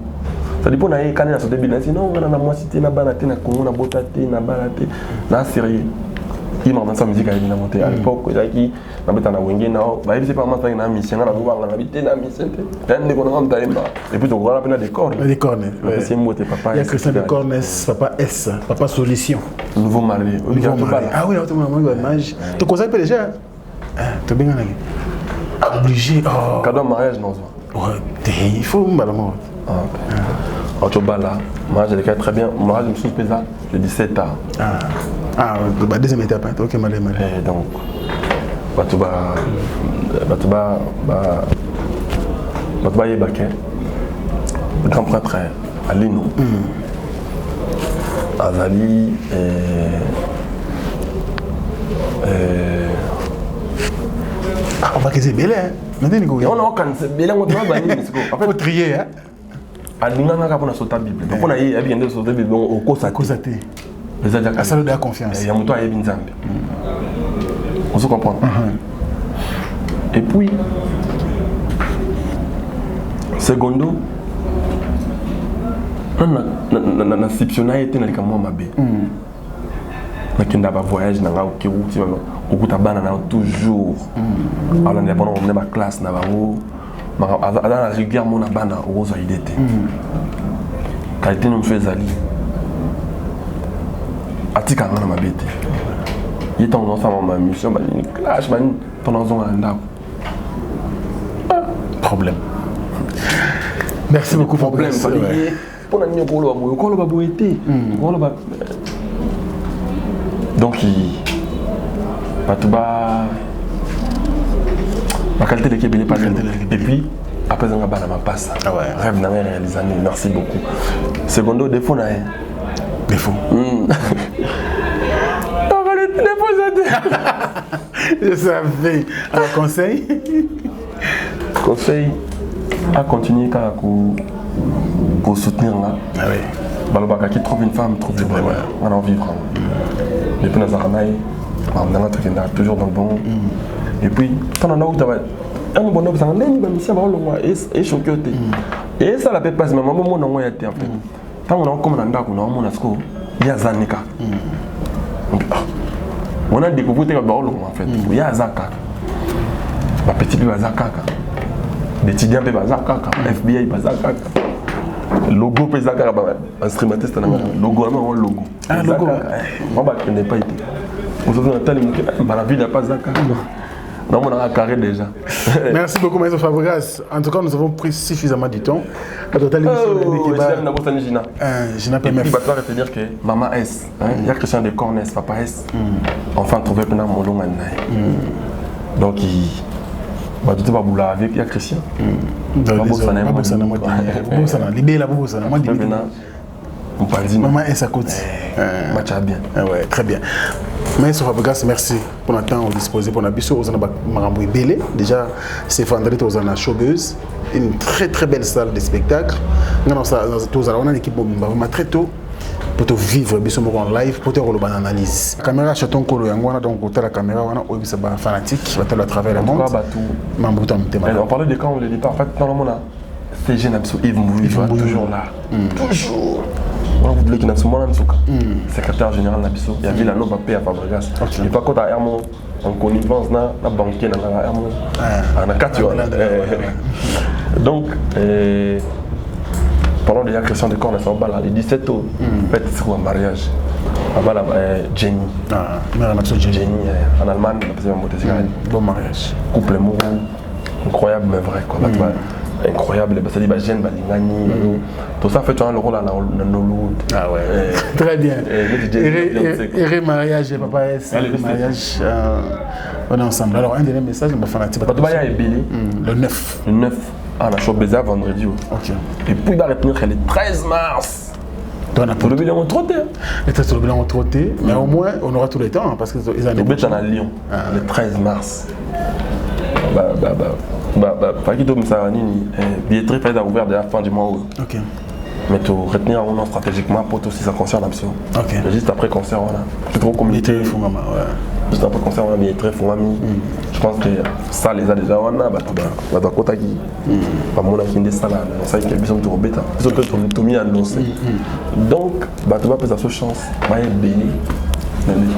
Ça dit pour sauter la Bible. Sinon, on a moitié na banate na Congo na botate na balate na sérieux. Il m'a dans sa musique à monter à l'époque. Il y a na wenge na ba c'est pas moi na mission na voir na habiter na mission. Tant de qu'on rentre dans et puis on voit la peine des cornes. Des cornes. C'est moi papa. Il y a Christian de Cornes, papa S, papa solution. Nouveau marié. Ah oui, automatiquement image. Tu conseilles pas déjà? Tu bien obligé. Cadeau mariage non. Il faut malalement. En tout cas là, mariage elle est très bien. Mariage je me suis pesé le 17 ans. Bah deuxième étape. OK madame. Et donc Batouba Yebake, le grand prêtre Alino, Azali on va que c'est belle hein. On a aucun c'est belle on doit bannir en fait trier hein. Alina n'a pas sauté Bible. Donc on a eu bien de sauter Bible au Kosate. Ça lui donne confiance. Il y a moto à Ebinzambe. On se comprend. Et puis, secondo, on a exceptionné été dans les camons mabé. On a voyage dans la Kirouti, au bout de toujours. Alors, on a ma classe, on a la rigueur, on a bana au rose idété. Qualité nous fait zali. Atika on a ma bête. Il est en ensemble ma mission, une clash, ton ensemble problème. Merci beaucoup pour problème. Pour la donc ma qualité de Québec n'est pas et puis après on a ma passe. Rêve n'a réalisé. Merci beaucoup. Secondo défaut n'a rien. Défaut. Je savais. Alors conseil à continuer pour soutenir là. Ah oui. Balobaka qui trouve une femme, trouve le bonheur. On a envie de vivre. Depuis nos arnailles, on a toujours dans le bon. Et puis, quand on a un bonhomme, ça en est une mission, et choqué. Et ça la paix passe, mais maman, on a été en fait. Tant on a comme on a score, il y a Zanika. On a découvert que en fait, il y a Zaka. Ma petite fille Zaka. Les étudiants peuvent Zaka, FBI peuvent Zaka. Logo peut Zaka, instrumentiste, logo, non logo. Ah logo. Moi je n'ai pas été. Aujourd'hui on a tellement la ville n'a pas Zaka. Non, on a un carré déjà. Merci beaucoup, Maître Fabregas. En tout cas, nous avons pris suffisamment de temps. La totale émission Gina PMF. Il va te retenir que Maman S, il y a Christian de Cornes, Papa S, enfin trouvé plein de mon long. Donc, il va tout bouler avec il y a Christian. L'idée là, Maman S à côté. Match à bien. Ouais, très bien. Maître Fabregas, merci pour notre temps disposé pour notre biseau. Déjà, c'est vendredi, on a la Showbuzz, une très très belle salle de spectacle. On a une équipe très tôt pour vivre en live, pour faire une analyse. La caméra, chaton kolo, donc la caméra, on est fanatique, à travers le monde. On parlait de quand on le dit pas. En fait, dans le monde, c'est Yves Mouy, toujours là. Toujours. On voulait qu'il y ait un secrétaire général de il y avait la noble paix à Fabregas. Et pas quand Hermon en connivence, na banquier dans Hermon. On a 4 jours. Donc, pendant les Christian de Cornes, les 17 ans, fait c'est un mariage. Jenny. Jenny en Allemagne, bon mariage. Couple amoureux, incroyable mais vrai. Incroyable, parce que les jeunes, tout ça fait tu as le rôle dans l'eau. Ah ouais. Très bien. Et mariage, papa S, mariage, on est ensemble. Alors un dernier message, on va faire un petit peu. Le 9. Le 9, on a Showbuzz vendredi. Ok. Et puis il va retenir le 13 mars. Pour le bilan, on trotté. Le bilan, on trotté, mais au moins on aura tout le temps parce que les années. Le but, on a Lyon, le 13 mars. Pas qu'il doit me savoir ni billetterie fait ouvert de la fin du mois. Ok. Mais tu retenir un nom stratégiquement pour aussi ça concerne l'absolu. Ok. Juste après concert voilà. Tu trop communiquer. Juste après concert on a billetterie Fongami. Je pense que ça les a déjà on a bah dans côté qui pas mon qui des ça là on sait qu'il y a besoin de rebeta. Ils ont tout mis annoncé. Donc bah tu vas faire sa chance. Bah est béni.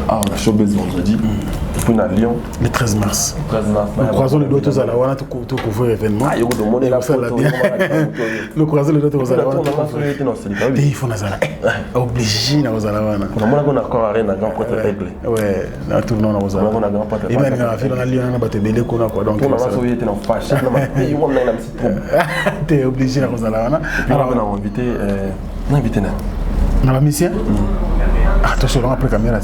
Ah, on a Showbuzz vendredi, puis on a Lyon. Le 13 mars. Nous croisons les doigts tous à la Wana, tout couvrir l'événement. Ah, il y a demandé la photo. Nous croisons les doigts tous à la Wana. Il faut Nazara. Obligé à Wana. On a encore rien à grand côté aigle. Ouais, à tout le monde à Wana. On a grand côté. Et même à faire dans Lyon, on a battu Bélé qu'on a quoi. Donc, on a sauvé été dans fâché. On a un petit trou. Tu es obligé à Wana. Alors, on a invité. On a invité Nan. On a mission. Attention, on a pris la caméra.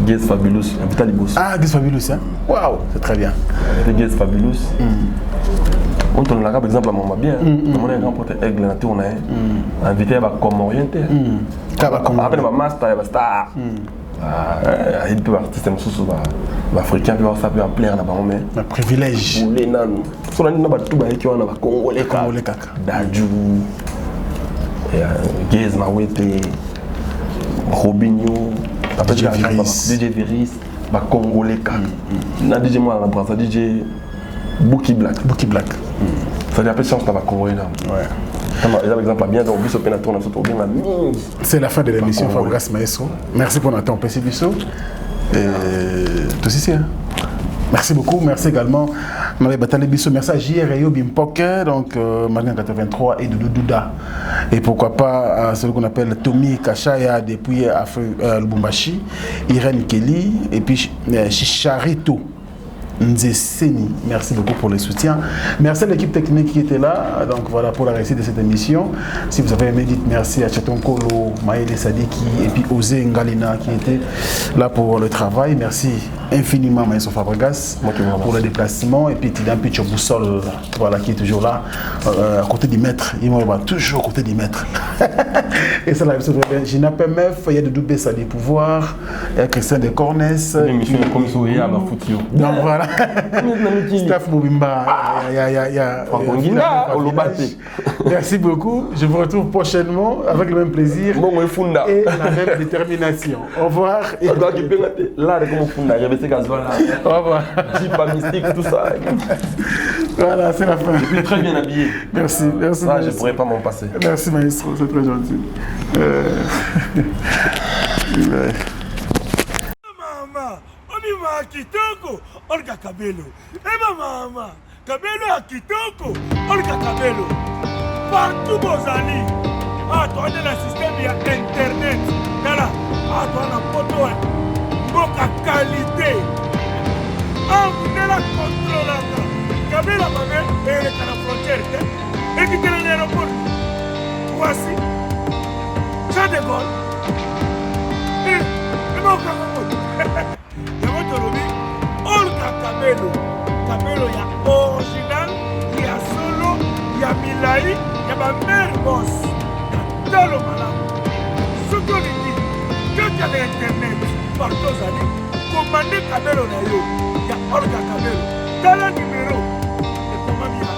Guez Fabulous, invité à Libos. Ah, Guez Fabulous, hein? Waouh, c'est très bien. Guez Fabulous. On tourne là, par exemple, à Mama bien. On a un grand porte aigle, on a invité à Comorien. Après, ma master, il va star. Il peut artiste africain, il peut savoir plaire là-bas. Un privilège. Les nanos. Sur la ligne, tout qui on a Congolais, Dadju, Guez Mawete. Robinho, Après, DJ Viris. DJ Viris, Congolais. Na DJ moi na Brazza, DJ Bookie Black. Bookie Black. Ça dit après chance na Congolais là. Ouais. Par exemple, bien dans Bisso Penaton, c'est la fin de l'émission, Fabrice Maestro. Merci pour notre temps, PC Bisso. Et tout ici. Merci beaucoup. Merci également Marie Batale Bisso. Merci à JR et Bimpoke, donc Marine 83 et Doudou Douda. Et pourquoi pas celui qu'on appelle Tommy Kachaya depuis Lubumbashi, Irène Kelly et puis Chicharito. Nzeseni, merci beaucoup pour le soutien. Merci à l'équipe technique qui était là. Donc voilà pour la réussite de cette émission. Si vous avez aimé, dites merci à Chaton Kolo, Maëlle Sadiki et puis Osé Ngalina qui était là pour le travail. Merci infiniment Maëlle Fabregas pour le déplacement. Et puis Tidan Picho Boussol, voilà, qui est toujours là à côté du maître. Il va toujours à côté du maître. Et ça, je n'appelle Meuf, il y a de Doubé Sadi Pouvoir, il y a Christian de Cornès. Donc voilà. Staff Mobimba, merci beaucoup. Je vous retrouve prochainement avec le même plaisir et la même détermination. Au revoir. Au revoir. Mystique, tout ça. Voilà, c'est la fin. Je suis très bien habillé. Merci, merci. Ça, je ne pourrais pas m'en passer. Merci, maestro, c'est très gentil. Mama kitoko, Olga Kabelo. Mama, Kabelo à kitoko, Olga Kabelo. Partout Bozali. Ah, toi, on a le système via Internet. Voilà. Ah, toi, on a photo. Boka qualité. Ah, vous avez la contrôle. Kabelo, maman, et à la frontière. Et qui est l'aéroport. Voici. Jean de Gaulle. Et non, Olga Kabelo. Kabelo ya original, ya solo, ya milai, ya ba mère boss. Ya talo malamu. Soki olingi, kaka na internet, partout zali, commande Kabelo na yo, ya Olga Kabelo. Tala numéro, ekomami ya.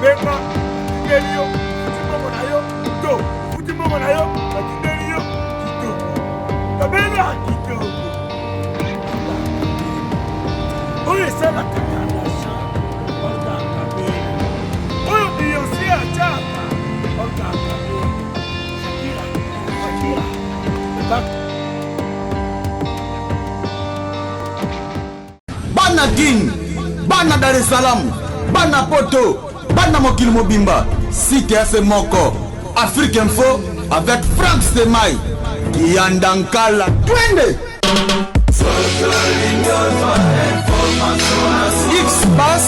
Benga, atindeli yo, futi na yo, to. Futi na yo, atindeli yo, kitoko. Kabelo ya kitoko. Oye, c'est la Kakalasha, Olga Kabelo. Oye, Beyoncé à Tchaka, Olga Kabelo. Shakira. Bana King, Bana Dar es Salaam, Bana Poto, Bana Mokil Mobimba, CTF Moko, Afrique Info avec Frank Stemai, Kiandankala, Twende. X-Bass